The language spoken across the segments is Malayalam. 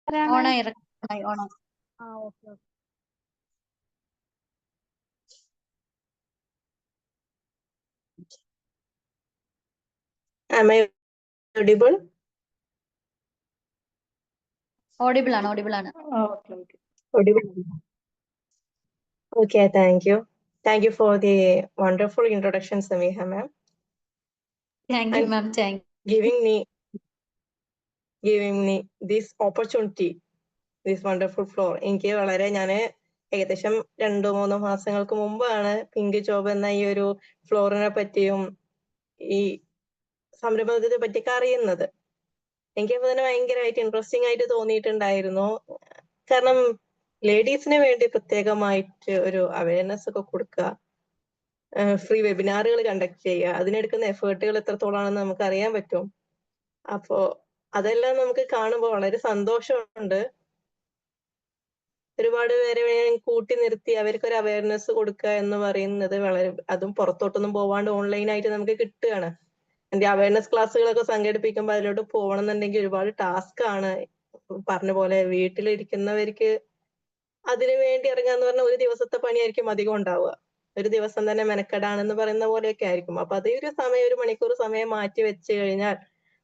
ഓണായി ഓണായി ഓണായി. Okay. Am I audible? Audible ആണ് ഓഡിബിൾ ആണ്. Okay. Audible. Okay, thank you. Thank you for the wonderful introduction, Samiha ma'am. Thank you And ma'am. Thank giving me this opportunity, this wonderful floor. എനിക്ക് വളരെ ഞാൻ ഏകദേശം 2-3 മാസങ്ങൾക്ക് മുമ്പാണ് പിങ്ക് ജോബ് എന്ന ഈ ഒരു ഫ്ലോറിനെ പറ്റിയും ഈ സംരംഭത്തെ പറ്റിയൊക്കെ അറിയുന്നത്. എനിക്കപ്പോൾ തന്നെ ഭയങ്കരമായിട്ട് ഇൻട്രസ്റ്റിംഗ് ആയിട്ട് തോന്നിയിട്ടുണ്ടായിരുന്നു. കാരണം ലേഡീസിന് വേണ്ടി പ്രത്യേകമായിട്ട് ഒരു അവയർനെസ് ഒക്കെ കൊടുക്കുക, ഫ്രീ വെബിനാറുകൾ കണ്ടക്ട് ചെയ്യുക, അതിനെടുക്കുന്ന എഫേർട്ടുകൾ എത്രത്തോളാണെന്ന് നമുക്ക് അറിയാൻ പറ്റും. അപ്പോ അതെല്ലാം നമുക്ക് കാണുമ്പോൾ വളരെ സന്തോഷമുണ്ട്. ഒരുപാട് പേരെ കൂട്ടി നിർത്തി അവർക്കൊരു അവയർനെസ് കൊടുക്കുക എന്ന് പറയുന്നത് വളരെ, അതും പുറത്തോട്ടൊന്നും പോവാണ്ട് ഓൺലൈനായിട്ട് നമുക്ക് കിട്ടുകയാണ്. എന്റെ അവയർനെസ് ക്ലാസ്സുകളൊക്കെ സംഘടിപ്പിക്കുമ്പോൾ അതിലോട്ട് പോകണം എന്നുണ്ടെങ്കിൽ ഒരുപാട് ടാസ്ക് ആണ്. പറഞ്ഞ പോലെ വീട്ടിലിരിക്കുന്നവർക്ക് അതിനു വേണ്ടി ഇറങ്ങാന്ന് പറഞ്ഞാൽ ഒരു ദിവസത്തെ പണിയായിരിക്കും അധികം ഉണ്ടാവുക. ഒരു ദിവസം തന്നെ മെനക്കെടാണെന്ന് പറയുന്ന പോലെയൊക്കെ ആയിരിക്കും. അപ്പൊ അതേ ഒരു സമയം, 1 മണിക്കൂർ സമയം മാറ്റി വെച്ച് കഴിഞ്ഞാൽ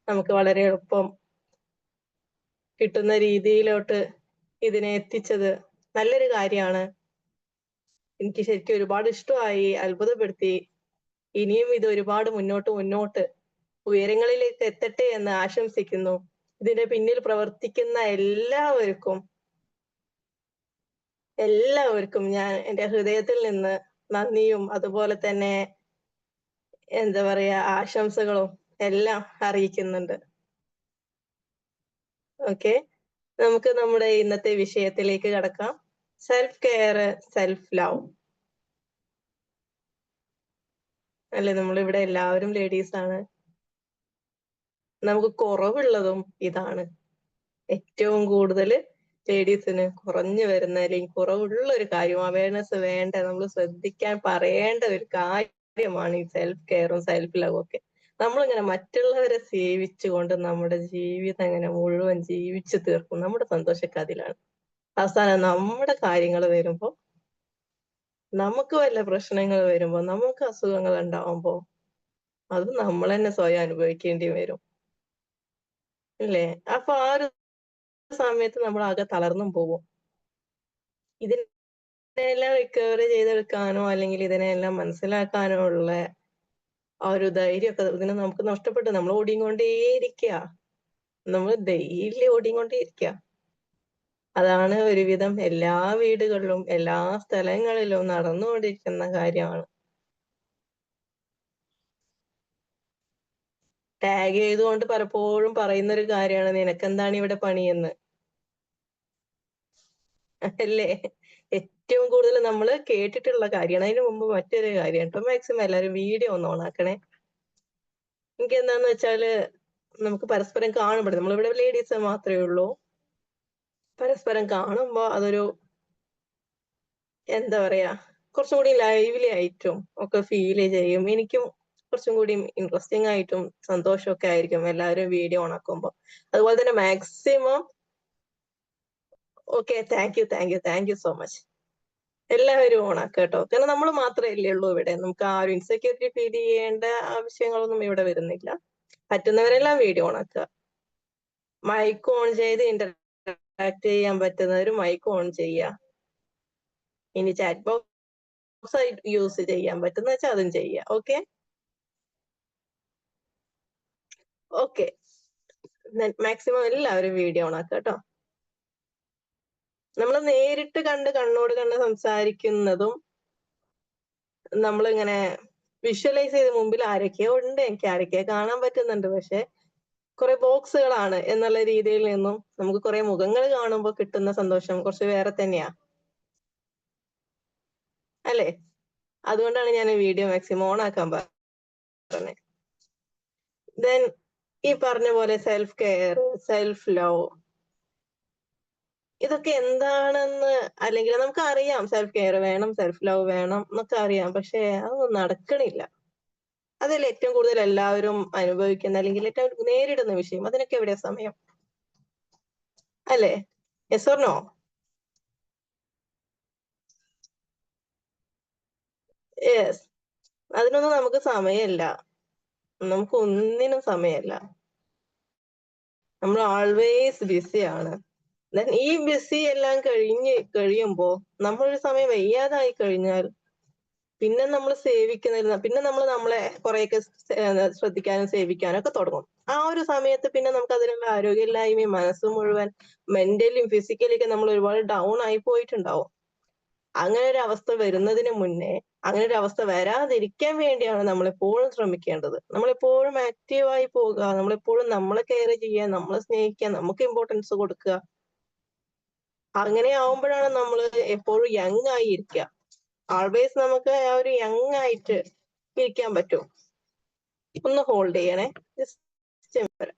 നമുക്ക് വളരെ എളുപ്പം കിട്ടുന്ന രീതിയിലോട്ട് ഇതിനെ എത്തിച്ചത് നല്ലൊരു കാര്യമാണ്. എനിക്ക് ശരിക്കും ഒരുപാട് ഇഷ്ടമായി, അത്ഭുതപ്പെടുത്തി. ഇനിയും ഇത് ഒരുപാട് മുന്നോട്ട് ഉയരങ്ങളിലേക്ക് എത്തട്ടെ എന്ന് ആശംസിക്കുന്നു. ഇതിന്റെ പിന്നിൽ പ്രവർത്തിക്കുന്ന എല്ലാവർക്കും ഞാൻ എന്റെ ഹൃദയത്തിൽ നിന്ന് നന്ദിയും അതുപോലെ തന്നെ എന്താ പറയാ ആശംസകളും എല്ലാം അറിയിക്കുന്നുണ്ട്. ഓക്കെ, നമുക്ക് നമ്മുടെ ഇന്നത്തെ വിഷയത്തിലേക്ക് കടക്കാം. സെൽഫ് കെയർ, സെൽഫ് ലവ് അല്ലെ? നമ്മളിവിടെ എല്ലാവരും ലേഡീസ് ആണ്. നമുക്ക് കുറവുള്ളതും ഇതാണ്. ഏറ്റവും കൂടുതൽ ലേഡീസിന് കുറഞ്ഞു വരുന്ന അല്ലെങ്കിൽ കുറവുള്ള ഒരു കാര്യം, അവയർനെസ് വേണ്ട, നമ്മൾ ശ്രദ്ധിക്കാൻ പറയേണ്ട ഒരു കാര്യമാണ് ഈ സെൽഫ് കെയറും സെൽഫ് ലവും ഒക്കെ. നമ്മളിങ്ങനെ മറ്റുള്ളവരെ സേവിച്ചുകൊണ്ട് നമ്മുടെ ജീവിതം ഇങ്ങനെ മുഴുവൻ ജീവിച്ചു തീർക്കും. നമ്മുടെ സന്തോഷമൊക്കെ അതിലാണ്. അവസാനം നമ്മുടെ കാര്യങ്ങൾ വരുമ്പോ, നമുക്ക് വല്ല പ്രശ്നങ്ങൾ വരുമ്പോ, നമുക്ക് അസുഖങ്ങൾ ഉണ്ടാവുമ്പോ അത് നമ്മൾ തന്നെ സ്വയം അനുഭവിക്കേണ്ടി വരും, ഇല്ലേ? അപ്പൊ ആ ഒരു സമയത്ത് നമ്മൾ ആകെ തളർന്നും പോകും. ഇതിനെല്ലാം റിക്കവറി ചെയ്തെടുക്കാനോ അല്ലെങ്കിൽ ഇതിനെല്ലാം മനസ്സിലാക്കാനോ ഉള്ള ആ ഒരു ധൈര്യമൊക്കെ ഇതിന് നമുക്ക് നഷ്ടപ്പെട്ടു. നമ്മൾ ഓടിക്കൊണ്ടേയിരിക്കുക, നമ്മൾ ഡെയിലി ഓടിക്കൊണ്ടേയിരിക്കുക. അതാണ് ഒരുവിധം എല്ലാ വീടുകളിലും എല്ലാ സ്ഥലങ്ങളിലും നടന്നുകൊണ്ടിരിക്കുന്ന കാര്യമാണ്. ടാഗ് ചെയ്തുകൊണ്ട് പലപ്പോഴും പറയുന്ന ഒരു കാര്യമാണ്, നിനക്കെന്താണ് ഇവിടെ പണിയെന്ന്, അല്ലേ? ഏറ്റവും കൂടുതൽ നമ്മൾ കേട്ടിട്ടുള്ള കാര്യമാണ്. അതിനു മുമ്പ് മറ്റൊരു കാര്യം കേട്ടോ, മാക്സിമം എല്ലാവരും വീഡിയോ ഒന്ന് ഓണാക്കണേ. എനിക്ക് എന്താന്ന് വെച്ചാല് നമുക്ക് പരസ്പരം കാണുമ്പോൾ, നമ്മളിവിടെ ലേഡീസ് മാത്രമേ ഉള്ളൂ, പരസ്പരം കാണുമ്പോ അതൊരു എന്താ പറയാ, കുറച്ചും കൂടി ലൈവ്ലി ആയിട്ടും ഒക്കെ ഫീൽ ചെയ്യും. എനിക്കും കുറച്ചും കൂടി ഇൻട്രസ്റ്റിംഗ് ആയിട്ടും സന്തോഷമൊക്കെ ആയിരിക്കും എല്ലാവരും വീഡിയോ ഓണാക്കുമ്പോ. അതുപോലെ തന്നെ maximum okay, thank you so much. എല്ലാവരും ഓണാക്കുക കേട്ടോ. കാരണം നമ്മൾ മാത്രമല്ലേ ഉള്ളൂ ഇവിടെ. നമുക്ക് ആരും ഇൻസെക്യൂരിറ്റി ഫീൽ ചെയ്യേണ്ട ആവശ്യങ്ങളൊന്നും ഇവിടെ വരുന്നില്ല. പറ്റുന്നവരെല്ലാം വീഡിയോ ഓണാക്കുക. മൈക്ക് ഓൺ ചെയ്ത് ഇന്ററാക്ട് ചെയ്യാൻ പറ്റുന്നവർ മൈക്ക് ഓൺ ചെയ്യുക. ഇനി ചാറ്റ് ബോക്സ് യൂസ് ചെയ്യാൻ പറ്റുന്ന വെച്ചാൽ അതും ചെയ്യുക. ഓക്കെ, മാക്സിമം എല്ലാവരും വീഡിയോ ഓണാക്കുക കേട്ടോ. നമ്മൾ നേരിട്ട് കണ്ണോട് കണ്ട് സംസാരിക്കുന്നതും നമ്മളിങ്ങനെ വിഷ്വലൈസ് ചെയ്ത് മുമ്പിൽ ആരൊക്കെയോ ഉണ്ട്, എനിക്ക് ആരൊക്കെയോ കാണാൻ പറ്റുന്നുണ്ട്, പക്ഷെ കുറെ ബോക്സുകളാണ് എന്നുള്ള രീതിയിൽ നിന്നും നമുക്ക് കുറെ മുഖങ്ങൾ കാണുമ്പോൾ കിട്ടുന്ന സന്തോഷം കുറച്ച് വേറെ തന്നെയാ, അല്ലേ? അതുകൊണ്ടാണ് ഞാൻ വീഡിയോ മാക്സിമം ഓൺ ആക്കാൻ പറഞ്ഞത്. ദെൻ ഈ പറഞ്ഞ പോലെ സെൽഫ് കെയർ, സെൽഫ് ലവ്, ഇതൊക്കെ എന്താണെന്ന് അല്ലെങ്കിൽ നമുക്ക് അറിയാം, സെൽഫ് കെയർ വേണം, സെൽഫ് ലവ് വേണം എന്നൊക്കെ അറിയാം, പക്ഷെ അതൊന്നും നടക്കണില്ല. അതല്ലേ ഏറ്റവും കൂടുതൽ എല്ലാവരും അനുഭവിക്കുന്ന അല്ലെങ്കിൽ ഏറ്റവും നേരിടുന്ന വിഷയം. അതിനൊക്കെ എവിടെയാ സമയം, അല്ലേ? Yes or no? യെസ്. അതിനൊന്നും നമുക്ക് സമയമില്ല. നമുക്ക് ഒന്നിനും സമയമില്ല. നമ്മൾ ആൾവേസ് ബിസിയാണ്. Then ഈ ബിസി എല്ലാം കഴിയുമ്പോ നമ്മളൊരു സമയം വയ്യാതായി കഴിഞ്ഞാൽ പിന്നെ നമ്മൾ സേവിക്കുന്നില്ല. പിന്നെ നമ്മളെ കുറെയൊക്കെ ശ്രദ്ധിക്കാനും സേവിക്കാനും ഒക്കെ തുടങ്ങും. ആ ഒരു സമയത്ത് പിന്നെ നമുക്ക് അതിനുള്ള ആരോഗ്യമില്ലായ്മയും മനസ്സ് മുഴുവൻ മെന്റലിയും ഫിസിക്കലി ഒക്കെ നമ്മൾ ഒരുപാട് ഡൗൺ ആയി പോയിട്ടുണ്ടാവും. അങ്ങനെ ഒരു അവസ്ഥ വരുന്നതിന് മുന്നേ അങ്ങനെ ഒരു അവസ്ഥ വരാതിരിക്കാൻ വേണ്ടിയാണ് നമ്മളെപ്പോഴും ശ്രമിക്കേണ്ടത്. നമ്മളെപ്പോഴും ആക്റ്റീവായി പോവുക. നമ്മളെപ്പോഴും നമ്മളെ കെയർ ചെയ്യുക, നമ്മളെ സ്നേഹിക്കുക, നമുക്ക് ഇമ്പോർട്ടൻസ് കൊടുക്കുക. അങ്ങനെ ആവുമ്പോഴാണ് നമ്മൾ എപ്പോഴും യങ് ആയി ഇരിക്കുക. ആൾവേസ് നമുക്ക് ആ ഒരു യങ് ആയിട്ട് ഇരിക്കാൻ പറ്റും. ഒന്ന് ഹോൾഡ് ചെയ്യണേ. Just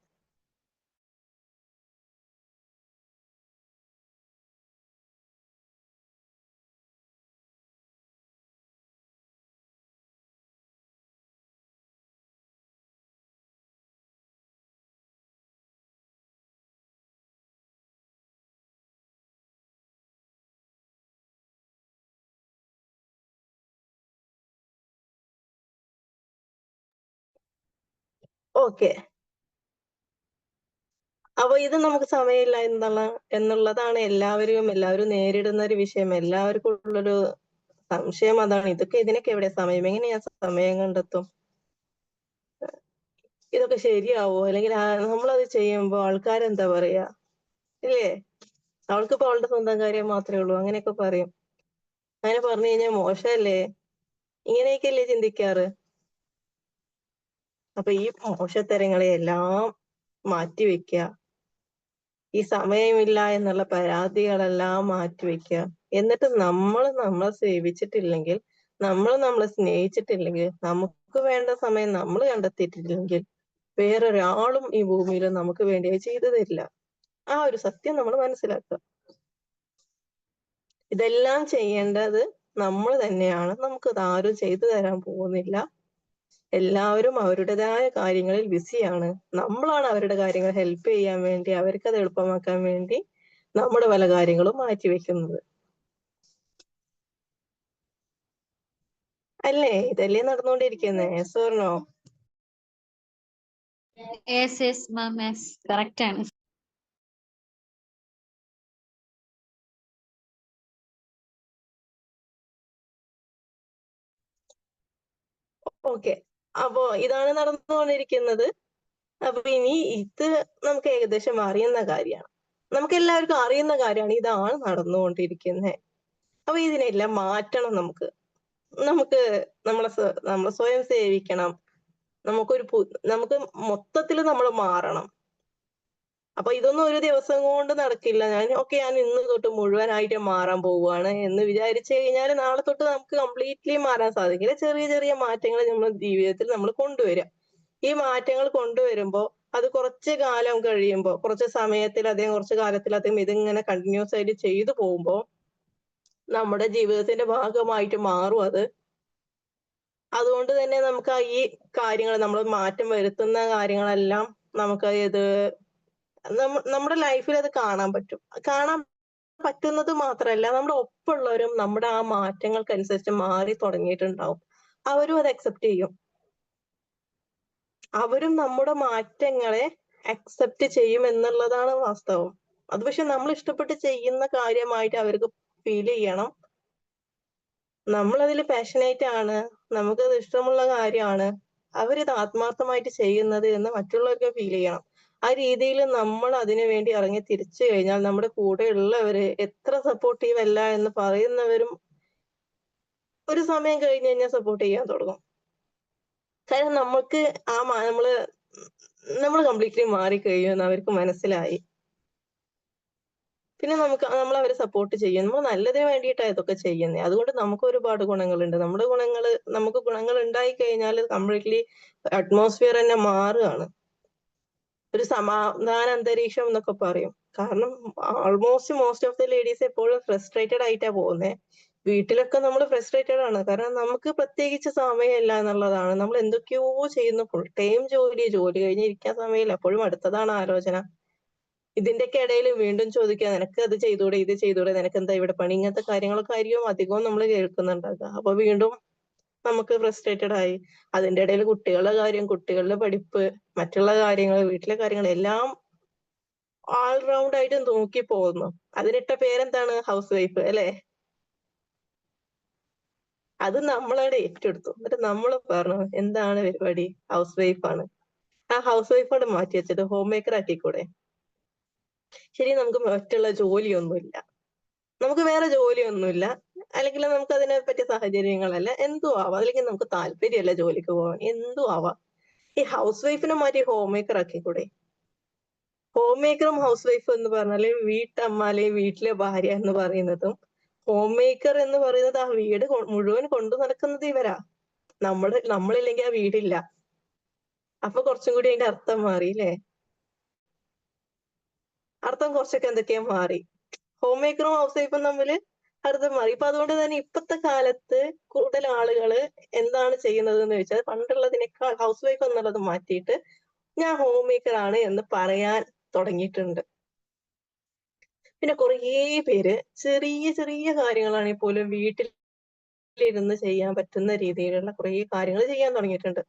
okay. അപ്പൊ ഇത് നമുക്ക് സമയമില്ല എന്നുള്ളതാണ് എല്ലാവരും നേരിടുന്ന ഒരു വിഷയം. എല്ലാവർക്കും ഉള്ളൊരു സംശയം അതാണ്. ഇതിനൊക്കെ എവിടെ സമയം? എങ്ങനെ ഞാൻ സമയം കണ്ടെത്തും? ഇതൊക്കെ ശരിയാവോ? അല്ലെങ്കിൽ നമ്മളത് ചെയ്യുമ്പോ ആൾക്കാരെന്താ പറയാ? ഇല്ലേ? അവൾക്കിപ്പോ അവളുടെ സ്വന്തം കാര്യം മാത്രമേ ഉള്ളൂ. അങ്ങനെയൊക്കെ പറയും. അങ്ങനെ പറഞ്ഞു കഴിഞ്ഞാൽ മോശമല്ലേ? ഇങ്ങനെയൊക്കെയല്ലേ ചിന്തിക്കാറ്? അപ്പൊ ഈ മോശത്തരങ്ങളെയെല്ലാം മാറ്റിവെക്കുക. ഈ സമയമില്ല എന്നുള്ള പരാതികളെല്ലാം മാറ്റിവെക്കുക. എന്നിട്ട് നമ്മളെ സേവിച്ചിട്ടില്ലെങ്കിൽ, നമ്മളെ സ്നേഹിച്ചിട്ടില്ലെങ്കിൽ, നമുക്ക് വേണ്ട സമയം നമ്മൾ കണ്ടെത്തിയിട്ടില്ലെങ്കിൽ വേറൊരാളും ഈ ഭൂമിയിൽ നമുക്ക് വേണ്ടി അത് ചെയ്തു തരില്ല. ആ ഒരു സത്യം നമ്മൾ മനസ്സിലാക്കുക. ഇതെല്ലാം ചെയ്യേണ്ടത് നമ്മൾ തന്നെയാണ്. നമുക്കത് ആരും ചെയ്തു തരാൻ പോകുന്നില്ല. എല്ലാവരും അവരുടേതായ കാര്യങ്ങളിൽ ബിസിയാണ്. നമ്മളാണ് അവരുടെ കാര്യങ്ങൾ ഹെൽപ്പ് ചെയ്യാൻ വേണ്ടി, അവർക്കത് എളുപ്പമാക്കാൻ വേണ്ടി നമ്മുടെ പല കാര്യങ്ങളും മാറ്റിവെക്കുന്നത്. അല്ലേ? ഇതല്ലേ നടന്നുകൊണ്ടിരിക്കുന്നേ? Yes or no? Yes ma'am, yes, correct ആണ്. ഓക്കെ. അപ്പോ ഇതാണ് നടന്നുകൊണ്ടിരിക്കുന്നത്. അപ്പൊ ഇനി ഇത് നമുക്ക് ഏകദേശം അറിയുന്ന കാര്യമാണ്. നമുക്ക് എല്ലാവർക്കും അറിയുന്ന കാര്യമാണ് ഇതാണ് നടന്നുകൊണ്ടിരിക്കുന്നത്. അപ്പൊ ഇതിനെല്ലാം മാറ്റണം നമുക്ക്. നമുക്ക് നമ്മളെ സ്വയം സേവിക്കണം. നമുക്ക് മൊത്തത്തിൽ നമ്മൾ മാറണം. അപ്പൊ ഇതൊന്നും ഒരു ദിവസം കൊണ്ട് നടക്കില്ല. ഞാൻ ഇന്ന് തൊട്ട് മുഴുവനായിട്ട് മാറാൻ പോവുകയാണ് എന്ന് വിചാരിച്ചു കഴിഞ്ഞാൽ നാളെ തൊട്ട് നമുക്ക് കംപ്ലീറ്റ്ലി മാറാൻ സാധിക്കില്ല. ചെറിയ ചെറിയ മാറ്റങ്ങൾ നമ്മുടെ ജീവിതത്തിൽ നമ്മൾ കൊണ്ടുവരിക. ഈ മാറ്റങ്ങൾ കൊണ്ടുവരുമ്പോ അത് കുറച്ച് കാലം കഴിയുമ്പോ, കുറച്ച് കാലത്തിലധികം ഇതിങ്ങനെ കണ്ടിന്യൂസ് ആയിട്ട് ചെയ്തു പോകുമ്പോ നമ്മുടെ ജീവിതത്തിന്റെ ഭാഗമായിട്ട് മാറും അത്. അതുകൊണ്ട് തന്നെ നമുക്ക് ഈ കാര്യങ്ങൾ നമ്മൾ മാറ്റം വരുത്തുന്ന കാര്യങ്ങളെല്ലാം നമുക്ക് ഇത് നമ്മുടെ ലൈഫിൽ അത് കാണാൻ പറ്റും. കാണാൻ പറ്റുന്നത് മാത്രമല്ല, നമ്മുടെ ഒപ്പമുള്ളവരും നമ്മുടെ ആ മാറ്റങ്ങൾക്കനുസരിച്ച് മാറി തുടങ്ങിയിട്ടുണ്ടാവും. അവരും അത് അക്സെപ്റ്റ് ചെയ്യും. അവരും നമ്മുടെ മാറ്റങ്ങളെ അക്സെപ്റ്റ് ചെയ്യും എന്നുള്ളതാണ് വാസ്തവം. അത് പക്ഷെ നമ്മൾ ഇഷ്ടപ്പെട്ട് ചെയ്യുന്ന കാര്യമായിട്ട് അവർക്ക് ഫീൽ ചെയ്യണം. നമ്മളതിൽ പാഷനേറ്റ് ആണ്, നമുക്കത് ഇഷ്ടമുള്ള കാര്യമാണ്, അവരിത് ആത്മാർത്ഥമായിട്ട് ചെയ്യുന്നത് എന്ന് മറ്റുള്ളവർക്ക് ഫീൽ ചെയ്യണം. ആ രീതിയിൽ നമ്മൾ അതിനു വേണ്ടി ഇറങ്ങി തിരിച്ചു കഴിഞ്ഞാൽ നമ്മുടെ കൂടെയുള്ളവര് എത്ര സപ്പോർട്ടീവ് അല്ല എന്ന് പറയുന്നവരും ഒരു സമയം കഴിഞ്ഞ് കഴിഞ്ഞാൽ സപ്പോർട്ട് ചെയ്യാൻ തുടങ്ങും. കാരണം നമുക്ക് നമ്മള് കംപ്ലീറ്റ്ലി മാറിക്കഴിയുമെന്ന് അവർക്ക് മനസ്സിലായി. പിന്നെ നമ്മൾ അവരെ സപ്പോർട്ട് ചെയ്യും. നമ്മൾ നല്ലതിന് വേണ്ടിയിട്ടാണ് ഇതൊക്കെ ചെയ്യുന്നത്. അതുകൊണ്ട് നമുക്ക് ഒരുപാട് ഗുണങ്ങളുണ്ട്. നമുക്ക് ഗുണങ്ങൾ ഉണ്ടായി കഴിഞ്ഞാൽ കംപ്ലീറ്റ്ലി അറ്റ്മോസ്ഫിയർ തന്നെ മാറുകയാണ്. ഒരു സമാധാന അന്തരീക്ഷം എന്നൊക്കെ പറയും. കാരണം മോസ്റ്റ് ഓഫ് ദി ലേഡീസ് എപ്പോഴും ഫ്രസ്ട്രേറ്റഡ് ആയിട്ടാ പോകുന്നത്. വീട്ടിലൊക്കെ നമ്മൾ ഫ്രസ്ട്രേറ്റഡ് ആണ്. കാരണം നമുക്ക് പ്രത്യേകിച്ച് സമയമില്ല എന്നുള്ളതാണ്. നമ്മൾ എന്തൊക്കെയോ ചെയ്യുന്നു. ഫുൾ ടൈം ജോലി കഴിഞ്ഞ് ഇരിക്കാൻ സമയമില്ല. അപ്പോഴും അടുത്തതാണ് ആലോചന. ഇതിന്റെയൊക്കെ ഇടയിൽ വീണ്ടും ചോദിക്കുക നിനക്ക് അത് ചെയ്തൂടെ ഇത് ചെയ്തൂടെ നിനക്ക് എന്താ ഇവിടെ പണി ഇങ്ങനത്തെ കാര്യങ്ങളൊക്കെ ആയിരിക്കും അധികവും നമ്മൾ കേൾക്കുന്നുണ്ടാകുക. അപ്പൊ വീണ്ടും നമുക്ക് ഫ്രസ്ട്രേറ്റഡ് ആയി. അതിന്റെ ഇടയിൽ കുട്ടികളുടെ കാര്യം, കുട്ടികളുടെ പഠിപ്പ്, മറ്റുള്ള കാര്യങ്ങൾ, വീട്ടിലെ കാര്യങ്ങൾ എല്ലാം ഓൾ റൗണ്ട് ആയിട്ട് നോക്കി പോകുന്നു. അതിനിട്ട പേരെന്താണ്? ഹൗസ് വൈഫ് അല്ലെ? അത് നമ്മളവിടെ ഏറ്റെടുത്തു. എന്നിട്ട് നമ്മൾ പറഞ്ഞു എന്താണ് പരിപാടി? ഹൗസ് വൈഫ് ആണ്. ആ ഹൗസ് വൈഫോട് മാറ്റി വെച്ചിട്ട് ഹോം മേക്കർ ആക്കിക്കൂടെ? ശരി, നമുക്ക് മറ്റുള്ള ജോലിയൊന്നുമില്ല, നമുക്ക് വേറെ ജോലിയൊന്നുമില്ല, അല്ലെങ്കിൽ നമുക്ക് അതിനെ പറ്റിയ സാഹചര്യങ്ങളല്ല, എന്തും ആവാം, അല്ലെങ്കിൽ നമുക്ക് താല്പര്യമല്ല ജോലിക്ക് പോകാൻ, എന്തും ആവാം. ഈ ഹൗസ് വൈഫിനെ മാറ്റി ഹോം മേക്കർ ആക്കിക്കൂടെ? ഹോം മേക്കറും ഹൗസ് വൈഫും എന്ന് പറഞ്ഞാല് വീട്ടമ്മ അല്ലെങ്കിൽ വീട്ടിലെ ഭാര്യ എന്ന് പറയുന്നതും ഹോം മേക്കർ എന്ന് പറയുന്നത് ആ വീട് മുഴുവൻ കൊണ്ടു നടക്കുന്നത് ഇവരാ. നമ്മളില്ലെങ്കിൽ ആ വീടില്ല. അപ്പൊ കുറച്ചും കൂടി അതിന്റെ അർത്ഥം മാറി അല്ലേ? അർത്ഥം കുറച്ചൊക്കെ എന്തൊക്കെയാ മാറി. ഹോം മേക്കറും ഹൗസ് വൈഫും തമ്മില് അർത്ഥം മാറി. ഇപ്പൊ അതുകൊണ്ട് തന്നെ ഇപ്പത്തെ കാലത്ത് കൂടുതൽ ആളുകള് എന്താണ് ചെയ്യുന്നത് എന്ന് ചോദിച്ചാൽ പണ്ടുള്ളതിനേക്കാൾ ഹൗസ് വൈഫ് എന്നുള്ളത് മാറ്റിയിട്ട് ഞാൻ ഹോം മേക്കർ ആണ് എന്ന് പറയാൻ തുടങ്ങിയിട്ടുണ്ട്. പിന്നെ കുറേ പേര് ചെറിയ ചെറിയ കാര്യങ്ങളാണെങ്കിൽ പോലും വീട്ടിലിരുന്ന് ചെയ്യാൻ പറ്റുന്ന രീതിയിലുള്ള കുറേ കാര്യങ്ങൾ ചെയ്യാൻ തുടങ്ങിയിട്ടുണ്ട്.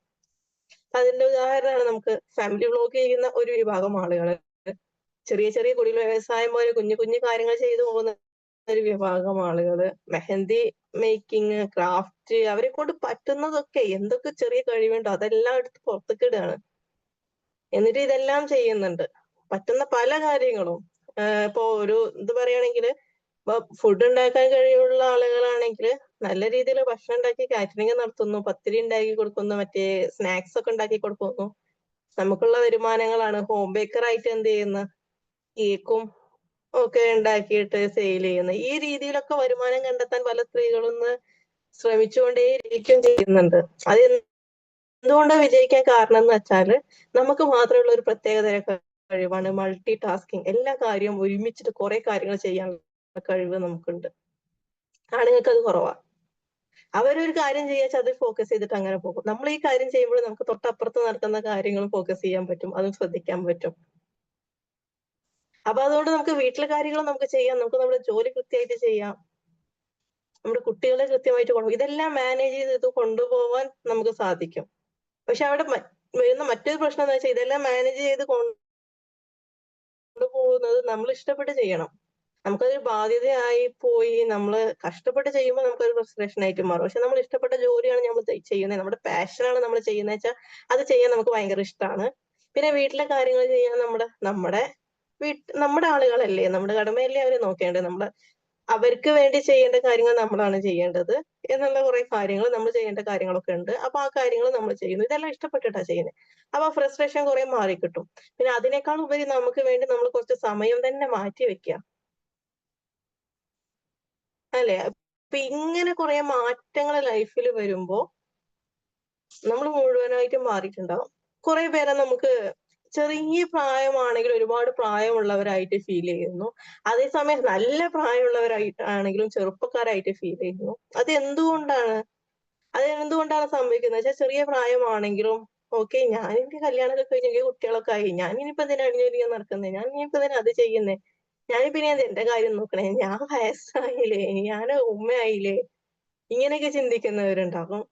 അതിന്റെ ഉദാഹരണമാണ് നമുക്ക് ഫാമിലി വ്ലോഗ് ചെയ്യുന്ന ഒരു വിഭാഗം ആളുകള്, ചെറിയ ചെറിയ കുടിൽ വ്യവസായം പോലെ കുഞ്ഞു കുഞ്ഞു കാര്യങ്ങൾ ചെയ്തു പോകുന്ന ഒരു വിഭാഗം ആളുകള്, മെഹന്തി മേക്കിംഗ്, ക്രാഫ്റ്റ്, അവരെ കൊണ്ട് പറ്റുന്നതൊക്കെ എന്തൊക്കെ ചെറിയ കഴിവുണ്ടോ അതെല്ലാം എടുത്ത് പുറത്തേക്ക് ഇടുകയാണ്. എന്നിട്ട് ഇതെല്ലാം ചെയ്യുന്നുണ്ട്. പറ്റുന്ന പല കാര്യങ്ങളും. ഇപ്പൊ ഒരു ഇത് പറയുകയാണെങ്കില് ഇപ്പൊ ഫുഡ് ഉണ്ടാക്കാൻ കഴിവുള്ള ആളുകളാണെങ്കിൽ നല്ല രീതിയിൽ ഭക്ഷണം ഉണ്ടാക്കി കാറ്ററിംഗ് നടത്തുന്നു, പത്തിരി ഉണ്ടാക്കി കൊടുക്കുന്നു, മറ്റേ സ്നാക്സ് ഒക്കെ ഉണ്ടാക്കി കൊടുക്കുന്നു. നമുക്കുള്ള വരുമാനങ്ങളാണ്. ഹോം ബേക്കർ ആയിട്ട് എന്ത് ചെയ്യുന്ന കേക്കും ഒക്കെ ഉണ്ടാക്കിയിട്ട് സെയിൽ ചെയ്യുന്ന. ഈ രീതിയിലൊക്കെ വരുമാനം കണ്ടെത്താൻ പല സ്ത്രീകളും ഇന്ന് ശ്രമിച്ചുകൊണ്ടേയിരിക്കും ചെയ്യുന്നുണ്ട്. അത് എന്തുകൊണ്ടാ വിജയിക്കാൻ കാരണം എന്ന് വെച്ചാല് നമുക്ക് മാത്രമുള്ള ഒരു പ്രത്യേകതര കഴിവാണ് മൾട്ടി ടാസ്കിങ്. എല്ലാ കാര്യവും ഒരുമിച്ചിട്ട് കുറെ കാര്യങ്ങൾ ചെയ്യാനുള്ള കഴിവ് നമുക്കുണ്ട്. ആണുങ്ങൾക്ക് അത് കുറവാ. അവരൊരു കാര്യം ചെയ്യാച്ചാൽ അതിൽ ഫോക്കസ് ചെയ്തിട്ട് അങ്ങനെ പോകും. നമ്മൾ ഈ കാര്യം ചെയ്യുമ്പോൾ നമുക്ക് തൊട്ടപ്പുറത്ത് നടക്കുന്ന കാര്യങ്ങളും ഫോക്കസ് ചെയ്യാൻ പറ്റും, അതും ശ്രദ്ധിക്കാൻ പറ്റും. അപ്പൊ അതുകൊണ്ട് നമുക്ക് വീട്ടിലെ കാര്യങ്ങൾ നമുക്ക് ചെയ്യാം, നമുക്ക് നമ്മുടെ ജോലി കൃത്യമായിട്ട് ചെയ്യാം, നമ്മുടെ കുട്ടികളെ കൃത്യമായിട്ട് ഇതെല്ലാം മാനേജ് ചെയ്ത് കൊണ്ടുപോകാൻ നമുക്ക് സാധിക്കും. പക്ഷെ അവിടെ വരുന്ന മറ്റൊരു പ്രശ്നം എന്ന് വെച്ചാൽ ഇതെല്ലാം മാനേജ് ചെയ്ത് കൊണ്ടുപോകുന്നത് നമ്മൾ ഇഷ്ടപ്പെട്ട് ചെയ്യണം. നമുക്കതൊരു ബാധ്യതയായി പോയി നമ്മള് കഷ്ടപ്പെട്ട് ചെയ്യുമ്പോൾ നമുക്കൊരു ഫ്രസ്ട്രേഷൻ ആയിട്ട് മാറും. പക്ഷെ നമ്മൾ ഇഷ്ടപ്പെട്ട ജോലിയാണ് നമ്മൾ ചെയ്യുന്നത്, നമ്മുടെ പാഷനാണ് നമ്മൾ ചെയ്യുന്നത് വെച്ചാൽ അത് ചെയ്യാൻ നമുക്ക് ഭയങ്കര ഇഷ്ടമാണ്. പിന്നെ വീട്ടിലെ കാര്യങ്ങൾ ചെയ്യാൻ നമ്മുടെ ആളുകളല്ലേ, നമ്മുടെ കടമയല്ലേ അവര് നോക്കേണ്ടത്. അവർക്ക് വേണ്ടി ചെയ്യേണ്ട കാര്യങ്ങൾ നമ്മളാണ് ചെയ്യേണ്ടത് എന്നുള്ള കുറെ കാര്യങ്ങൾ, നമ്മൾ ചെയ്യേണ്ട കാര്യങ്ങളൊക്കെ ഉണ്ട്. അപ്പൊ ആ കാര്യങ്ങൾ നമ്മൾ ചെയ്യുന്നു. ഇതെല്ലാം ഇഷ്ടപ്പെട്ടിട്ടാ ചെയ്യുന്നത്. അപ്പൊ ഫ്രസ്ട്രേഷൻ കുറെ മാറിക്കിട്ടും. പിന്നെ അതിനേക്കാൾ ഉപരി നമുക്ക് വേണ്ടി നമ്മൾ കുറച്ച് സമയം തന്നെ മാറ്റി വെക്കുക അല്ലെ? അപ്പൊ ഇങ്ങനെ കുറെ മാറ്റങ്ങൾ ലൈഫിൽ വരുമ്പോ നമ്മൾ മുഴുവനായിട്ടും മാറിയിട്ടുണ്ടാവും. കുറെ പേരെ നമുക്ക് ചെറിയ പ്രായമാണെങ്കിലും ഒരുപാട് പ്രായമുള്ളവരായിട്ട് ഫീൽ ചെയ്യുന്നു. അതേസമയം നല്ല പ്രായമുള്ളവരായിട്ടാണെങ്കിലും ചെറുപ്പക്കാരായിട്ട് ഫീൽ ചെയ്യുന്നു. അത് എന്തുകൊണ്ടാണ്? അത് എന്തുകൊണ്ടാണ് സംഭവിക്കുന്നത് വെച്ചാൽ ചെറിയ പ്രായമാണെങ്കിലും ഓക്കെ, ഞാൻ എനിക്ക് കല്യാണമൊക്കെ കഴിഞ്ഞ് എനിക്ക് കുട്ടികളൊക്കെ ആയി, ഞാൻ ഇനിയിപ്പോ എന്തിനാ അണിഞ്ഞൊരുങ്ങി നടക്കുന്നേ, ഞാൻ ഇനിയിപ്പോ എന്തിനാ അത് ചെയ്യുന്നേ, ഞാനിപ്പോ ഇനി എന്റെ കാര്യം നോക്കണേ, ഞാൻ വയസ്സായില്ലേ, ഞാൻ ഉമ്മയായില്ലേ, ഇങ്ങനെയൊക്കെ ചിന്തിക്കുന്നവരുണ്ടാകും.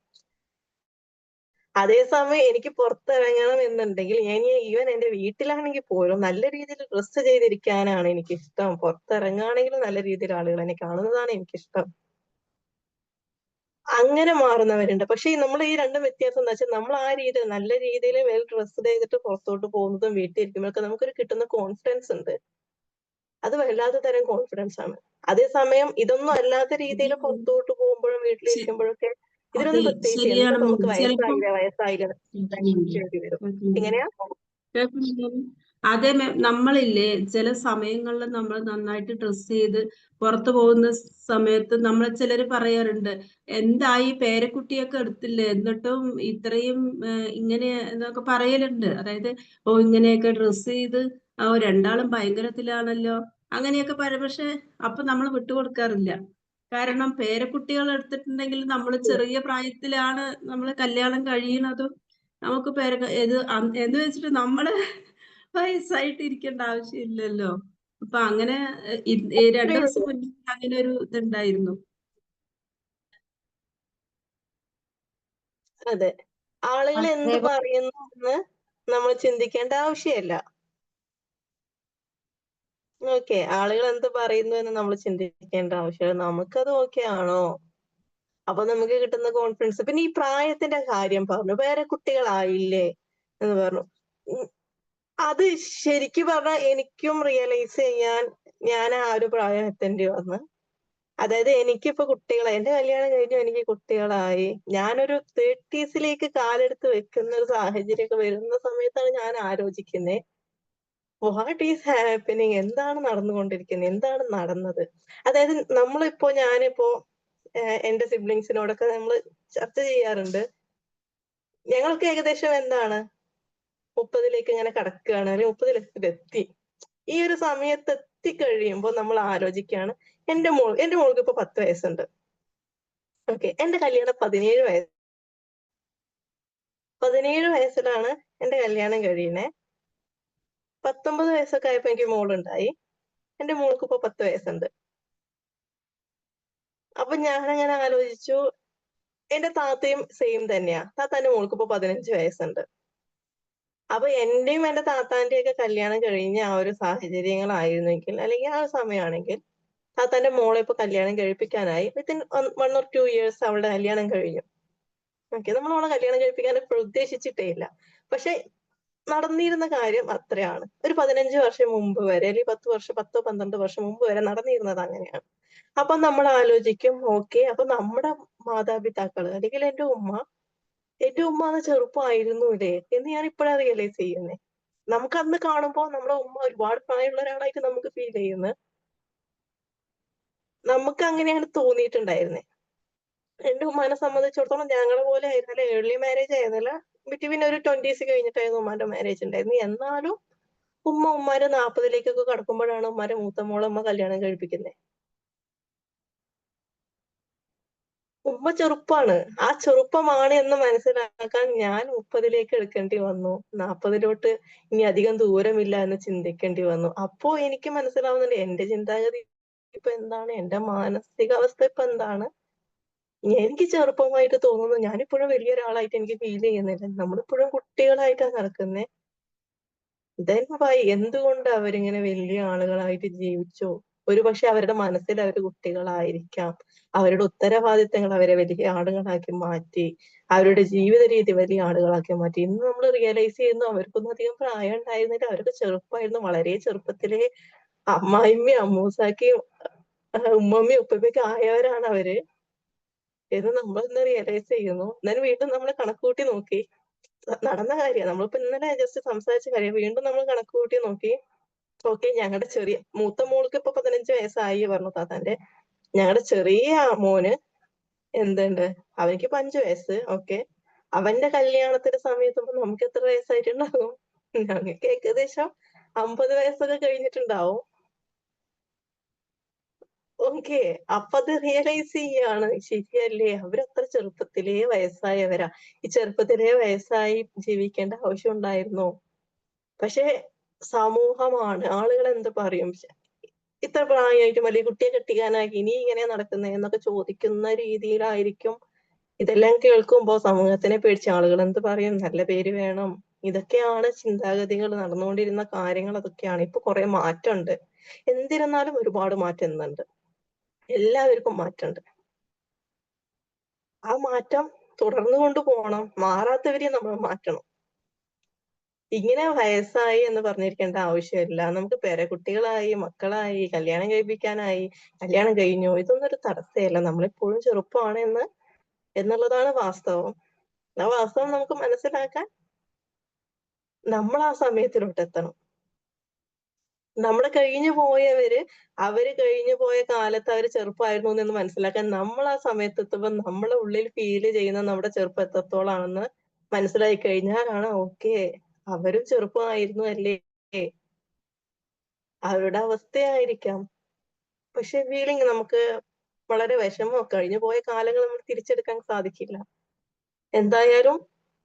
അതേസമയം എനിക്ക് പുറത്തിറങ്ങണം എന്നുണ്ടെങ്കിൽ ഞാൻ ഈവൻ എന്റെ വീട്ടിലാണെങ്കിൽ പോലും നല്ല രീതിയിൽ ഡ്രസ്സ് ചെയ്തിരിക്കാനാണ് എനിക്കിഷ്ടം. പുറത്തിറങ്ങുകയാണെങ്കിലും നല്ല രീതിയിൽ ആളുകൾ എന്നെ കാണുന്നതാണ് എനിക്കിഷ്ടം. അങ്ങനെ മാറുന്നവരുണ്ട്. പക്ഷേ നമ്മൾ ഈ രണ്ടും വ്യത്യാസം എന്താ വെച്ചാൽ നമ്മൾ ആ രീതിയിൽ നല്ല രീതിയിൽ വെൽ ഡ്രസ്ഡ് ചെയ്തിട്ട് പുറത്തോട്ട് പോകുന്നതും വീട്ടിൽ ഇരിക്കുമ്പോഴൊക്കെ നമുക്കൊരു കിട്ടുന്ന കോൺഫിഡൻസ് ഉണ്ട്. അത് വല്ലാത്ത തരം കോൺഫിഡൻസ് ആണ്. അതേസമയം ഇതൊന്നും അല്ലാത്ത രീതിയിൽ പുറത്തോട്ട് പോകുമ്പോഴും ശ- വീട്ടിലിരിക്കുമ്പോഴൊക്കെ അതെ, ഇതിനൊന്നും പ്രത്യേകിച്ച് എന്താ ശരിയാണ് നമുക്ക് ചിലപ്പം വയസ്സായില്ല ടെൻഷൻ വരും. എങ്ങനെയാ? അതെ നമ്മളില്ലേ ചില സമയങ്ങളിൽ നമ്മൾ നന്നായിട്ട് ഡ്രസ് ചെയ്ത് പുറത്തു പോകുന്ന സമയത്ത് നമ്മൾ ചിലര് പറയാറുണ്ട്, എന്തായി പേരക്കുട്ടിയൊക്കെ എടുത്തില്ലേ എന്നിട്ടും ഇത്രയും ഇങ്ങനെ എന്നൊക്കെ പറയലുണ്ട്. അതായത് ഓ ഇങ്ങനെയൊക്കെ ഡ്രസ് ചെയ്ത് രണ്ടാളും ഭയങ്കരത്തിലാണല്ലോ അങ്ങനെയൊക്കെ പറയും. പക്ഷെ അപ്പൊ നമ്മൾ വിട്ടുകൊടുക്കാറില്ല. കാരണം പേരക്കുട്ടികൾ എടുത്തിട്ടുണ്ടെങ്കിൽ നമ്മൾ ചെറിയ പ്രായത്തിലാണ് നമ്മൾ കല്യാണം കഴിയണതും നമുക്ക് എന്ന് വെച്ചിട്ട് നമ്മള് വയസ്സായിട്ട് ഇരിക്കേണ്ട ആവശ്യമില്ലല്ലോ. അപ്പൊ അങ്ങനെ രണ്ടു അത്രേ ദിവസം ഉള്ളൂ. മുന്നേ അങ്ങനെ ഒരു ഇതുണ്ടായിരുന്നു. അതെ, ആളുകൾ എന്ത് അതേപോലെ പറയുന്നു എന്ന് നമ്മൾ ചിന്തിക്കേണ്ട ആവശ്യമില്ല. ഓക്കെ, ആളുകൾ എന്ത് പറയുന്നു എന്ന് നമ്മൾ ചിന്തിക്കേണ്ട ആവശ്യമില്ല. നമുക്കത് ഓക്കെ ആണോ? അപ്പൊ നമുക്ക് കിട്ടുന്ന കോൺഫിഡൻസ്. പിന്നെ ഈ പ്രായത്തിന്റെ കാര്യം പറഞ്ഞു, വേറെ കുട്ടികളായില്ലേ എന്ന് പറഞ്ഞു. ഉം, അത് ശരിക്കും പറഞ്ഞാൽ എനിക്കും റിയലൈസ് ചെയ്യാൻ ഞാൻ ആ ഒരു പ്രായം എത്തേണ്ടി വന്നു. അതായത് എനിക്കിപ്പോ കുട്ടികളായി, എന്റെ കല്യാണം കഴിഞ്ഞു, എനിക്ക് കുട്ടികളായി. ഞാനൊരു 30s കാലെടുത്ത് വെക്കുന്ന ഒരു സാഹചര്യമൊക്കെ വരുന്ന സമയത്താണ് ഞാൻ ആലോചിക്കുന്നത്, വാട്ട് ഈസ് ഹാപ്പനിങ്, എന്താണ് നടന്നുകൊണ്ടിരിക്കുന്നത്, എന്താണ് നടന്നത്. അതായത് ഞാനിപ്പോ എന്റെ സിബ്ലിങ്സിനോടൊക്കെ നമ്മൾ ചർച്ച ചെയ്യാറുണ്ട്. ഞങ്ങൾക്ക് ഏകദേശം എന്താണ് 30 ഇങ്ങനെ കടക്കുകയാണ്, അല്ലെങ്കിൽ 30 ഈ ഒരു സമയത്ത് എത്തിക്കഴിയുമ്പോൾ നമ്മൾ ആലോചിക്കുകയാണ്, എന്റെ മോൾക്ക് ഇപ്പൊ 10 വയസ്സുണ്ട്. ഓക്കെ, എന്റെ കല്യാണം 17 വയസ്സിലാണ് എന്റെ കല്യാണം കഴിയുന്നത്. 19 വയസ്സൊക്കെ ആയപ്പോ എനിക്ക് മോളുണ്ടായി. എന്റെ മോൾക്ക് ഇപ്പൊ 10 വയസ്സുണ്ട്. അപ്പൊ ഞാനങ്ങനെ ആലോചിച്ചു, എന്റെ താത്തയും സെയിം തന്നെയാ. താത്താന്റെ മോൾക്ക് ഇപ്പൊ 15 വയസ്സുണ്ട്. അപ്പൊ എന്റെയും എന്റെ താത്താന്റെയും ഒക്കെ കല്യാണം കഴിഞ്ഞ ആ ഒരു സാഹചര്യങ്ങളായിരുന്നെങ്കിൽ, അല്ലെങ്കിൽ ആ ഒരു സമയമാണെങ്കിൽ, താത്താന്റെ മോളെ ഇപ്പൊ കല്യാണം കഴിപ്പിക്കാനായി. വിത്തിൻ 1 or 2 years അവളുടെ കല്യാണം കഴിഞ്ഞു. ഓക്കെ, നമ്മൾ അവളെ കല്യാണം കഴിപ്പിക്കാൻ ഇപ്പോൾ ഉദ്ദേശിച്ചിട്ടേ ഇല്ല. പക്ഷെ നടന്നിരുന്ന കാര്യം അത്രയാണ്. ഒരു 15 വർഷം മുമ്പ് വരെ, അല്ലെങ്കിൽ 10 12 വർഷം മുമ്പ് വരെ നടന്നിരുന്നത് അങ്ങനെയാണ്. അപ്പൊ നമ്മൾ ആലോചിക്കും, ഓക്കെ, അപ്പൊ നമ്മുടെ മാതാപിതാക്കള്, അല്ലെങ്കിൽ എന്റെ ഉമ്മ അന്ന് ചെറുപ്പമായിരുന്നൂലേ എന്ന് ഞാൻ ഇപ്പോഴാണ് റിയലൈസ് ചെയ്യുന്നത്. നമുക്ക് അന്ന് കാണുമ്പോ നമ്മുടെ ഉമ്മ ഒരുപാട് പ്രായമുള്ള ഒരാളായിട്ട് നമുക്ക് ഫീൽ ചെയ്യുന്നത്. നമുക്ക് അങ്ങനെയാണ് തോന്നിയിട്ടുണ്ടായിരുന്നത്. എന്റെ ഉമ്മാനെ സംബന്ധിച്ചിടത്തോളം ഞങ്ങളെ പോലെ ആയിരുന്നില്ല, ഏർലി മാരേജ് ആയിരുന്നില്ല. ബിറ്റ്വീൻ ഒരു 20s കഴിഞ്ഞിട്ടായിരുന്നു ഉമ്മാന്റെ മാരേജ് ഉണ്ടായിരുന്നു. എന്നാലും ഉമ്മാര് 40 കടക്കുമ്പോഴാണ് ഉമ്മാരെ മൂത്ത മോളെ ഉമ്മ കല്യാണം കഴിപ്പിക്കുന്നത്. ഉമ്മ ചെറുപ്പാണ്. ആ ചെറുപ്പമാണ് എന്ന് മനസ്സിലാക്കാൻ ഞാൻ 30 എടുക്കേണ്ടി വന്നു. 40 ഇനി അധികം ദൂരമില്ല എന്ന് ചിന്തിക്കേണ്ടി വന്നു. അപ്പോ എനിക്ക് മനസ്സിലാവുന്നുണ്ട് എന്റെ ചിന്താഗതി ഇപ്പൊ എന്താണ്, എന്റെ മാനസികാവസ്ഥ ഇപ്പൊ എന്താണ്. എനിക്ക് ചെറുപ്പമായിട്ട് തോന്നുന്നു, ഞാനിപ്പോഴും വലിയൊരാളായിട്ട് എനിക്ക് ഫീൽ ചെയ്യുന്നില്ല. നമ്മളിപ്പോഴും കുട്ടികളായിട്ടാ നടക്കുന്നേ. then why, എന്തുകൊണ്ട് അവരിങ്ങനെ വലിയ ആളുകളായിട്ട് ജീവിച്ചു? ഒരുപക്ഷെ അവരുടെ മനസ്സിൽ അവര് കുട്ടികളായിരിക്കാം. അവരുടെ ഉത്തരവാദിത്തങ്ങൾ അവരെ വലിയ ആളുകളാക്കി മാറ്റി. അവരുടെ ജീവിത രീതി വലിയ ആളുകളാക്കി മാറ്റി. ഇന്ന് നമ്മൾ റിയലൈസ് ചെയ്യുന്നു, അവർക്കൊന്നും അധികം പ്രായം ഉണ്ടായിരുന്നില്ല. അവരൊക്കെ ചെറുപ്പമായിരുന്നു. വളരെ ചെറുപ്പത്തിലേ അമ്മായിമ്മയും അമ്മൂസാക്കിയും ഉമ്മമ്മയും ഉപ്പമ്മയൊക്കെ ആയവരാണ് അവര് എന്ന് നമ്മൾ ഇന്ന് റിയലൈസ് ചെയ്യുന്നു. എന്നാലും വീണ്ടും നമ്മൾ കണക്കുകൂട്ടി നോക്കി, നടന്ന കാര്യം നമ്മളിപ്പോ ഇന്നലെ ജസ്റ്റ് സംസാരിച്ച കാര്യം വീണ്ടും നമ്മൾ കണക്കുകൂട്ടി നോക്കി. ഓക്കെ, ഞങ്ങളുടെ മൂത്ത മോൾക്ക് ഇപ്പൊ 15 വയസ്സായി പറഞ്ഞു താത്താന്റെ. ഞങ്ങളുടെ ചെറിയ മോന് എന്തുണ്ട്, അവനിക്ക് 5 വയസ്സ്. ഓക്കെ, അവന്റെ കല്യാണത്തിന്റെ സമയത്ത് ഇപ്പൊ നമുക്ക് എത്ര വയസ്സായിട്ടുണ്ടാകും? ഞങ്ങൾക്ക് ഏകദേശം 50 വയസ്സൊക്കെ കഴിഞ്ഞിട്ടുണ്ടാവും. ഓക്കെ, അപ്പൊ അത് റിയലൈസ് ചെയ്യാണ്, ശരിയല്ലേ, അവരത്ര ചെറുപ്പത്തിലേ വയസ്സായവരാ. ഈ ചെറുപ്പത്തിലേ വയസ്സായി ജീവിക്കേണ്ട ആവശ്യം ഉണ്ടായിരുന്നോ? പക്ഷെ സമൂഹമാണ്, ആളുകൾ എന്ത് പറയും, ഇത്ര പ്രായമായിട്ടും വലിയ കുട്ടിയെ കെട്ടിക്കാനായി ഇനി ഇങ്ങനെ നടക്കുന്നത് എന്നൊക്കെ ചോദിക്കുന്ന രീതിയിലായിരിക്കും ഇതെല്ലാം കേൾക്കുമ്പോ സമൂഹത്തിനെ പേടിച്ച് ആളുകൾ എന്ത് പറയും, നല്ല പേര് വേണം. ഇതൊക്കെയാണ് ചിന്താഗതികൾ, നടന്നുകൊണ്ടിരുന്ന കാര്യങ്ങൾ അതൊക്കെയാണ്. ഇപ്പൊ കുറെ മാറ്റമുണ്ട്. എന്തിരുന്നാലും ഒരുപാട് മാറ്റം ഇന്നുണ്ട്. എല്ലാവർക്കും മാറ്റമുണ്ട്. ആ മാറ്റം തുടർന്നു കൊണ്ടുപോകണം. മാറാത്തവരെ നമ്മൾ മാറ്റണം. ഇങ്ങനെ വയസ്സായി എന്ന് പറഞ്ഞിരിക്കേണ്ട ആവശ്യമില്ല. നമുക്ക് പേരക്കുട്ടികളായി, മക്കളായി, കല്യാണം കഴിപ്പിക്കാനായി, കല്യാണം കഴിഞ്ഞു, ഇതൊന്നും ഒരു തടസ്സമല്ല. നമ്മളിപ്പോഴും ചെറുപ്പമാണ് എന്നുള്ളതാണ് വാസ്തവം. ആ വാസ്തവം നമുക്ക് മനസ്സിലാക്കാൻ നമ്മൾ ആ സമയത്തിലോട്ട് എത്തണം. നമ്മള് കഴിഞ്ഞു പോയവര്, അവര് കഴിഞ്ഞു പോയ കാലത്ത് അവര് ചെറുപ്പമായിരുന്നു എന്ന് മനസ്സിലാക്കാൻ നമ്മൾ ആ സമയത്ത് എത്തുമ്പോൾ നമ്മളെ ഉള്ളിൽ ഫീൽ ചെയ്യുന്ന നമ്മുടെ ചെറുപ്പം എത്രത്തോളാണെന്ന് മനസ്സിലായി കഴിഞ്ഞാലാണ് ഓക്കെ, അവരും ചെറുപ്പമായിരുന്നു അല്ലേ, അവരുടെ അവസ്ഥയായിരിക്കാം. പക്ഷെ ഫീലിംഗ് നമുക്ക് വളരെ വിഷമോ, കഴിഞ്ഞു പോയ കാലങ്ങൾ നമ്മൾ തിരിച്ചെടുക്കാൻ സാധിക്കില്ല. എന്തായാലും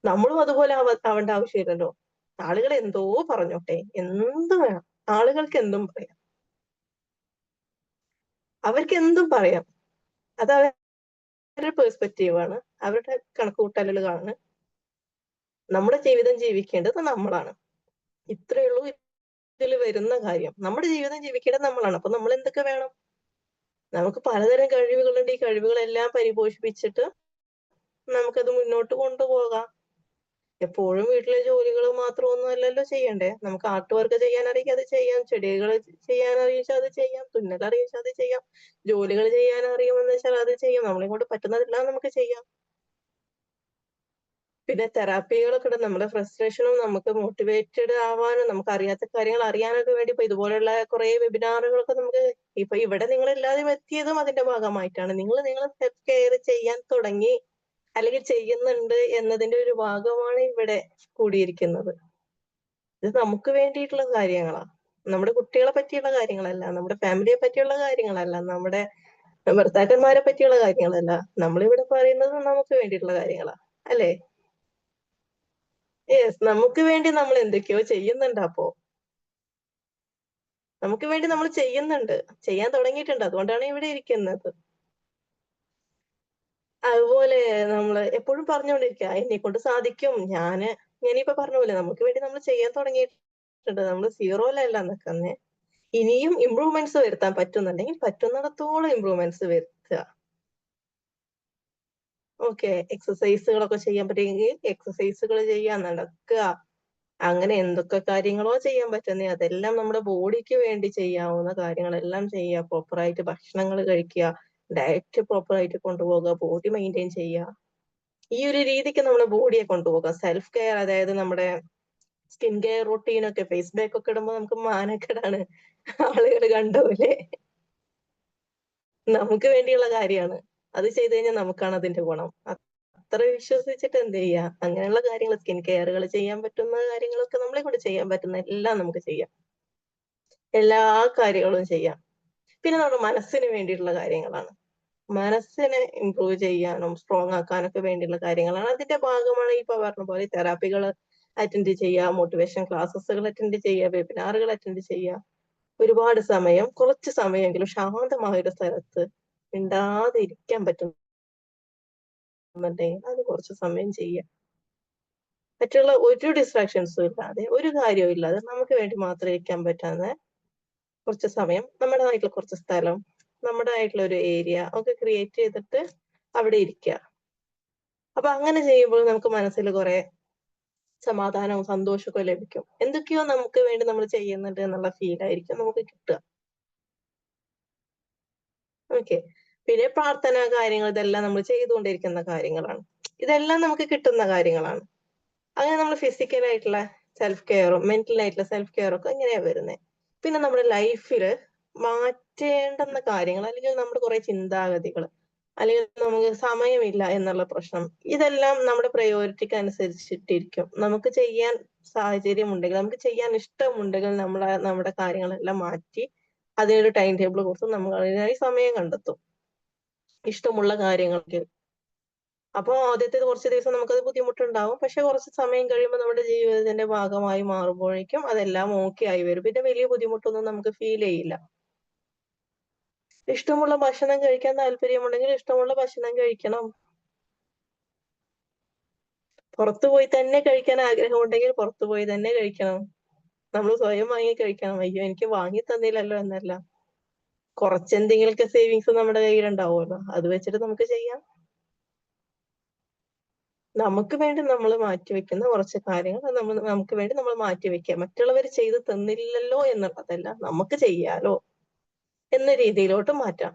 നമ്മളും അതുപോലെ ആവേണ്ട ആവശ്യമില്ലല്ലോ. ആളുകൾ എന്തോ പറഞ്ഞോട്ടെ, എന്ത് വേണം, ആളുകൾക്ക് എന്തും പറയാം, അവർക്ക് എന്തും പറയാം. അത് അവരുടെ പേഴ്സ്പെക്റ്റീവാണ്, അവരുടെ കണക്കുകൂട്ടലുകളാണ്. നമ്മുടെ ജീവിതം ജീവിക്കേണ്ടത് നമ്മളാണ്. ഇത്രയേ ഉള്ളൂ ഇതിൽ വരുന്ന കാര്യം. നമ്മുടെ ജീവിതം ജീവിക്കേണ്ടത് നമ്മളാണ്. അപ്പൊ നമ്മൾ എന്തൊക്കെ വേണം? നമുക്ക് പലതരം കഴിവുകളുണ്ട്. ഈ കഴിവുകളെല്ലാം പരിപോഷിപ്പിച്ചിട്ട് നമുക്കത് മുന്നോട്ട് കൊണ്ടുപോകാം. എപ്പോഴും വീട്ടിലെ ജോലികൾ മാത്രമൊന്നും അല്ലല്ലോ ചെയ്യണ്ടേ. നമുക്ക് ആർട്ട് വർക്ക് ചെയ്യാൻ അറിയെങ്കിൽ അത് ചെയ്യാം, ചെടികൾ ചെയ്യാൻ അറിയിച്ചാൽ അത് ചെയ്യാം, തുന്നൽ അറിയിച്ചാൽ അത് ചെയ്യാം, ജോലികൾ ചെയ്യാൻ അറിയുമെന്ന് വെച്ചാൽ അത് ചെയ്യാം. നമ്മളെ കൊണ്ട് പറ്റുന്നതെല്ലാം നമുക്ക് ചെയ്യാം. പിന്നെ തെറാപ്പികളൊക്കെ ഉണ്ട്. നമ്മുടെ ഫ്രസ്ട്രേഷനും നമുക്ക് മോട്ടിവേറ്റഡ് ആവാനും നമുക്ക് അറിയാത്ത കാര്യങ്ങൾ അറിയാനൊക്കെ വേണ്ടി ഇപ്പൊ ഇതുപോലുള്ള കുറെ വെബിനാറുകളൊക്കെ നമുക്ക് ഇപ്പൊ ഇവിടെ നിങ്ങൾ എല്ലാവരും എത്തിയതും അതിന്റെ ഭാഗമായിട്ടാണ്. നിങ്ങൾ സെൽഫ് കെയർ ചെയ്യാൻ തുടങ്ങി അല്ലെങ്കിൽ ചെയ്യുന്നുണ്ട് എന്നതിന്റെ ഒരു ഭാഗമാണ് ഇവിടെ കൂടിയിരിക്കുന്നത്. ഇത് നമുക്ക് വേണ്ടിയിട്ടുള്ള കാര്യങ്ങളാ. നമ്മുടെ കുട്ടികളെ പറ്റിയുള്ള കാര്യങ്ങളല്ല, നമ്മുടെ ഫാമിലിയെ പറ്റിയുള്ള കാര്യങ്ങളല്ല, നമ്മുടെ ഭർത്താക്കന്മാരെ പറ്റിയുള്ള കാര്യങ്ങളല്ല. നമ്മളിവിടെ പറയുന്നത് നമുക്ക് വേണ്ടിയിട്ടുള്ള കാര്യങ്ങളാ, അല്ലേ? യെസ്, നമുക്ക് വേണ്ടി നമ്മൾ എന്തൊക്കെയോ ചെയ്യുന്നുണ്ട്. അപ്പോ നമുക്ക് വേണ്ടി നമ്മൾ ചെയ്യുന്നുണ്ട്, ചെയ്യാൻ തുടങ്ങിയിട്ടുണ്ട്. അതുകൊണ്ടാണ് ഇവിടെ ഇരിക്കുന്നത്. അതുപോലെ നമ്മൾ എപ്പോഴും പറഞ്ഞുകൊണ്ടിരിക്കുക എന്നെ കൊണ്ട് സാധിക്കും, ഞാനിപ്പോ പറഞ്ഞ പോലെ നമുക്ക് വേണ്ടി നമ്മൾ ചെയ്യാൻ തുടങ്ങിയിട്ടുണ്ട്. നമ്മൾ സീറോയിലല്ല നിൽക്കുന്നേ. ഇനിയും ഇമ്പ്രൂവ്മെന്റ്സ് വരുത്താൻ പറ്റുന്നുണ്ടെങ്കിൽ പറ്റുന്നിടത്തോളം ഇമ്പ്രൂവ്മെന്റ്സ് വരുത്തുക. ഓക്കെ, എക്സസൈസുകളൊക്കെ ചെയ്യാൻ പറ്റുമെങ്കിൽ എക്സസൈസുകൾ ചെയ്യാൻ നടക്കുക. അങ്ങനെ എന്തൊക്കെ കാര്യങ്ങളോ ചെയ്യാൻ പറ്റുന്നേ അതെല്ലാം നമ്മുടെ ബോഡിക്ക് വേണ്ടി ചെയ്യാവുന്ന കാര്യങ്ങളെല്ലാം ചെയ്യുക. പ്രോപ്പറായിട്ട് ഭക്ഷണങ്ങൾ കഴിക്കുക, ഡയറ്റ് പ്രോപ്പറായിട്ട് കൊണ്ടുപോകുക, ബോഡി മെയിൻറ്റെയിൻ ചെയ്യുക. ഈ ഒരു രീതിക്ക് നമ്മുടെ ബോഡിയെ കൊണ്ടുപോകുക. സെൽഫ് കെയർ, അതായത് നമ്മുടെ സ്കിൻ കെയർ റൊട്ടീൻ ഒക്കെ ഫേസ് പാക്ക് ഒക്കെ ഇടുമ്പോൾ നമുക്ക് മാനക്കേടാണ് ആളുകൾ കണ്ടോലെ. നമുക്ക് വേണ്ടിയുള്ള കാര്യമാണ്. അത് ചെയ്തു കഴിഞ്ഞാൽ നമുക്കാണ് അതിന്റെ ഗുണം. അത്ര വിശ്വസിച്ചിട്ട് എന്ത് ചെയ്യാ, അങ്ങനെയുള്ള കാര്യങ്ങൾ സ്കിൻ കെയറുകൾ ചെയ്യാൻ പറ്റുന്ന കാര്യങ്ങളൊക്കെ നമ്മളെ കൊണ്ട് ചെയ്യാൻ പറ്റുന്ന എല്ലാം നമുക്ക് ചെയ്യാം. എല്ലാ കാര്യങ്ങളും ചെയ്യാം. പിന്നെ നമ്മുടെ മനസ്സിന് വേണ്ടിയിട്ടുള്ള കാര്യങ്ങളാണ്. മനസ്സിനെ ഇംപ്രൂവ് ചെയ്യാനും സ്ട്രോങ് ആക്കാനൊക്കെ വേണ്ടിയുള്ള കാര്യങ്ങളാണ്. അതിന്റെ ഭാഗമാണ് ഈ പറഞ്ഞ പോലെ തെറാപ്പികൾ അറ്റൻഡ് ചെയ്യുക, മോട്ടിവേഷൻ ക്ലാസ്സുകൾ അറ്റൻഡ് ചെയ്യുക, വെബിനാറുകൾ അറ്റൻഡ് ചെയ്യുക. ഒരുപാട് സമയം, കുറച്ച് സമയമെങ്കിലും ശാന്തമായ ഒരു സ്ഥലത്ത് മിണ്ടാതെ ഇരിക്കാൻ പറ്റുന്നുണ്ടെങ്കിൽ അത് കുറച്ച് സമയം ചെയ്യുക. മറ്റുള്ള ഒരു ഡിസ്ട്രാക്ഷൻസും ഇല്ലാതെ, ഒരു കാര്യവും ഇല്ലാതെ നമുക്ക് വേണ്ടി മാത്രം ഇരിക്കാൻ പറ്റാവുന്ന കുറച്ച് സമയം, നമ്മുടേതായിട്ടുള്ള കുറച്ച് സ്ഥലം, നമ്മുടേതായിട്ടുള്ള ഒരു ഏരിയ ഒക്കെ ക്രിയേറ്റ് ചെയ്തിട്ട് അവിടെ ഇരിക്കുക. അപ്പൊ അങ്ങനെ ചെയ്യുമ്പോൾ നമുക്ക് മനസ്സിൽ കുറെ സമാധാനവും സന്തോഷമൊക്കെ ലഭിക്കും. എന്തൊക്കെയോ നമുക്ക് വേണ്ടി നമ്മൾ ചെയ്യുന്നുണ്ട് എന്നുള്ള ഫീൽ ആയിരിക്കും നമുക്ക് കിട്ടുക. ഓക്കെ, പിന്നെ പ്രാർത്ഥന കാര്യങ്ങൾ, ഇതെല്ലാം നമ്മൾ ചെയ്തുകൊണ്ടിരിക്കുന്ന കാര്യങ്ങളാണ്. ഇതെല്ലാം നമുക്ക് കിട്ടുന്ന കാര്യങ്ങളാണ്. അങ്ങനെ നമ്മൾ ഫിസിക്കൽ ആയിട്ടുള്ള സെൽഫ് കെയറും മെന്റൽ ആയിട്ടുള്ള സെൽഫ് കെയറും ഒക്കെ എങ്ങനെയാ വരുന്നത്. പിന്നെ നമ്മുടെ ലൈഫിൽ മാറ്റേണ്ടുന്ന കാര്യങ്ങൾ, അല്ലെങ്കിൽ നമ്മുടെ കുറെ ചിന്താഗതികൾ, അല്ലെങ്കിൽ നമുക്ക് സമയമില്ല എന്നുള്ള പ്രശ്നം, ഇതെല്ലാം നമ്മുടെ പ്രയോറിറ്റിക്ക് അനുസരിച്ചിട്ടിരിക്കും. നമുക്ക് ചെയ്യാൻ സാഹചര്യം ഉണ്ടെങ്കിൽ, നമുക്ക് ചെയ്യാൻ ഇഷ്ടമുണ്ടെങ്കിൽ നമ്മുടെ കാര്യങ്ങളെല്ലാം മാറ്റി അതിനൊരു ടൈം ടേബിൾ കൊടുത്ത് നമ്മൾ അതിനായി സമയം കണ്ടെത്തും, ഇഷ്ടമുള്ള കാര്യങ്ങൾക്ക്. അപ്പൊ ആദ്യത്തെ കുറച്ച് ദിവസം നമുക്കത് ബുദ്ധിമുട്ടുണ്ടാവും. പക്ഷെ കുറച്ച് സമയം കഴിയുമ്പോൾ നമ്മുടെ ജീവിതത്തിന്റെ ഭാഗമായി മാറുമ്പോഴേക്കും അതെല്ലാം ഓക്കെ ആയി വരും. പിന്നെ വലിയ ബുദ്ധിമുട്ടൊന്നും നമുക്ക് ഫീൽ ചെയ്യില്ല. ഇഷ്ടമുള്ള ഭക്ഷണം കഴിക്കാൻ താല്പര്യമുണ്ടെങ്കിൽ ഇഷ്ടമുള്ള ഭക്ഷണം കഴിക്കണം. പുറത്തു പോയി തന്നെ കഴിക്കാൻ ആഗ്രഹമുണ്ടെങ്കിൽ പുറത്തു പോയി തന്നെ കഴിക്കണം. നമ്മൾ സ്വയം വാങ്ങി കഴിക്കണം. അയ്യോ എനിക്ക് വാങ്ങി തന്നില്ലല്ലോ എന്നല്ല. കുറച്ചെന്തെങ്കിലുമൊക്കെ സേവിങ്സ് നമ്മുടെ കയ്യിലുണ്ടാവുമല്ലോ, അത് വെച്ചിട്ട് നമുക്ക് ചെയ്യാം. നമുക്ക് വേണ്ടി നമ്മൾ മാറ്റിവെക്കുന്ന കുറച്ച് കാര്യങ്ങൾ നമുക്ക് വേണ്ടി നമ്മൾ മാറ്റിവെക്കുക. മറ്റുള്ളവർ ചെയ്ത് തന്നില്ലല്ലോ എന്നുള്ളതല്ല, നമുക്ക് ചെയ്യാലോ എന്ന രീതിയിലോട്ട് മാറ്റാം.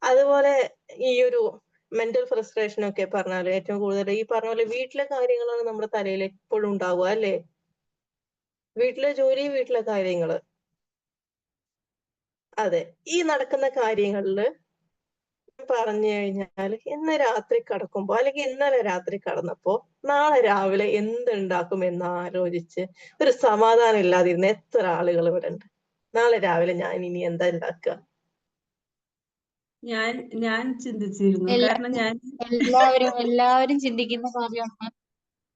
അതുപോലെ ഈ ഒരു മെന്റൽ ഫ്രസ്ട്രേഷൻ ഒക്കെ പറഞ്ഞാല് ഏറ്റവും കൂടുതൽ ഈ പറഞ്ഞ പോലെ വീട്ടിലെ കാര്യങ്ങളാണ് നമ്മുടെ തലയിൽ എപ്പോഴും ഉണ്ടാവുക, അല്ലേ? വീട്ടിലെ ജോലി, വീട്ടിലെ കാര്യങ്ങള്. അതെ, ഈ നടക്കുന്ന കാര്യങ്ങളില് പറഞ്ഞു കഴിഞ്ഞാൽ ഇന്ന് രാത്രി കിടക്കുമ്പോ, അല്ലെങ്കിൽ ഇന്നലെ രാത്രി കിടന്നപ്പോ നാളെ രാവിലെ എന്തുണ്ടാക്കും എന്ന് ആലോചിച്ച് ഒരു സമാധാനം ഇല്ലാതിരുന്ന എത്ര ആളുകൾ ഇവിടെ ഉണ്ട്. നാളെ രാവിലെ ഞാൻ ഇനി എന്താ ഉണ്ടാക്കുക? ഞാൻ ചിന്തിച്ചിരുന്നു. കാരണം ഞാൻ എല്ലാവരും ചിന്തിക്കുന്ന കാര്യമാണ്.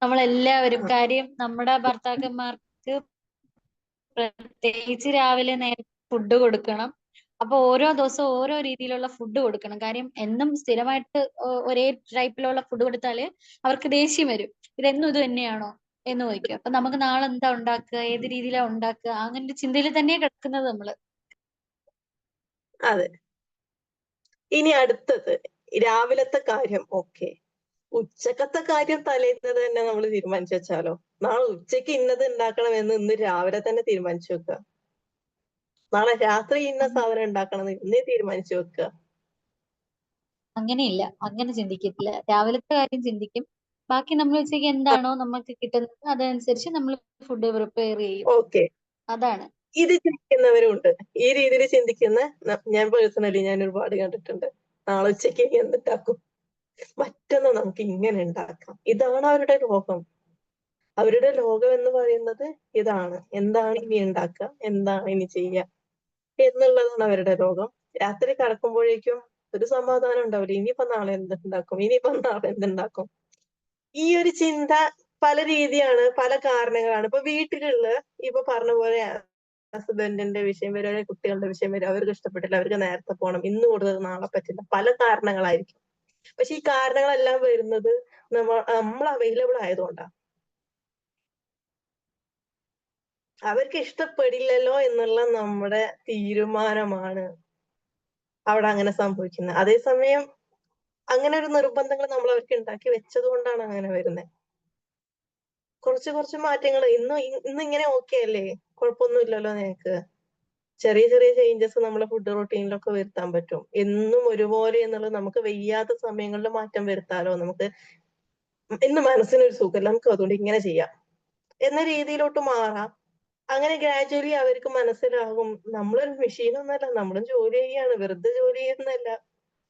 നമ്മളെല്ലാവരും കാര്യം നമ്മുടെ ഭർത്താക്കന്മാർക്ക് പ്രത്യേകിച്ച് രാവിലെ നേരത്തെ ഫുഡ് കൊടുക്കണം. അപ്പൊ ഓരോ ദിവസവും ഓരോ രീതിയിലുള്ള ഫുഡ് കൊടുക്കണം. കാര്യം എന്നും സ്ഥിരമായിട്ട് ഒരേ ടൈപ്പിലുള്ള ഫുഡ് കൊടുത്താല് അവർക്ക് ദേഷ്യം വരും. ഇതെന്നും ഇത് തന്നെയാണോ എന്ന് ചോദിക്കും. അപ്പൊ നമുക്ക് നാളെ എന്താ ഉണ്ടാക്കുക, ഏത് രീതിയിലാ ഉണ്ടാക്കുക, അങ്ങനെ ഒരു ചിന്തയിൽ തന്നെയാ കിടക്കുന്നത് നമ്മള്. അതെ. ഇനി അടുത്തത് രാവിലത്തെ കാര്യം ഓക്കെ. ഉച്ചക്കത്തെ കാര്യം തലേന്ന് തന്നെ നമ്മൾ തീരുമാനിച്ചു വെച്ചാലോ? നാളെ ഉച്ചയ്ക്ക് ഇന്നത് ഉണ്ടാക്കണമെന്ന് ഇന്ന് രാവിലെ തന്നെ തീരുമാനിച്ചു വെക്കുക. നാളെ രാത്രി ഇന്ന സാധനം ഉണ്ടാക്കണം എന്ന് ഇന്നേ തീരുമാനിച്ചു വെക്കുക. അങ്ങനെയില്ല, അങ്ങനെ ചിന്തിക്കത്തില്ല. രാവിലത്തെ കാര്യം ചിന്തിക്കും. ബാക്കി നമ്മൾ ഉച്ചയ്ക്ക് എന്താണോ നമുക്ക് കിട്ടുന്നത് അതനുസരിച്ച് നമ്മൾ ഫുഡ് പ്രിപ്പയർ ചെയ്യും. ഓക്കെ, അതാണ്. ഇത് ചിന്തിക്കുന്നവരുണ്ട്. ഈ രീതിയിൽ ചിന്തിക്കുന്ന ഞാൻ പേഴ്സണലി ഞാൻ ഒരുപാട് കണ്ടിട്ടുണ്ട്. നാളെ ഉച്ചയ്ക്ക് എന്തുണ്ടാക്കും, മറ്റൊന്ന് നമുക്ക് ഇങ്ങനെ ഉണ്ടാക്കാം. ഇതാണ് അവരുടെ ലോകം. അവരുടെ ലോകം എന്ന് പറയുന്നത് ഇതാണ്. എന്താണ് ഇനി ഉണ്ടാക്കുക, എന്താണ് ഇനി ചെയ്യുക എന്നുള്ളതാണ് അവരുടെ ലോകം. രാത്രി കിടക്കുമ്പോഴേക്കും ഒരു സമാധാനം ഉണ്ടാവില്ല. ഇനിയിപ്പോ നാളെ എന്തുണ്ടാക്കും, ഇനിയിപ്പോ നാളെ എന്തുണ്ടാക്കും. ഈ ഒരു ചിന്ത പല രീതിയാണ്, പല കാരണങ്ങളാണ്. ഇപ്പൊ വീട്ടിലുള്ള ഇപ്പൊ പറഞ്ഞ പോലെ ഹസ്ബൻഡിന്റെ വിഷയം വരും, അല്ലെങ്കിൽ കുട്ടികളുടെ വിഷയം വരും, അവർക്ക് ഇഷ്ടപ്പെട്ടില്ല, അവർക്ക് നേരത്തെ പോകണം, ഇന്ന് കൂടുതൽ നാളെ പറ്റില്ല, പല കാരണങ്ങളായിരിക്കും. പക്ഷെ ഈ കാരണങ്ങളെല്ലാം വരുന്നത് നമ്മൾ അവൈലബിൾ ആയതുകൊണ്ടാണ്. അവർക്ക് ഇഷ്ടപ്പെടില്ലല്ലോ എന്നുള്ള നമ്മുടെ തീരുമാനമാണ് അവിടെ അങ്ങനെ സംഭവിക്കുന്നത്. അതേസമയം അങ്ങനെ ഒരു നിർബന്ധങ്ങൾ നമ്മൾ അവർക്ക് ഉണ്ടാക്കി വെച്ചത് കൊണ്ടാണ് അങ്ങനെ വരുന്നത്. കുറച്ച് മാറ്റങ്ങൾ ഇന്ന് ഇങ്ങനെ ഓക്കെ അല്ലേ, കുഴപ്പമൊന്നുമില്ലല്ലോ നിനക്ക്, ചെറിയ ചെറിയ ചേഞ്ചസ് നമ്മളെ ഫുഡ് റൊട്ടീനിലൊക്കെ വരുത്താൻ പറ്റും. എന്നും ഒരുപോലെ എന്നുള്ളത് നമുക്ക് വയ്യാത്ത സമയങ്ങളിൽ മാറ്റം വരുത്താലോ, നമുക്ക് ഇന്ന് മനസ്സിനൊരു സുഖമില്ല, നമുക്ക് അതുകൊണ്ട് ഇങ്ങനെ ചെയ്യാം എന്ന രീതിയിലോട്ട് മാറാം. അങ്ങനെ ഗ്രാജുവലി അവർക്ക് മനസ്സിലാകും നമ്മളൊരു മെഷീനൊന്നുമല്ല, നമ്മളും ജോലി ചെയ്യാണ്, വെറുതെ ജോലി ചെയ്യുന്നല്ല,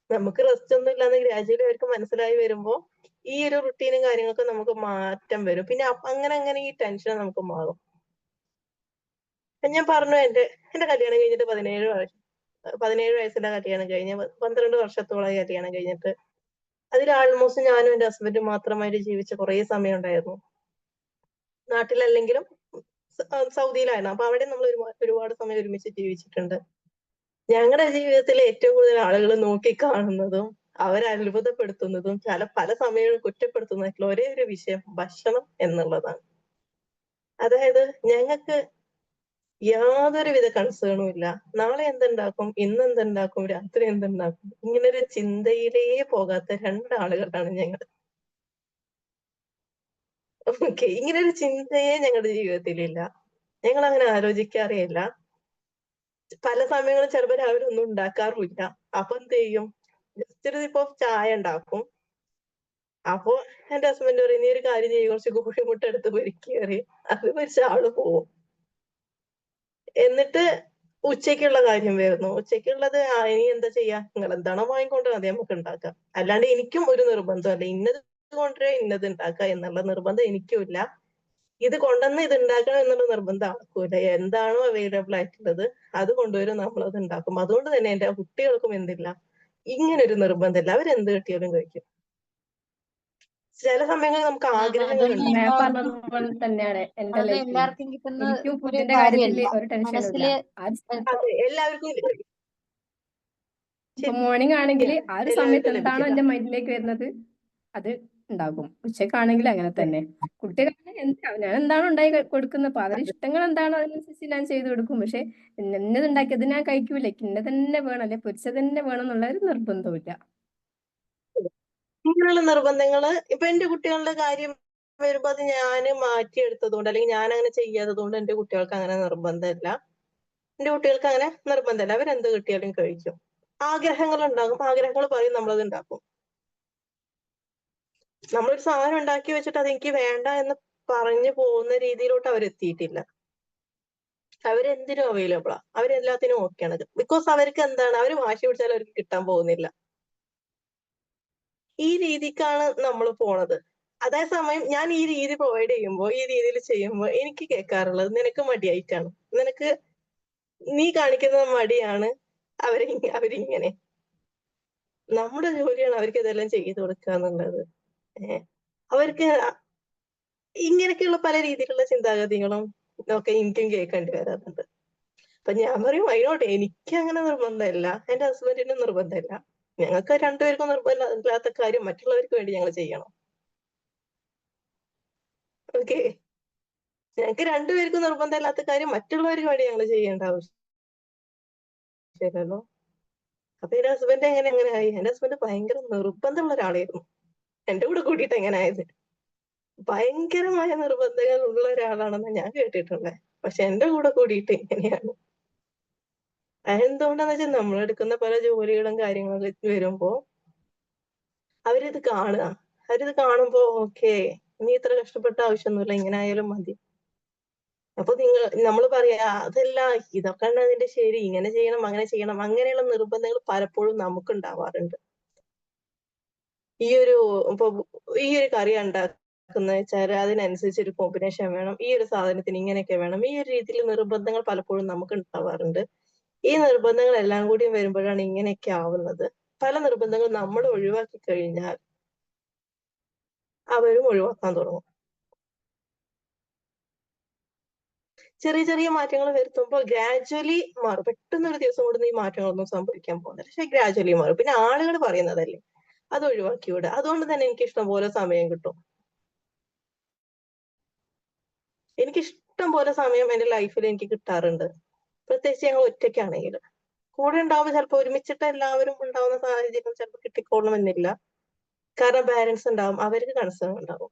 നമുക്ക് റെസ്റ്റ് ഒന്നും ഇല്ലാന്ന് ഗ്രാജുവലി അവർക്ക് മനസ്സിലായി വരുമ്പോ ഈ ഒരു റുട്ടീനും കാര്യങ്ങളൊക്കെ നമുക്ക് മാറ്റം വരും. പിന്നെ അങ്ങനെ ഈ ടെൻഷൻ നമുക്ക് മാറും. ഞാൻ പറഞ്ഞു എന്റെ കല്യാണം കഴിഞ്ഞിട്ട് 17 വയസ്സിലെ കല്യാണം കഴിഞ്ഞ് 12 വർഷത്തോളമായി കല്യാണം കഴിഞ്ഞിട്ട്. അതിൽ ആൾമോസ്റ്റ് ഞാനും എന്റെ ഹസ്ബൻഡും മാത്രമായിട്ട് ജീവിച്ച കുറെ സമയം ഉണ്ടായിരുന്നു. നാട്ടിലല്ലെങ്കിലും സൗദിയിലായിരുന്നു. അപ്പൊ അവിടെ നമ്മൾ ഒരുപാട് സമയം ഒരുമിച്ച് ജീവിച്ചിട്ടുണ്ട്. ഞങ്ങളുടെ ജീവിതത്തിൽ ഏറ്റവും കൂടുതൽ ആളുകൾ നോക്കി കാണുന്നതും അവരെ അത്ഭുതപ്പെടുത്തുന്നതും പല സമയവും കുറ്റപ്പെടുത്തുന്നതായിട്ടുള്ള ഒരേ ഒരു വിഷയം ഭക്ഷണം എന്നുള്ളതാണ്. അതായത് ഞങ്ങൾക്ക് യാതൊരുവിധ കൺസേണും ഇല്ല. നാളെ എന്തുണ്ടാക്കും, ഇന്ന് എന്തുണ്ടാക്കും, രാത്രി എന്തുണ്ടാക്കും, ഇങ്ങനൊരു ചിന്തയിലേ പോകാത്ത രണ്ടാളുകളാണ് ഞങ്ങൾ. ഓക്കെ, ഇങ്ങനൊരു ചിന്തയെ ഞങ്ങളുടെ ജീവിതത്തിലില്ല. ഞങ്ങൾ അങ്ങനെ ആലോചിക്കാറേ ഇല്ല. പല സമയങ്ങളിൽ ചിലപ്പോൾ രാവിലെ ഒന്നും ഉണ്ടാക്കാറുമില്ല. അപ്പൊ എന്ത് ചെയ്യും, ജസ്റ്റ് ഇപ്പൊ ചായ ഉണ്ടാക്കും. അപ്പൊ എന്റെ ഹസ്ബൻഡ് പറയും, നീ ഒരു കാര്യം ചെയ്യും, കുറച്ച് കോഴിമുട്ട എടുത്ത് പൊരിക്കേറി, അത് പൊരിച്ച ആള് പോവും. എന്നിട്ട് ഉച്ചയ്ക്കുള്ള കാര്യം വരുന്നു. ഉച്ചയ്ക്കുള്ളത് ഇനി എന്താ ചെയ്യാ, നിങ്ങൾ എന്താണോ വാങ്ങിക്കൊണ്ടത് അതേ നമുക്ക് ഉണ്ടാക്കാം. അല്ലാണ്ട് എനിക്കും ഒരു നിർബന്ധമല്ല ഇന്നത് കൊണ്ടുവരാ ഇന്നത് ഉണ്ടാക്കുക എന്നുള്ള നിർബന്ധം എനിക്കും ഇല്ല. ഇത് കൊണ്ടുവന്ന് ഇത് ഉണ്ടാക്കണം എന്നുള്ള നിർബന്ധം ആർക്കൂല. എന്താണോ അവൈലബിൾ ആയിട്ടുള്ളത് അത് കൊണ്ടുവരും, നമ്മളത് ഉണ്ടാക്കും. അതുകൊണ്ട് തന്നെ എന്റെ കുട്ടികൾക്കും എന്തില്ല, ഇങ്ങനൊരു നിർബന്ധമില്ല, അവരെന്ത് കിട്ടിയാലും കഴിക്കും. ചില സമയങ്ങളിൽ നമുക്ക് ആഗ്രഹങ്ങൾ പറഞ്ഞതുപോലെ തന്നെയാണ് എന്റെ അത് ലൈഫിൽ. എല്ലാവർക്കും കിട്ടുന്ന എനിക്കും ഒരു ഫുഡിന്റെ കാര്യത്തിൽ കാര്യമല്ല. ഒരു ടെൻഷനും ഇല്ല. മനസ്സില് അതെ, എല്ലാവർക്കും ഇപ്പൊ മോർണിംഗ് ആണെങ്കിൽ ആ ഒരു സമയത്ത് എല്ലാവർക്കും എന്താണോ ലഭിക്കില്ല. എന്റെ മൈൻഡിലേക്ക് വരുന്നത് അത് ഉണ്ടാകും. ഉച്ചക്കാണെങ്കിൽ അങ്ങനെ തന്നെ. കുട്ടികൾക്ക് ഞാൻ എന്താണോ ഉണ്ടാക്കി കൊടുക്കുന്നത്, അപ്പൊ അവരുടെ ഇഷ്ടങ്ങൾ എന്താണോ അതിനനുസരിച്ച് ഞാൻ ചെയ്തു കൊടുക്കും. പക്ഷെ ഇന്നത് ഉണ്ടാക്കിയത് ഞാൻ കഴിക്കൂല, ഇന്നത് തന്നെ വേണം, അല്ലെ പൊരിച്ചത് തന്നെ വേണം എന്നുള്ള ഒരു നിർബന്ധമില്ല. ഇങ്ങനെയുള്ള നിർബന്ധങ്ങള് ഇപ്പൊ എന്റെ കുട്ടികളുടെ കാര്യം വരുമ്പോ അത് ഞാൻ മാറ്റിയെടുത്തത് കൊണ്ട്, അല്ലെങ്കിൽ ഞാൻ അങ്ങനെ ചെയ്യാത്തത് കൊണ്ട് എന്റെ കുട്ടികൾക്ക് അങ്ങനെ നിർബന്ധമില്ല. എന്റെ കുട്ടികൾക്ക് അങ്ങനെ നിർബന്ധമില്ല, അവരെന്ത് കിട്ടിയാലും കഴിക്കും. ആഗ്രഹങ്ങൾ ഉണ്ടാകും, ആഗ്രഹങ്ങൾ പറയും, നമ്മളത് ഉണ്ടാക്കും. നമ്മളൊരു സാധനം ഉണ്ടാക്കി വെച്ചിട്ട് അത് എനിക്ക് വേണ്ട എന്ന് പറഞ്ഞു പോകുന്ന രീതിയിലോട്ട് അവരെത്തിയിട്ടില്ല. അവരെന്തിനും അവൈലബിളാ, അവരെല്ലാത്തിനും ഓക്കെയാണ്. ബിക്കോസ് അവർക്ക് എന്താണ്, അവര് വാശി പിടിച്ചാൽ അവർക്ക് കിട്ടാൻ പോകുന്നില്ല. ഈ രീതിക്കാണ് നമ്മൾ പോണത്. അതേസമയം ഞാൻ ഈ രീതി പ്രൊവൈഡ് ചെയ്യുമ്പോൾ, ഈ രീതിയിൽ ചെയ്യുമ്പോൾ എനിക്ക് കേൾക്കാറുള്ളത്, നിനക്ക് മടിയായിട്ടാണ്, നീ കാണിക്കുന്ന മടിയാണ് അവരിങ്ങനെ. നമ്മുടെ ജോലിയാണ് അവർക്ക് ഇതെല്ലാം ചെയ്തു കൊടുക്കുക എന്നുള്ളത്. അവർക്ക് ഇങ്ങനെയൊക്കെയുള്ള പല രീതിയിലുള്ള ചിന്താഗതികളും ഒക്കെ എനിക്കും കേൾക്കേണ്ടി വരാറുണ്ട്. അപ്പൊ ഞാൻ പറയും അതിനോട് എനിക്ക് അങ്ങനെ നിർബന്ധമില്ല, എന്റെ ഹസ്ബൻഡിനും നിർബന്ധമില്ല. ഞങ്ങൾക്ക് രണ്ടുപേർക്കും നിർബന്ധമില്ലാത്ത കാര്യം മറ്റുള്ളവർക്ക് വേണ്ടി ഞങ്ങൾ ചെയ്യണം. ഓക്കെ, ഞങ്ങൾക്ക് രണ്ടുപേർക്കും നിർബന്ധമില്ലാത്ത കാര്യം മറ്റുള്ളവർക്ക് വേണ്ടി ഞങ്ങൾ ചെയ്യേണ്ട ആവശ്യമില്ലല്ലോ. അപ്പൊ എന്റെ ഹസ്ബൻഡ് അങ്ങനെ ആയി? എന്റെ ഹസ്ബൻഡ് ഭയങ്കര നിർബന്ധമുള്ള ഒരാളായിരുന്നു. എന്റെ കൂടെ കൂടിയിട്ട് എങ്ങനെ ആയത്? ഭയങ്കരമായ നിർബന്ധങ്ങൾ ഉള്ള ഒരാളാണെന്ന് ഞാൻ കേട്ടിട്ടുള്ളത്. പക്ഷെ എന്റെ കൂടെ കൂടിയിട്ട് ഇങ്ങനെയാണ്. അതെന്തുകൊണ്ടാന്ന് വെച്ചാൽ നമ്മളെടുക്കുന്ന പല ജോലികളും കാര്യങ്ങളൊക്കെ വരുമ്പോ അവരിത് കാണുക. അവരിത് കാണുമ്പോ ഓക്കെ, നീ ഇത്ര കഷ്ടപ്പെട്ട ആവശ്യമൊന്നുമില്ല, ഇങ്ങനെ ആയാലും മതി. അപ്പൊ നമ്മൾ പറയാ അതല്ല, ഇതൊക്കെയാണ് അതിന്റെ ശരി, ഇങ്ങനെ ചെയ്യണം അങ്ങനെ ചെയ്യണം, അങ്ങനെയുള്ള നിർബന്ധങ്ങൾ പലപ്പോഴും നമുക്ക് ഉണ്ടാവാറുണ്ട്. ഇപ്പൊ ഈ ഒരു കറി ഉണ്ടാക്കുന്ന വെച്ചാൽ അതിനനുസരിച്ച് ഒരു കോമ്പിനേഷൻ വേണം, ഈ ഒരു സാധനത്തിന് ഇങ്ങനെയൊക്കെ വേണം, ഈ ഒരു രീതിയിൽ നിർബന്ധങ്ങൾ പലപ്പോഴും നമുക്ക് ഉണ്ടാവാറുണ്ട്. ഈ നിർബന്ധങ്ങളെല്ലാം കൂടി വരുമ്പോഴാണ് ഇങ്ങനെയൊക്കെ ആവുന്നത്. പല നിർബന്ധങ്ങൾ നമ്മൾ ഒഴിവാക്കി കഴിഞ്ഞാൽ അവരും ഒഴിവാക്കാൻ തുടങ്ങും. ചെറിയ ചെറിയ മാറ്റങ്ങൾ വരുത്തുമ്പോൾ ഗ്രാജുവലി മാറും. പെട്ടെന്ന് ഒരു ദിവസം കൊണ്ട് ഈ മാറ്റങ്ങളൊന്നും സംഭവിക്കാൻ പോകുന്നില്ല, പക്ഷെ ഗ്രാജുവലി മാറും. പിന്നെ ആളുകൾ പറയുന്നതല്ലേ, അത് ഒഴിവാക്കി വിടുക. അതുകൊണ്ട് തന്നെ എനിക്ക് ഇഷ്ടം പോലെ സമയം കിട്ടും. എനിക്ക് ഇഷ്ടം പോലെ സമയം എന്റെ ലൈഫിൽ എനിക്ക് കിട്ടാറുണ്ട്. പ്രത്യേകിച്ച് ഞങ്ങൾ ഒറ്റയ്ക്കാണെങ്കിൽ. കൂടെ ഉണ്ടാവുമ്പോൾ ചിലപ്പോൾ ഒരുമിച്ചിട്ട് എല്ലാവരും ഉണ്ടാവുന്ന സാഹചര്യം ചിലപ്പോൾ കിട്ടിക്കൊള്ളണമെന്നില്ല. കാരണം പാരന്റ്സ് ഉണ്ടാവും, അവർക്ക് കൺസേൺ ഉണ്ടാവും.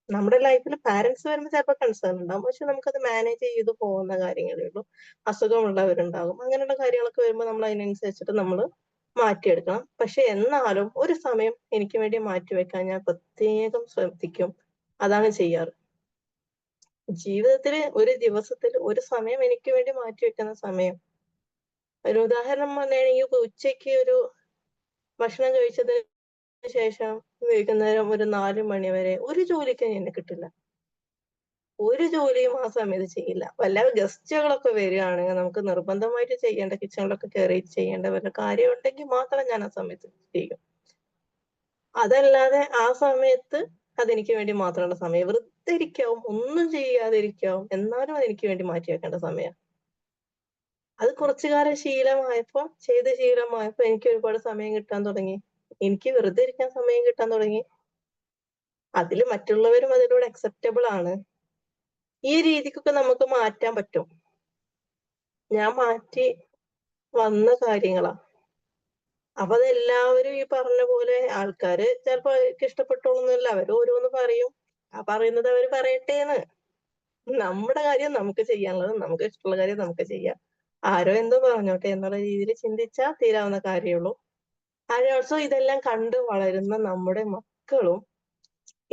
നമ്മുടെ ലൈഫിൽ പാരന്റ്സ് വരുമ്പോൾ ചിലപ്പോൾ കൺസേൺ ഉണ്ടാവും, പക്ഷെ നമുക്കത് മാനേജ് ചെയ്ത് പോകുന്ന കാര്യങ്ങളേ ഉള്ളൂ. അസുഖമുള്ളവരുണ്ടാകും, അങ്ങനെയുള്ള കാര്യങ്ങളൊക്കെ വരുമ്പോൾ നമ്മൾ അതിനനുസരിച്ചിട്ട് നമ്മൾ മാറ്റിയെടുക്കണം. പക്ഷെ എന്നാലും ഒരു സമയം എനിക്ക് വേണ്ടി മാറ്റിവെക്കാൻ ഞാൻ പ്രത്യേകം ശ്രദ്ധിക്കും. അതാണ് ചെയ്യാറ്. ജീവിതത്തിൽ ഒരു ദിവസത്തിൽ ഒരു സമയം എനിക്ക് വേണ്ടി മാറ്റിവെക്കുന്ന സമയം. ഒരു ഉദാഹരണം പറഞ്ഞാണെങ്കിൽ ഉച്ചയ്ക്ക് ഒരു ഭക്ഷണം കഴിച്ചതിന് ശേഷം വൈകുന്നേരം ഒരു 4 മണി വരെ ഒരു ജോലിക്കും എന്നെ കിട്ടില്ല. ഒരു ജോലിയും ആ സമയത്ത് ചെയ്യില്ല. വല്ല ഗസ്റ്റുകളൊക്കെ വരികയാണെങ്കിൽ നമുക്ക് നിർബന്ധമായിട്ട് ചെയ്യേണ്ട, കിച്ചണിലൊക്കെ കയറി ചെയ്യേണ്ട വല്ല കാര്യം ഉണ്ടെങ്കിൽ മാത്രം ഞാൻ ആ സമയത്ത് ചെയ്യും. അതല്ലാതെ ആ സമയത്ത് അതെനിക്ക് വേണ്ടി മാത്രമുള്ള സമയം. വെറുതെ ഇരിക്കാവും, ഒന്നും ചെയ്യാതിരിക്കാവും, എന്നാലും അതെനിക്ക് വേണ്ടി മാറ്റി വെക്കേണ്ട സമയം. അത് കുറച്ചു കാലം ചെയ്ത് ശീലമായപ്പോ എനിക്ക് ഒരുപാട് സമയം കിട്ടാൻ തുടങ്ങി. എനിക്ക് വെറുതെ ഇരിക്കാൻ സമയം കിട്ടാൻ തുടങ്ങി. അതിൽ മറ്റുള്ളവരും അതിലൂടെ അക്സെപ്റ്റബിൾ ആണ്. ഈ രീതിക്കൊക്കെ നമുക്ക് മാറ്റാൻ പറ്റും. ഞാൻ മാറ്റി വന്ന കാര്യങ്ങളാ. അപ്പൊ അതെല്ലാവരും ഈ പറഞ്ഞ പോലെ ആൾക്കാര് ചിലപ്പോ അവർക്ക് ഇഷ്ടപ്പെട്ടോളൊന്നുമില്ല, അവര് ഓരോന്ന് പറയും. ആ പറയുന്നത് അവര് പറയട്ടേന്ന്. നമ്മുടെ കാര്യം നമുക്ക് ചെയ്യാനുള്ളത്, നമുക്ക് ഇഷ്ടമുള്ള കാര്യം നമുക്ക് ചെയ്യാം. ആരോ എന്തോ പറഞ്ഞോട്ടെ എന്നുള്ള രീതിയിൽ ചിന്തിച്ചാൽ തീരാവുന്ന കാര്യമുള്ളൂ. ആൻഡ് ഓൾസോ ഇതെല്ലാം കണ്ട് വളരുന്ന നമ്മുടെ മക്കളും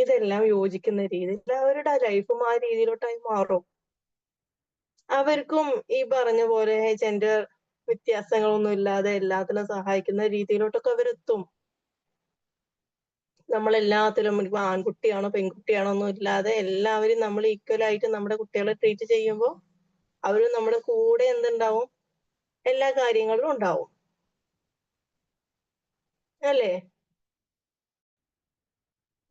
ഇതെല്ലാം യോജിക്കുന്ന രീതിയിൽ അവരുടെ ലൈഫും ആ രീതിയിലോട്ടായി മാറും. അവർക്കും ഈ പറഞ്ഞ പോലെ ജെൻഡർ വ്യത്യാസങ്ങളൊന്നും ഇല്ലാതെ എല്ലാത്തിനും സഹായിക്കുന്ന രീതിയിലോട്ടൊക്കെ അവരെത്തും. നമ്മളെല്ലാത്തിലും ഇപ്പൊ ആൺകുട്ടിയാണോ പെൺകുട്ടിയാണോ ഒന്നും ഇല്ലാതെ എല്ലാവരും നമ്മൾ ഈക്വൽ ആയിട്ട് നമ്മുടെ കുട്ടികളെ ട്രീറ്റ് ചെയ്യുമ്പോൾ അവരും നമ്മുടെ കൂടെ എന്തുണ്ടാവും, എല്ലാ കാര്യങ്ങളിലും ഉണ്ടാവും. അല്ലേ?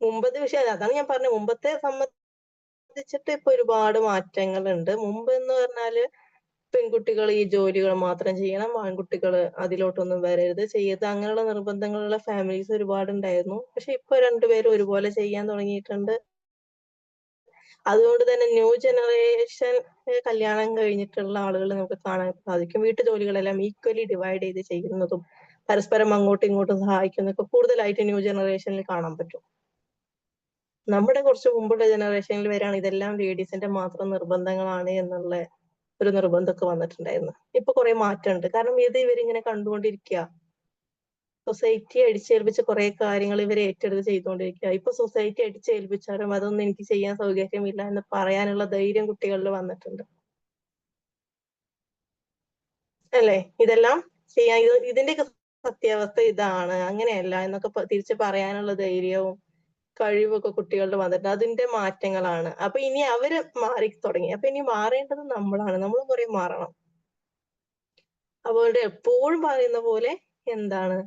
മുമ്പത്തെ വിഷയം അതാണ് ഞാൻ പറഞ്ഞത്. മുമ്പത്തെ സംബന്ധിച്ചിട്ട് ഇപ്പൊ ഒരുപാട് മാറ്റങ്ങളുണ്ട്. മുമ്പ് എന്ന് പറഞ്ഞാല് പെൺകുട്ടികൾ ഈ ജോലികൾ മാത്രം ചെയ്യണം, ആൺകുട്ടികൾ അതിലോട്ടൊന്നും വരരുത്, ചെയ്യരുത്, അങ്ങനെയുള്ള നിർബന്ധങ്ങളുള്ള ഫാമിലീസ് ഒരുപാടുണ്ടായിരുന്നു. പക്ഷെ ഇപ്പൊ രണ്ടുപേരും ഒരുപോലെ ചെയ്യാൻ തുടങ്ങിയിട്ടുണ്ട്. അതുകൊണ്ട് തന്നെ ന്യൂ ജനറേഷൻ കല്യാണം കഴിഞ്ഞിട്ടുള്ള ആളുകൾ നമുക്ക് കാണാൻ സാധിക്കും. വീട്ടുജോലികളെല്ലാം ഈക്വലി ഡിവൈഡ് ചെയ്ത് ചെയ്യുന്നതും പരസ്പരം അങ്ങോട്ടും ഇങ്ങോട്ടും സഹായിക്കുന്നതൊക്കെ കൂടുതലായിട്ട് ന്യൂ ജനറേഷനിൽ കാണാൻ പറ്റും. നമ്മുടെ കുറച്ച് മുമ്പുള്ള ജനറേഷനിൽ വരെയാണ് ഇതെല്ലാം ലേഡീസിന്റെ മാത്രം നിർബന്ധങ്ങളാണ് എന്നുള്ള ഒരു നിർബന്ധമൊക്കെ വന്നിട്ടുണ്ടായിരുന്നു. ഇപ്പൊ കുറെ മാറ്റമുണ്ട്. കാരണം ഇത് ഇവരിങ്ങനെ കണ്ടുകൊണ്ടിരിക്കുക. സൊസൈറ്റി അടിച്ചേൽപ്പിച്ച കുറെ കാര്യങ്ങൾ ഇവർ ഏറ്റെടുത്ത് ചെയ്തുകൊണ്ടിരിക്കുക. ഇപ്പൊ സൊസൈറ്റി അടിച്ചേൽപ്പിച്ചാലും അതൊന്നും എനിക്ക് ചെയ്യാൻ സൗകര്യമില്ല എന്ന് പറയാനുള്ള ധൈര്യം കുട്ടികളിൽ വന്നിട്ടുണ്ട്. അല്ലേ? ഇതെല്ലാം ചെയ്യാൻ ഇതിന്റെയൊക്കെ സത്യാവസ്ഥ ഇതാണ്, അങ്ങനെയല്ല എന്നൊക്കെ തിരിച്ച് പറയാനുള്ള ധൈര്യവും കഴിവൊക്കെ കുട്ടികളിൽ വന്നിട്ടുണ്ട്. അതിന്റെ മാറ്റങ്ങളാണ്. അപ്പൊ ഇനി അവര് മാറി തുടങ്ങി. അപ്പൊ ഇനി മാറേണ്ടത് നമ്മളാണ്. നമ്മൾ കുറെ മാറണം. അതുകൊണ്ട് എപ്പോഴും പറയുന്ന പോലെ എന്താണ്,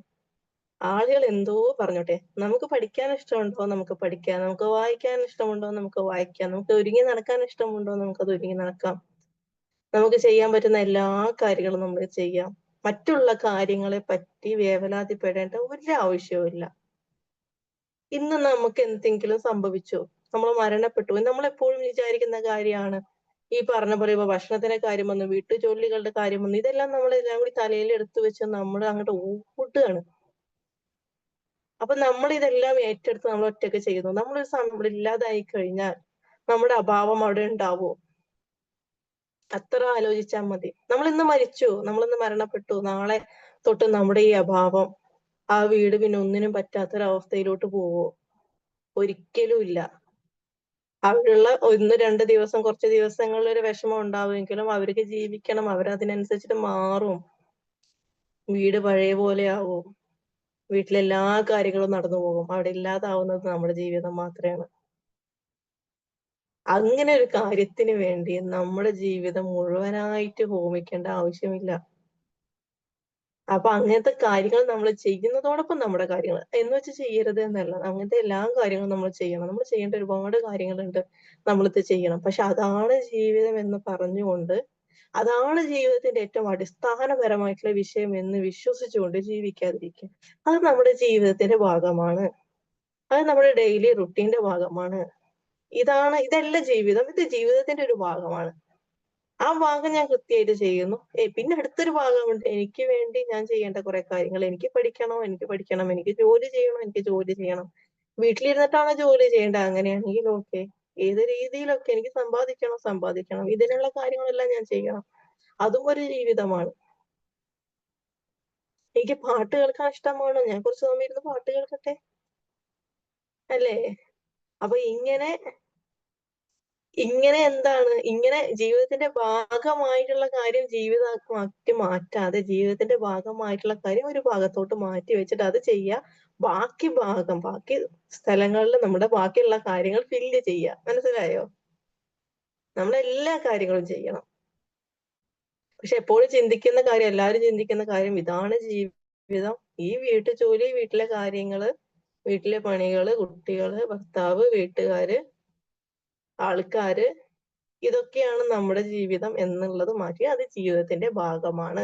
ആളുകൾ എന്തോ പറഞ്ഞോട്ടെ, നമുക്ക് പഠിക്കാൻ ഇഷ്ടമുണ്ടോ നമുക്ക് പഠിക്കാം, നമുക്ക് വായിക്കാൻ ഇഷ്ടമുണ്ടോ നമുക്ക് വായിക്കാം, നമുക്ക് ഒരുങ്ങി നടക്കാൻ ഇഷ്ടമുണ്ടോ നമുക്കത് ഒരുങ്ങി നടക്കാം, നമുക്ക് ചെയ്യാൻ പറ്റുന്ന എല്ലാ കാര്യങ്ങളും നമ്മൾ ചെയ്യാം. മറ്റുള്ള കാര്യങ്ങളെ പറ്റി വേവലാതിപ്പെടേണ്ട ഒരു ആവശ്യവുമില്ല. ഇന്ന് നമുക്ക് എന്തെങ്കിലും സംഭവിച്ചോ, നമ്മൾ മരണപ്പെട്ടു, നമ്മൾ എപ്പോഴും വിചാരിക്കുന്ന കാര്യമാണ് ഈ പറഞ്ഞ പോലെ ഇപ്പൊ ഭക്ഷണത്തിന്റെ കാര്യം വന്നു, വീട്ടുജോലികളുടെ കാര്യം വന്നു, ഇതെല്ലാം നമ്മളെല്ലാം കൂടി തലയിൽ എടുത്തു വെച്ച് നമ്മൾ അങ്ങോട്ട് ഓടുകയാണ്. അപ്പൊ നമ്മൾ ഇതെല്ലാം ഏറ്റെടുത്ത് നമ്മൾ ഒറ്റയ്ക്ക് ചെയ്യുന്നു. നമ്മളൊരു നമ്മൾ ഇല്ലാതായി കഴിഞ്ഞാൽ നമ്മുടെ അഭാവം അവിടെ ഉണ്ടാവോ? അത്ര ആലോചിച്ചാൽ മതി. നമ്മളിന്ന് മരിച്ചു, നമ്മളിന്ന് മരണപ്പെട്ടു, നാളെ തൊട്ട് നമ്മുടെ ഈ അഭാവം, ആ വീട് പിന്നെ ഒന്നിനും പറ്റാത്തൊരവസ്ഥയിലോട്ട് പോവോ? ഒരിക്കലും ഇല്ല. അവിടെയുള്ള 1-2 ദിവസം, കുറച്ച് ദിവസങ്ങളിൽ ഒരു വിഷമം ഉണ്ടാവുമെങ്കിലും അവർക്ക് ജീവിക്കണം, അവരതിനനുസരിച്ചിട്ട് മാറും, വീട് പഴയ പോലെ ആവും, വീട്ടിലെല്ലാ കാര്യങ്ങളും നടന്നു പോകും. അവിടെ ഇല്ലാതാവുന്നത് നമ്മുടെ ജീവിതം മാത്രമാണ്. അങ്ങനെ ഒരു കാര്യത്തിന് വേണ്ടി നമ്മുടെ ജീവിതം മുഴുവനായിട്ട് ഹോമിക്കേണ്ട ആവശ്യമില്ല. അപ്പൊ അങ്ങനത്തെ കാര്യങ്ങൾ നമ്മൾ ചെയ്യുന്നതോടൊപ്പം നമ്മുടെ കാര്യങ്ങൾ എന്ന് വെച്ച് ചെയ്യരുത് എന്നല്ല, അങ്ങനത്തെ എല്ലാ കാര്യങ്ങളും നമ്മൾ ചെയ്യണം. നമ്മൾ ചെയ്യേണ്ട ഒരുപാട് കാര്യങ്ങളുണ്ട്, നമ്മളിത് ചെയ്യണം. പക്ഷെ അതാണ് ജീവിതം എന്ന് പറഞ്ഞുകൊണ്ട്, അതാണ് ജീവിതത്തിന്റെ ഏറ്റവും അടിസ്ഥാനപരമായിട്ടുള്ള വിഷയം എന്ന് വിശ്വസിച്ചുകൊണ്ട് ജീവിക്കാതിരിക്കുക. അത് നമ്മുടെ ജീവിതത്തിന്റെ ഭാഗമാണ്, അത് നമ്മുടെ ഡെയിലി റുട്ടീന്റെ ഭാഗമാണ്. ഇതല്ല ജീവിതം, ഇത് ജീവിതത്തിന്റെ ഒരു ഭാഗമാണ്. ആ ഭാഗം ഞാൻ കൃത്യമായിട്ട് ചെയ്യുന്നു. പിന്നെ അടുത്തൊരു ഭാഗമുണ്ട്, എനിക്ക് വേണ്ടി ഞാൻ ചെയ്യേണ്ട കുറെ കാര്യങ്ങൾ. എനിക്ക് പഠിക്കണം, എനിക്ക് ജോലി ചെയ്യണം. വീട്ടിലിരുന്നിട്ടാണോ ജോലി ചെയ്യേണ്ടത്? അങ്ങനെയാണെങ്കിൽ ഓക്കെ. ഏത് രീതിയിലൊക്കെ എനിക്ക് സമ്പാദിക്കണം. ഇതിനുള്ള കാര്യങ്ങളെല്ലാം ഞാൻ ചെയ്യണം. അതും ഒരു ജീവിതമാണ്. എനിക്ക് പാട്ട് കേൾക്കാൻ ഇഷ്ടമാണോ? ഞാൻ കുറച്ച് സമയം ഇരുന്ന് പാട്ട് കേൾക്കട്ടെ, അല്ലേ? അപ്പൊ ഇങ്ങനെ എന്താണ്, ഇങ്ങനെ ജീവിതത്തിന്റെ ഭാഗമായിട്ടുള്ള കാര്യം ജീവിതമാക്കി മാറ്റാതെ, ജീവിതത്തിന്റെ ഭാഗമായിട്ടുള്ള കാര്യം ഒരു ഭാഗത്തോട്ട് മാറ്റി വെച്ചിട്ട് അത് ചെയ്യുക. ബാക്കി സ്ഥലങ്ങളിൽ നമ്മുടെ ബാക്കിയുള്ള കാര്യങ്ങൾ ഫില്ല് ചെയ്യുക. മനസ്സിലായോ? നമ്മളെല്ലാ കാര്യങ്ങളും ചെയ്യണം. പക്ഷെ എപ്പോഴും എല്ലാവരും ചിന്തിക്കുന്ന കാര്യം ഇതാണ് ജീവിതം. ഈ വീട്ടുജോലി, വീട്ടിലെ കാര്യങ്ങള്, വീട്ടിലെ പണികള്, കുട്ടികള്, ഭർത്താവ്, വീട്ടുകാര്, ആൾക്കാര്, ഇതൊക്കെയാണ് നമ്മുടെ ജീവിതം എന്നുള്ളത് മാറ്റി അത് ജീവിതത്തിന്റെ ഭാഗമാണ്.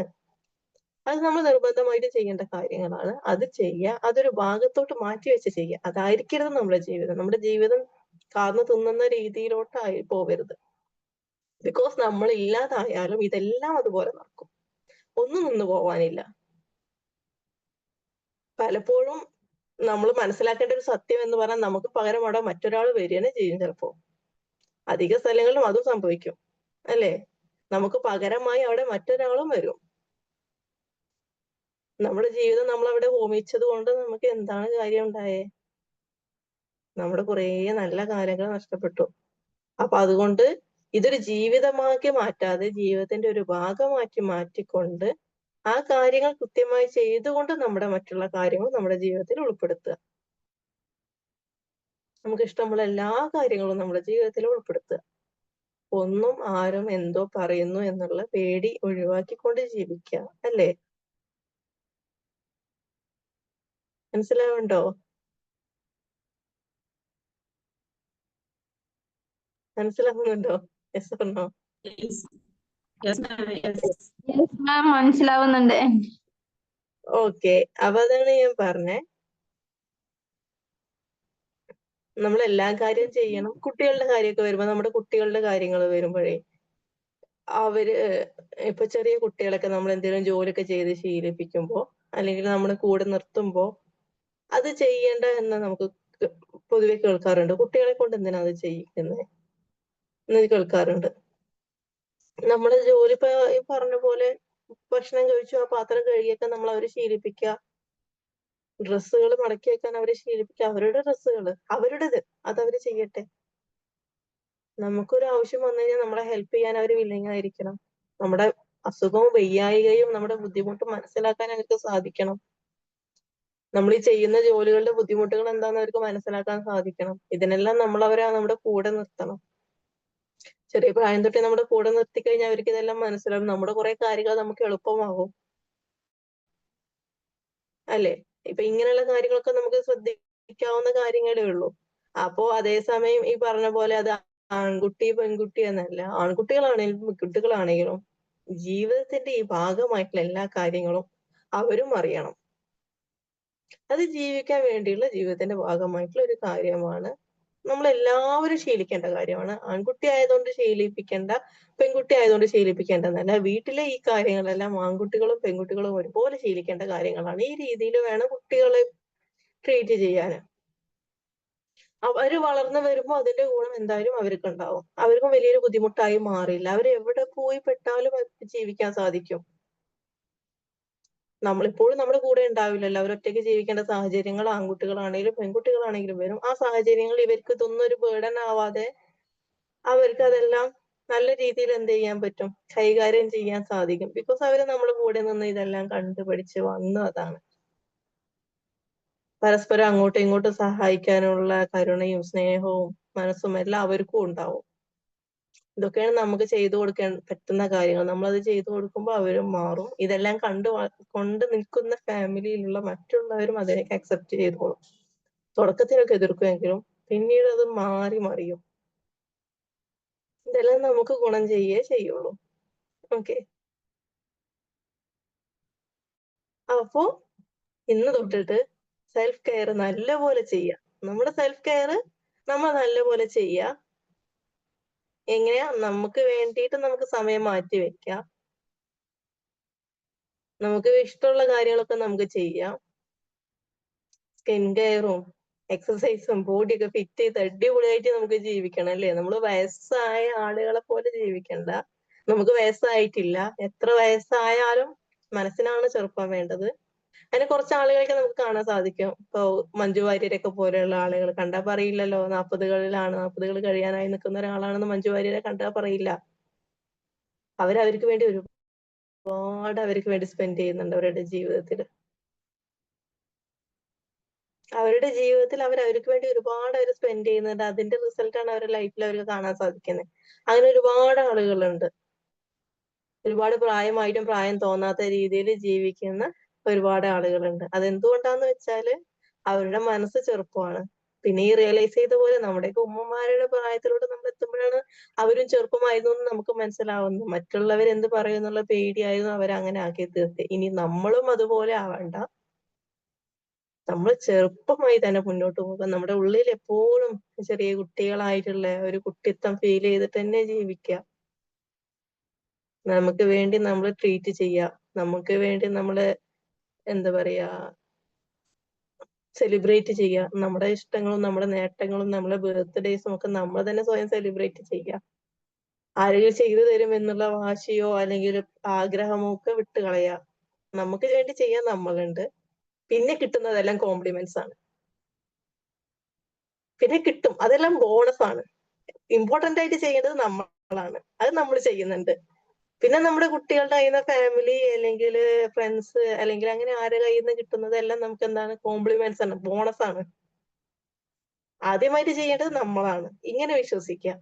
അത് നമ്മൾ നിർബന്ധമായിട്ട് ചെയ്യേണ്ട കാര്യങ്ങളാണ്. അത് ചെയ്യുക, അതൊരു ഭാഗത്തോട്ട് മാറ്റി വെച്ച് ചെയ്യുക. അതായിരിക്കരുത് നമ്മുടെ ജീവിതം. നമ്മുടെ ജീവിതം കാർന്നു തിന്നുന്ന രീതിയിലോട്ടായി പോകരുത്. ബിക്കോസ് നമ്മൾ ഇല്ലാതായാലും ഇതെല്ലാം അതുപോലെ നടക്കും, ഒന്നും നിന്ന് പോവാനില്ല. പലപ്പോഴും നമ്മൾ മനസ്സിലാക്കേണ്ട ഒരു സത്യം എന്ന് പറഞ്ഞാൽ, നമുക്ക് പകരം അവിടെ മറ്റൊരാൾ വരികയാണ് ചെയ്യും. ചിലപ്പോ അധിക സ്ഥലങ്ങളിലും അതും സംഭവിക്കും, അല്ലേ? നമുക്ക് പകരമായി അവിടെ മറ്റൊരാളും വരും. നമ്മുടെ ജീവിതം നമ്മൾ അവിടെ ഹോമിച്ചത് കൊണ്ട് നമുക്ക് എന്താണ് കാര്യം ഉണ്ടായേ? നമ്മുടെ കുറേ നല്ല കാലങ്ങൾ നഷ്ടപ്പെട്ടു. അപ്പൊ അതുകൊണ്ട് ഇതൊരു ജീവിതമാക്കി മാറ്റാതെ, ജീവിതത്തിന്റെ ഒരു ഭാഗമാക്കി മാറ്റിക്കൊണ്ട് ആ കാര്യങ്ങൾ കൃത്യമായി ചെയ്തുകൊണ്ട് നമ്മുടെ മറ്റുള്ള കാര്യങ്ങൾ നമ്മുടെ ജീവിതത്തിൽ ഉൾപ്പെടുത്തുക. നമുക്ക് ഇഷ്ടമുള്ള എല്ലാ കാര്യങ്ങളും നമ്മുടെ ജീവിതത്തിൽ ഉൾപ്പെടുത്തുക. ഒന്നും ആരും എന്തോ പറയുന്നു എന്നുള്ള പേടി ഒഴിവാക്കിക്കൊണ്ട് ജീവിക്കുക, അല്ലേ? മനസ്സിലാവുണ്ടോ? മനസ്സിലാവുന്നുണ്ടോ? Yes or no? Yes, ma'am. Yes. Ma'am മനസ്സിലാവുന്നുണ്ട്. ഓക്കെ. അപ്പൊ അതാണ് ഞാൻ പറഞ്ഞേ, നമ്മൾ എല്ലാ കാര്യം ചെയ്യണം. കുട്ടികളുടെ കാര്യമൊക്കെ വരുമ്പോ, നമ്മുടെ കുട്ടികളുടെ കാര്യങ്ങൾ വരുമ്പോഴേ അവര് ഇപ്പൊ ചെറിയ കുട്ടികളൊക്കെ നമ്മൾ എന്തെങ്കിലും ജോലിയൊക്കെ ചെയ്ത് ശീലിപ്പിക്കുമ്പോ, അല്ലെങ്കിൽ നമ്മൾ കൂടെ നിർത്തുമ്പോ അത് ചെയ്യേണ്ട എന്ന് നമുക്ക് പൊതുവെ കേൾക്കാറുണ്ട്. കുട്ടികളെ കൊണ്ട് എന്തിനാ അത് ചെയ്യിക്കുന്നത് എന്ന് കേൾക്കാറുണ്ട്. നമ്മുടെ ജോലി ഇപ്പൊ ഈ പറഞ്ഞ പോലെ ഭക്ഷണം കഴിച്ചു, ആ പാത്രം കഴുകിയൊക്കെ നമ്മൾ അവരെ ശീലിപ്പിക്കുക, ഡ്രസ്സുകൾ മടക്കി വെക്കാൻ അവരെ ശീലിപ്പിക്കുക. അവരുടെ ഡ്രസ്സുകൾ അവരുടേത്, അതവര് ചെയ്യട്ടെ. നമുക്കൊരു ആവശ്യം വന്നു കഴിഞ്ഞാൽ നമ്മളെ ഹെൽപ്പ് ചെയ്യാൻ അവർ വില്ലിങ് ആയിരിക്കണം. നമ്മുടെ അസുഖവും വയ്യായികയും നമ്മുടെ ബുദ്ധിമുട്ടും മനസ്സിലാക്കാൻ അവർക്ക് സാധിക്കണം. നമ്മൾ ഈ ചെയ്യുന്ന ജോലികളുടെ ബുദ്ധിമുട്ടുകൾ എന്താണെന്ന് അവർക്ക് മനസ്സിലാക്കാൻ സാധിക്കണം. ഇതിനെല്ലാം നമ്മൾ അവരെ നമ്മുടെ കൂടെ നിർത്തണം. ചെറിയ പ്രായം തൊട്ടേ നമ്മുടെ കൂടെ നിർത്തി കഴിഞ്ഞാൽ അവർക്ക് ഇതെല്ലാം മനസ്സിലാവും. നമ്മുടെ കുറെ കാര്യങ്ങൾ നമുക്ക് എളുപ്പമാകും, അല്ലേ? ഇപ്പൊ ഇങ്ങനെയുള്ള കാര്യങ്ങളൊക്കെ നമുക്ക് ശ്രദ്ധിക്കാവുന്ന കാര്യങ്ങളേ ഉള്ളൂ. അപ്പോ അതേസമയം ഈ പറഞ്ഞ പോലെ അത് ആൺകുട്ടി പെൺകുട്ടി എന്നല്ല, ആൺകുട്ടികളാണെങ്കിലും പെൺകുട്ടികളാണെങ്കിലും ജീവിതത്തിന്റെ ഈ ഭാഗമായിട്ടുള്ള എല്ലാ കാര്യങ്ങളും അവരും അറിയണം. അത് ജീവിക്കാൻ വേണ്ടിയുള്ള ജീവിതത്തിന്റെ ഭാഗമായിട്ടുള്ള ഒരു കാര്യമാണ്. നമ്മൾ എല്ലാവരും ശീലിക്കേണ്ട കാര്യമാണ്. ആൺകുട്ടി ആയതുകൊണ്ട് ശീലിപ്പിക്കേണ്ട, പെൺകുട്ടി ആയതുകൊണ്ട് ശീലിപ്പിക്കേണ്ടെന്നല്ല. വീട്ടിലെ ഈ കാര്യങ്ങളെല്ലാം ആൺകുട്ടികളും പെൺകുട്ടികളും ഒരുപോലെ ശീലിക്കേണ്ട കാര്യങ്ങളാണ്. ഈ രീതിയിൽ വേണം കുട്ടികളെ ട്രീറ്റ് ചെയ്യാന്. അവര് വളർന്നു വരുമ്പോ അതിന്റെ ഗുണം എന്തായാലും അവർക്ക് ഉണ്ടാവും. അവർക്കും വലിയൊരു ബുദ്ധിമുട്ടായി മാറില്ല. അവർ എവിടെ പോയി പെട്ടാലും അവർക്ക് ജീവിക്കാൻ സാധിക്കും. നമ്മളിപ്പോഴും നമ്മുടെ കൂടെ ഉണ്ടാവില്ലല്ലോ. അവരൊറ്റയ്ക്ക് ജീവിക്കേണ്ട സാഹചര്യങ്ങൾ ആൺകുട്ടികളാണെങ്കിലും പെൺകുട്ടികളാണെങ്കിലും വരും. ആ സാഹചര്യങ്ങൾ ഇവർക്ക് ഇതൊന്നും ഒരു ബേർഡൻ ആവാതെ അവർക്ക് അതെല്ലാം നല്ല രീതിയിൽ എന്ത് ചെയ്യാൻ പറ്റും, കൈകാര്യം ചെയ്യാൻ സാധിക്കും. ബിക്കോസ് അവര് നമ്മുടെ കൂടെ നിന്ന് ഇതെല്ലാം കണ്ടുപഠിച്ച് വന്നതാണ്. പരസ്പരം അങ്ങോട്ടും ഇങ്ങോട്ടും സഹായിക്കാനുള്ള കരുണയും സ്നേഹവും മനസ്സും എല്ലാം അവർക്കും ഉണ്ടാവും. ഇതൊക്കെയാണ് നമുക്ക് ചെയ്തു കൊടുക്കാൻ പറ്റുന്ന കാര്യങ്ങൾ. നമ്മളത് ചെയ്തു കൊടുക്കുമ്പോൾ അവരും മാറും. ഇതെല്ലാം കൊണ്ട് നിൽക്കുന്ന ഫാമിലിയിലുള്ള മറ്റുള്ളവരും അതിനൊക്കെ അക്സെപ്റ്റ് ചെയ്തോളും. തുടക്കത്തിലൊക്കെ എതിർക്കുമെങ്കിലും പിന്നീട് അത് മാറി മറിയും. ഇതെല്ലാം നമുക്ക് ഗുണം ചെയ്യുള്ളൂ. ഓക്കെ. അപ്പോ ഇന്ന് തൊട്ടിട്ട് സെൽഫ് കെയർ നല്ലപോലെ ചെയ്യാം. നമ്മുടെ സെൽഫ് കെയർ നമ്മൾ നല്ലപോലെ ചെയ്യാം. എങ്ങനെയാ? നമുക്ക് വേണ്ടിയിട്ട് നമുക്ക് സമയം മാറ്റി വെക്കാം. നമുക്ക് ഇഷ്ടമുള്ള കാര്യങ്ങളൊക്കെ നമുക്ക് ചെയ്യാം. സ്കിൻ കെയറും എക്സസൈസും ബോഡിയൊക്കെ ഫിറ്റ് ചെയ്ത് അടിപൊളിയായിട്ട് നമുക്ക് ജീവിക്കണം അല്ലേ? നമ്മൾ വയസ്സായ ആളുകളെ പോലെ ജീവിക്കണ്ട. നമുക്ക് വയസ്സായിട്ടില്ല. എത്ര വയസ്സായാലും മനസ്സിനാണ് ചെറുപ്പം വേണ്ടത്. അതിന് കുറച്ച് ആളുകളൊക്കെ നമുക്ക് കാണാൻ സാധിക്കും. ഇപ്പൊ മഞ്ജു വാര്യരൊക്കെ പോലെയുള്ള ആളുകൾ കണ്ടാ പറയില്ലല്ലോ 40കളിലാണ്, 40കൾ കഴിയാനായി നിൽക്കുന്ന ഒരാളാണെന്ന് മഞ്ജു വാര്യരെ കണ്ടാ പറയില്ല. അവർക്ക് വേണ്ടി ഒരുപാട് അവർക്ക് വേണ്ടി സ്പെൻഡ് ചെയ്യുന്നുണ്ട് അവരുടെ ജീവിതത്തിൽ. അവരുടെ ജീവിതത്തിൽ അവർക്ക് വേണ്ടി ഒരുപാട് അവർ സ്പെൻഡ് ചെയ്യുന്നുണ്ട്. അതിന്റെ റിസൾട്ടാണ് അവരുടെ ലൈഫിൽ അവർക്ക് കാണാൻ സാധിക്കുന്നത്. അങ്ങനെ ഒരുപാട് ആളുകളുണ്ട്. ഒരുപാട് പ്രായമായിട്ടും പ്രായം തോന്നാത്ത രീതിയിൽ ജീവിക്കുന്ന ഒരുപാട് ആളുകളുണ്ട്. അതെന്തുകൊണ്ടാന്ന് വെച്ചാല് അവരുടെ മനസ്സ് ചെറുപ്പമാണ്. പിന്നെ ഈ റിയലൈസ് ചെയ്ത പോലെ നമ്മുടെയൊക്കെ ഉമ്മമാരുടെ പ്രായത്തിലോട്ട് നമ്മൾ എത്തുമ്പോഴാണ് അവരും ചെറുപ്പമായിരുന്നു എന്ന് നമുക്ക് മനസ്സിലാവുന്നു. മറ്റുള്ളവർ എന്ത് പറയുന്നുള്ള പേടിയായിരുന്നു അവരങ്ങനെ ആക്കി തീർത്ത്. ഇനി നമ്മളും അതുപോലെ ആവണ്ട. നമ്മൾ ചെറുപ്പമായി തന്നെ മുന്നോട്ട് പോകുക. നമ്മുടെ ഉള്ളിൽ എപ്പോഴും ചെറിയ കുട്ടികളായിട്ടുള്ള ഒരു കുട്ടിത്തം ഫീൽ ചെയ്തിട്ട് തന്നെ ജീവിക്കുക. നമുക്ക് വേണ്ടി നമ്മൾ ട്രീറ്റ് ചെയ്യുക. നമുക്ക് വേണ്ടി നമ്മള് എന്താ പറയാ സെലിബ്രേറ്റ് ചെയ്യുക. നമ്മുടെ ഇഷ്ടങ്ങളും നമ്മുടെ നേട്ടങ്ങളും നമ്മുടെ ബർത്ത്ഡേസും ഒക്കെ നമ്മൾ തന്നെ സ്വയം സെലിബ്രേറ്റ് ചെയ്യുക. ആരെങ്കിലും ചെയ്തു തരും എന്നുള്ള വാശിയോ അല്ലെങ്കിൽ ആഗ്രഹമോ ഒക്കെ വിട്ടുകളയുക. നമുക്ക് വേണ്ടി ചെയ്യാൻ നമ്മളുണ്ട്. പിന്നെ കിട്ടുന്നതെല്ലാം കോംപ്ലിമെന്റ്സ് ആണ്. പിന്നെ കിട്ടും, അതെല്ലാം ബോണസ് ആണ്. ഇമ്പോർട്ടന്റ് ആയിട്ട് ചെയ്യേണ്ടത് നമ്മളാണ്. അത് നമ്മൾ ചെയ്യുന്നുണ്ട്. പിന്നെ നമ്മുടെ കുട്ടികളുടെ കയ്യിൽ നിന്ന് ഫാമിലി അല്ലെങ്കിൽ ഫ്രണ്ട്സ് അല്ലെങ്കിൽ അങ്ങനെ ആരുടെ കയ്യിൽ നിന്ന് കിട്ടുന്നതെല്ലാം നമുക്ക് എന്താണ്, കോംപ്ലിമെന്റ്സ് ആണ്, ബോണസ് ആണ്. ആദ്യമായിട്ട് ചെയ്യേണ്ടത് നമ്മളാണ്. ഇങ്ങനെ വിശ്വസിക്കാം.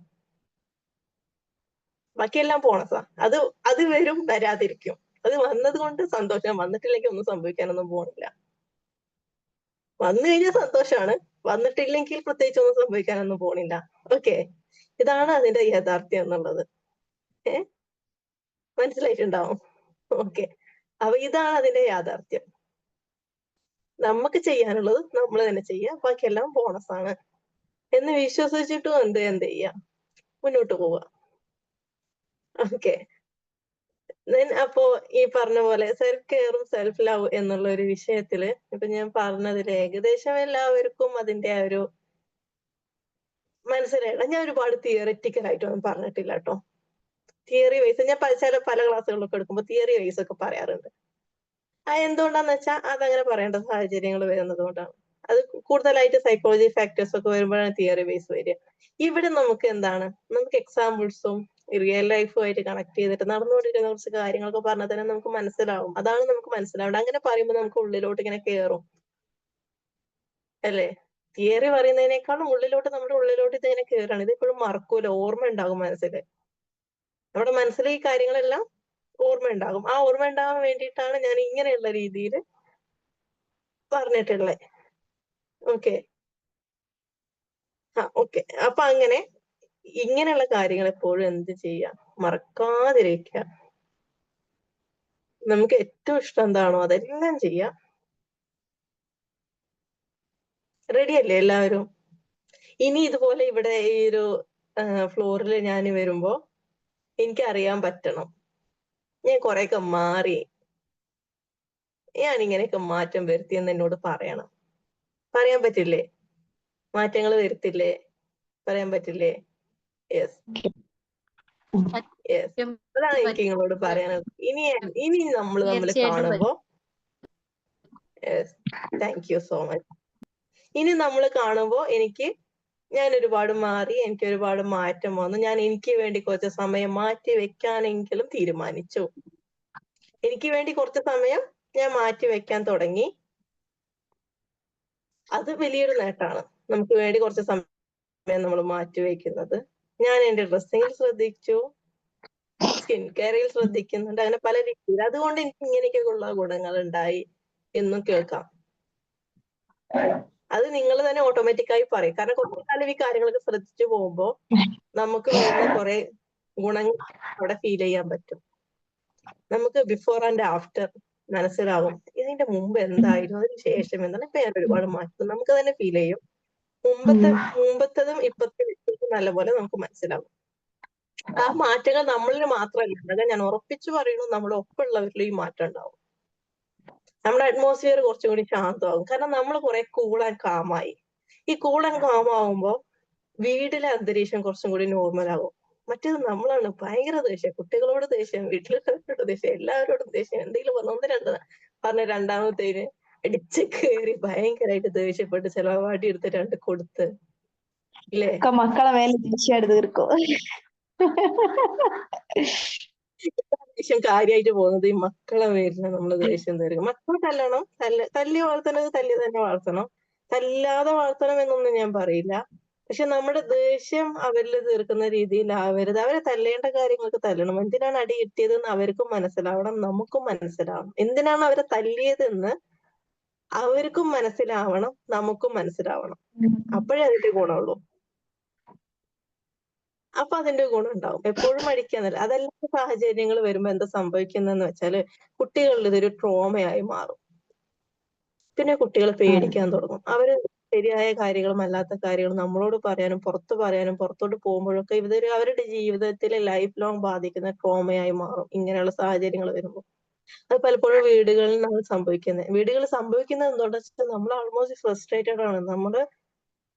ബാക്കിയെല്ലാം ബോണസാ. അത് വരും, വരാതിരിക്കും. അത് വന്നത് കൊണ്ട് സന്തോഷം, വന്നിട്ടില്ലെങ്കിൽ ഒന്നും സംഭവിക്കാനൊന്നും പോകുന്നില്ല. വന്നു കഴിഞ്ഞാൽ സന്തോഷമാണ്, വന്നിട്ടില്ലെങ്കിൽ പ്രത്യേകിച്ച് ഒന്നും സംഭവിക്കാനൊന്നും പോണില്ല. ഓക്കെ, ഇതാണ് അതിന്റെ യാഥാർത്ഥ്യം എന്നുള്ളത്. മനസ്സിലായിട്ടുണ്ടാവും. ഓക്കെ, അപ്പൊ ഇതാണ് അതിന്റെ യാഥാർത്ഥ്യം. നമുക്ക് ചെയ്യാനുള്ളത് നമ്മൾ തന്നെ ചെയ്യാം, ബാക്കിയെല്ലാം ബോണസ് ആണ് എന്ന് വിശ്വസിച്ചിട്ടും എന്ത് ചെയ്യാം, മുന്നോട്ട് പോവുക. ഓക്കെ, അപ്പോ ഈ പറഞ്ഞ പോലെ സെൽഫ് കെയറും സെൽഫ് ലവ് എന്നുള്ള ഒരു വിഷയത്തില് ഇപ്പൊ ഞാൻ പറഞ്ഞതിൽ ഏകദേശം എല്ലാവർക്കും അതിന്റെ ആ ഒരു മനസ്സിലായില്ല. ഞാൻ ഒരുപാട് തിയറിറ്റിക്കൽ ആയിട്ടൊന്നും പറഞ്ഞിട്ടില്ല കേട്ടോ. തിയറി വൈസ് ഞാൻ പല ക്ലാസ്സുകളിലൊക്കെ എടുക്കുമ്പോൾ തിയറി വൈസ് ഒക്കെ പറയാറുണ്ട്. എന്തുകൊണ്ടാന്ന് വെച്ചാൽ അതങ്ങനെ പറയേണ്ട സാഹചര്യങ്ങൾ വരുന്നത് കൊണ്ടാണ്. അത് കൂടുതലായിട്ട് സൈക്കോളജി ഫാക്ടേഴ്സ് ഒക്കെ വരുമ്പോഴാണ് തിയറി ബേസ് വരിക. ഇവിടെ നമുക്ക് എന്താണ്, നമുക്ക് എക്സാമ്പിൾസും റിയൽ ലൈഫുമായിട്ട് കണക്ട് ചെയ്തിട്ട് നടന്നുകൊണ്ടിരിക്കുന്ന കുറച്ച് കാര്യങ്ങളൊക്കെ പറഞ്ഞാൽ തന്നെ നമുക്ക് മനസ്സിലാവും. അതാണ് നമുക്ക് മനസ്സിലാവേണ്ടത്. അങ്ങനെ പറയുമ്പോൾ നമുക്ക് ഉള്ളിലോട്ട് ഇങ്ങനെ കയറും അല്ലേ? തിയറി പറയുന്നതിനേക്കാളും നമ്മുടെ ഉള്ളിലോട്ട് ഇതിങ്ങനെ കയറാണ്. ഇതിപ്പോഴും മറക്കൂല, ഓർമ്മ ഉണ്ടാകും മനസ്സിൽ. നമ്മുടെ മനസ്സിൽ ഈ കാര്യങ്ങളെല്ലാം ഓർമ്മ ഉണ്ടാകും. ആ ഓർമ്മ ഉണ്ടാകാൻ വേണ്ടിയിട്ടാണ് ഞാൻ ഇങ്ങനെയുള്ള രീതിയിൽ പറഞ്ഞിട്ടുള്ളത്. ഓക്കെ. ഓക്കെ. അപ്പൊ അങ്ങനെ ഇങ്ങനെയുള്ള കാര്യങ്ങൾ എപ്പോഴും എന്ത് ചെയ്യാം, മറക്കാതിരിക്കുക. നമുക്ക് ഏറ്റവും ഇഷ്ടം എന്താണോ അതെല്ലാം ചെയ്യാം. റെഡി അല്ലേ എല്ലാവരും? ഇനി ഇതുപോലെ ഇവിടെ ഈ ഒരു ഫ്ലോറിൽ ഞാൻ വരുമ്പോ എനിക്ക് അറിയാൻ പറ്റണം ഞാൻ കുറെയൊക്കെ മാറി, ഞാൻ ഇങ്ങനെയൊക്കെ മാറ്റം വരുത്തിയെന്ന് എന്നോട് പറയണം. പറയാൻ പറ്റില്ലേ? മാറ്റങ്ങൾ വരുത്തില്ലേ? പറയാൻ പറ്റില്ലേ? Yes yes. അതാണ് എനിക്ക് നിങ്ങളോട് പറയാനുള്ളത്. ഇനി നമ്മൾ തമ്മിൽ തീർച്ചയായിട്ടും കാണുമ്പോ yes, thank you so much. ഇനി നമ്മൾ കാണുമ്പോ ഞാൻ ഒരുപാട് മാറി, എനിക്ക് ഒരുപാട് മാറ്റം വന്നു. ഞാൻ എനിക്ക് വേണ്ടി കുറച്ച് സമയം മാറ്റി വെക്കാനെങ്കിലും തീരുമാനിച്ചു. എനിക്ക് വേണ്ടി കുറച്ച് സമയം ഞാൻ മാറ്റി വെക്കാൻ തുടങ്ങി. അത് വലിയൊരു നേട്ടമാണ്. നമുക്ക് വേണ്ടി കുറച്ച് സമയം നമ്മൾ മാറ്റി വെക്കുന്നത്. ഞാൻ എന്റെ ഡ്രസ്സിങ്ങിൽ ശ്രദ്ധിച്ചു, സ്കിൻ കെയറിൽ ശ്രദ്ധിക്കുന്നുണ്ട്, അങ്ങനെ പല രീതിയിൽ. അതുകൊണ്ട് എനിക്ക് ഇങ്ങനെയൊക്കെയുള്ള ഗുണങ്ങൾ ഉണ്ടായി എന്നും കേൾക്കാം. അത് നിങ്ങൾ തന്നെ ഓട്ടോമാറ്റിക്കായി പറയും. കാരണം കുറച്ചു കാലം ഈ കാര്യങ്ങളൊക്കെ ശ്രദ്ധിച്ചു പോകുമ്പോ നമുക്ക് വരുന്ന കുറെ ഗുണങ്ങൾ അവിടെ ഫീൽ ചെയ്യാൻ പറ്റും. നമുക്ക് ബിഫോർ ആൻഡ് ആഫ്റ്റർ മനസ്സിലാവും. ഇതിന്റെ മുമ്പ് എന്തായിരുന്നു, അതിന് ശേഷം എന്താണ്. ഇപ്പൊ ഞാൻ ഒരുപാട് മാറ്റം നമുക്ക് തന്നെ ഫീൽ ചെയ്യും. മുമ്പത്തതും ഇപ്പത്തെ നല്ലപോലെ നമുക്ക് മനസ്സിലാവും. ആ മാറ്റങ്ങൾ നമ്മളിൽ മാത്രമല്ല ഉണ്ടാകുക, ഞാൻ ഉറപ്പിച്ചു പറയുന്നു, നമ്മുടെ ഒപ്പമുള്ളവരിൽ ഈ മാറ്റം ഉണ്ടാവും. നമ്മുടെ അറ്റ്മോസ്ഫിയർ കുറച്ചും കൂടി ശാന്തമാകും. കാരണം നമ്മൾ കുറെ കൂൾ ആൻഡ് കാമായി. ഈ കൂൾ ആൻഡ് കാം ആവുമ്പോ വീട്ടിലെ അന്തരീക്ഷം കുറച്ചും കൂടി നോർമൽ ആകും. മറ്റേത് നമ്മളാണ് ഭയങ്കര ദേഷ്യം, കുട്ടികളോട് ദേഷ്യം, വീട്ടിലുള്ളവരോട് ദേഷ്യം, എല്ലാവരോടും ദേഷ്യം. എന്തെങ്കിലും പറഞ്ഞ രണ്ടാമത്തേന് അടിച്ച് കയറി ഭയങ്കരമായിട്ട് ദേഷ്യപ്പെട്ട് ചെലവാടി എടുത്ത് രണ്ട് കൊടുത്ത് ഇല്ലേ? മക്കളെ മേലെ ദേഷ്യം തീർക്കും. ദേഷ്യം കാര്യമായിട്ട് പോകുന്നത് ഈ മക്കളെ പേരിന് നമ്മള് ദേഷ്യം തീർക്കും. മക്കളെ തല്ലണം, തല്ലി വളർത്തണത് തല്ലി തന്നെ വളർത്തണം, തല്ലാതെ വളർത്തണം എന്നൊന്നും ഞാൻ പറയില്ല. പക്ഷെ നമ്മുടെ ദേഷ്യം അവരിൽ തീർക്കുന്ന രീതിയിലാവരുത്. അവരെ തല്ലേണ്ട കാര്യങ്ങൾക്ക് തല്ലണം. എന്തിനാണ് അടി കിട്ടിയതെന്ന് അവർക്കും മനസ്സിലാവണം, നമുക്കും മനസ്സിലാവണം. എന്തിനാണ് അവരെ തല്ലിയതെന്ന് അവർക്കും മനസ്സിലാവണം, നമുക്കും മനസ്സിലാവണം. അപ്പോഴേ അതിന്റെ ഗുണമുള്ളൂ. അപ്പൊ അതിന്റെ ഗുണം ഉണ്ടാവും. എപ്പോഴും അടിക്കാന്നല്ല. അതെല്ലാ സാഹചര്യങ്ങൾ വരുമ്പോ എന്താ സംഭവിക്കുന്നതെന്ന് വെച്ചാല് കുട്ടികളിൽ ഇതൊരു ട്രോമയായി മാറും. പിന്നെ കുട്ടികൾ പേടിക്കാൻ തുടങ്ങും. അവര് ശരിയായ കാര്യങ്ങളും അല്ലാത്ത കാര്യങ്ങളും നമ്മളോട് പറയാനും പുറത്തോട്ട് പോകുമ്പോഴൊക്കെ ഇതൊരു അവരുടെ ജീവിതത്തിലെ ലൈഫ് ലോങ് ബാധിക്കുന്ന ട്രോമയായി മാറും ഇങ്ങനെയുള്ള സാഹചര്യങ്ങൾ വരുമ്പോൾ. അത് പലപ്പോഴും വീടുകളിൽ നമ്മൾ സംഭവിക്കുന്നത് എന്തുകൊണ്ടാ വെച്ചാൽ നമ്മൾ ആൾമോസ്റ്റ് ഫ്രസ്ട്രേറ്റഡ് ആണ്. നമ്മള്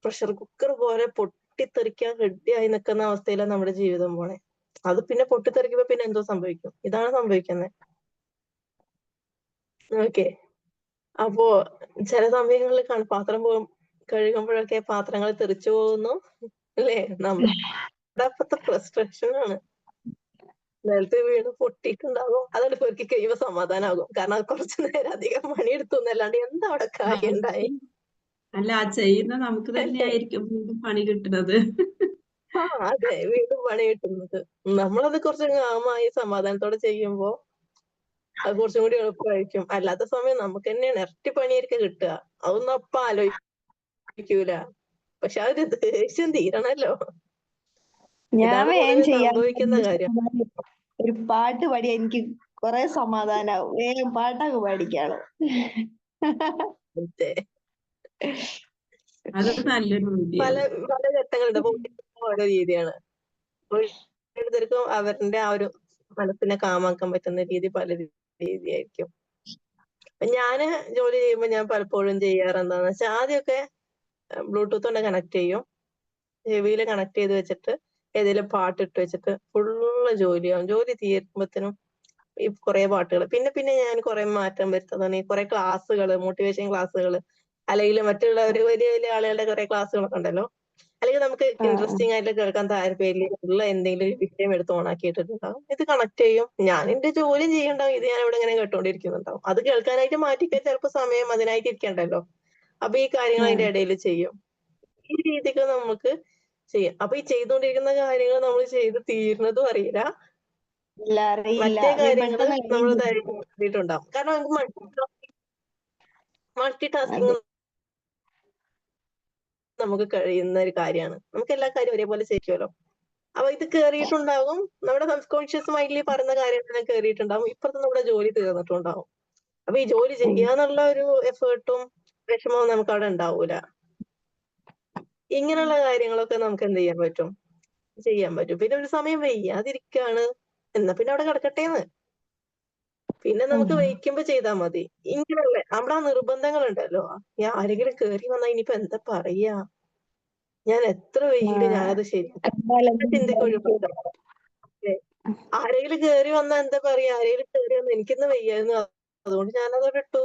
പ്രഷർ കുക്കർ പോലെ പൊട്ടിത്തെറിക്കാൻ റെഡിയായി നിൽക്കുന്ന അവസ്ഥയിലാണ് നമ്മുടെ ജീവിതം പോണെ. അത് പിന്നെ പൊട്ടിത്തെറിക്കുമ്പോ പിന്നെ എന്തോ സംഭവിക്കും. ഇതാണ് സംഭവിക്കുന്നത്. ഓക്കെ. അപ്പോ ചില സമയങ്ങളിൽ പാത്രം കഴുകുമ്പോഴൊക്കെ പാത്രങ്ങൾ തെറിച്ചു പോകുന്നു അല്ലേ? നമ്മുടെ അപ്പത്തെ ഫ്രസ്ട്രേഷൻ ആണ്. നിലത്ത് വീണ് പൊട്ടിയിട്ടുണ്ടാകും. അതോടെ പെറുക്കി കഴിയുമ്പോ സമാധാനമാകും. കാരണം അത് കുറച്ചു നേരം അധികം പണിയെടുത്തു എന്നല്ലാണ്ട് എന്താ അവിടെ കാര്യം ഉണ്ടായി. അല്ല, ചെയ്യുന്ന നമുക്ക് തന്നെയായിരിക്കും വീണ്ടും പണി കിട്ടുന്നത്. അതെ, വീണ്ടും പണി കിട്ടുന്നത്. നമ്മളത് കുറച്ച് കാമായി സമാധാനത്തോടെ ചെയ്യുമ്പോ അത് കുറച്ചും കൂടി എളുപ്പമായിരിക്കും. അല്ലാത്ത സമയം നമുക്ക് തന്നെയാണ് ഇരട്ടി പണിയായിരിക്കും കിട്ടുക. അതൊന്നും അപ്പൊ ആലോചിക്കൂല. പക്ഷെ ആ ഒരു ദേഷ്യം തീരണല്ലോ. ഞാൻ ഇതാണ് വേഗം പൊതുവെ ചെയ്യാൻ സംഭവിക്കുന്ന കാര്യം. ഒരു പാട്ട് പാടി എനിക്ക് കുറെ സമാധാനാവും. വേഗം പാട്ടൊക്കെ പാടിക്കാളോ. അതെ. അത് നല്ലൊരു പല രീതിയാണ്. പല ഘട്ടങ്ങളുണ്ട്. അപ്പൊ ഓരോ രീതിയാണ്. ഓരോരുത്തർക്കും അവരുടെ ആ ഒരു മനസ്സിനെ കാമാക്കാൻ പറ്റുന്ന രീതി പല രീതിയായിരിക്കും. ഞാന് ജോലി ചെയ്യുമ്പോൾ ഞാൻ പലപ്പോഴും ചെയ്യാറ് എന്താന്ന് വെച്ചാൽ ആദ്യമൊക്കെ ബ്ലൂടൂത്ത് കൊണ്ട് കണക്ട് ചെയ്യും. ചെവിയിൽ കണക്ട് ചെയ്ത് വെച്ചിട്ട് ഏതെങ്കിലും പാട്ട് ഇട്ട് വെച്ചിട്ട് ഫുള്ള് ജോലിയാവും. ജോലി തീരുമ്പത്തിനും ഈ കുറെ പാട്ടുകൾ. പിന്നെ ഞാൻ കുറെ മാറ്റം വരുത്തുന്നതാണ്. ഈ കുറെ ക്ലാസ്സുകൾ, മോട്ടിവേഷൻ ക്ലാസ്സുകൾ, അല്ലെങ്കിൽ മറ്റുള്ള വലിയ വലിയ ആളുകളുടെ കുറെ ക്ലാസ്സുകളൊക്കെ ഉണ്ടല്ലോ. അല്ലെങ്കിൽ നമുക്ക് ഇൻട്രസ്റ്റിംഗ് ആയിട്ട് കേൾക്കാൻ താല്പര്യമുള്ള എന്തെങ്കിലും ഒരു വിഷയം എടുത്ത് ഓണാക്കിയിട്ടുണ്ടാവും. ഇത് കണക്ട് ചെയ്യും. ഞാൻ എന്റെ ജോലി ചെയ്യണ്ടാവും. ഇത് ഞാൻ ഇവിടെ ഇങ്ങനെ കേട്ടോണ്ടിരിക്കുന്നുണ്ടാവും. അത് കേൾക്കാനായിട്ട് മാറ്റിക്കാൻ ചിലപ്പോൾ സമയം അതിനായിട്ട് ഇരിക്കണ്ടല്ലോ. അപ്പൊ ഈ കാര്യങ്ങൾ അതിന്റെ ഇടയിൽ ചെയ്യും. ഈ രീതിക്ക് നമുക്ക് ചെയ്യാം. അപ്പൊ ഈ ചെയ്തുകൊണ്ടിരിക്കുന്ന കാര്യങ്ങൾ നമ്മൾ ചെയ്ത് തീരുന്നതും അറിയില്ല. അറിയില്ല. മറ്റേ കാര്യങ്ങൾ പെട്ടെന്ന് നമ്മൾ കഴിയും. ഉണ്ടാവും. കാരണം നമുക്ക് മൾട്ടി ടാസ്കിങ് നമുക്ക് കഴിയുന്ന ഒരു കാര്യമാണ്. നമുക്ക് എല്ലാ കാര്യവും ഒരേപോലെ ചെയ്യുമല്ലോ. അപ്പൊ ഇത് കേറിയിട്ടുണ്ടാകും, നമ്മുടെ സബ്കോൺഷ്യസ് മൈൻഡിൽ പറയുന്ന കാര്യങ്ങളെല്ലാം കേറിയിട്ടുണ്ടാവും, ഇപ്പുറത്ത് നമ്മുടെ ജോലി തീർന്നിട്ടുണ്ടാവും. അപ്പൊ ഈ ജോലി ചെയ്യാന്നുള്ള ഒരു എഫേർട്ടും വിഷമവും നമുക്ക് അവിടെ ഉണ്ടാവൂല. ഇങ്ങനെയുള്ള കാര്യങ്ങളൊക്കെ നമുക്ക് എന്ത് ചെയ്യാൻ പറ്റും? ചെയ്യാൻ പറ്റും. പിന്നെ ഒരു സമയം വയ്യാതിരിക്കാണ് എന്നാ പിന്നെ അവിടെ കിടക്കട്ടേന്ന്, പിന്നെ നമുക്ക് വയ്ക്കുമ്പോ ചെയ്താൽ മതി. ഇങ്ങനെയുള്ള നമ്മുടെ ആ നിർബന്ധങ്ങൾ ഉണ്ടല്ലോ, ഞാൻ ആരെങ്കിലും കേറി വന്നാ ഇനിയിപ്പോ എന്താ പറയാ, ഞാൻ എത്ര വയ്യെങ്കിലും ഞാനത് ശരിയാക്കും ചിന്തയ്ക്ക് ഒഴിവാക്കണം. ആരെങ്കിലും കേറി വന്നാ എന്താ പറയാ, ആരെങ്കിലും കേറി വന്നാ എനിക്കിന്ന് വയ്യായിരുന്നു അതുകൊണ്ട് ഞാനതോടെ ഇട്ടു,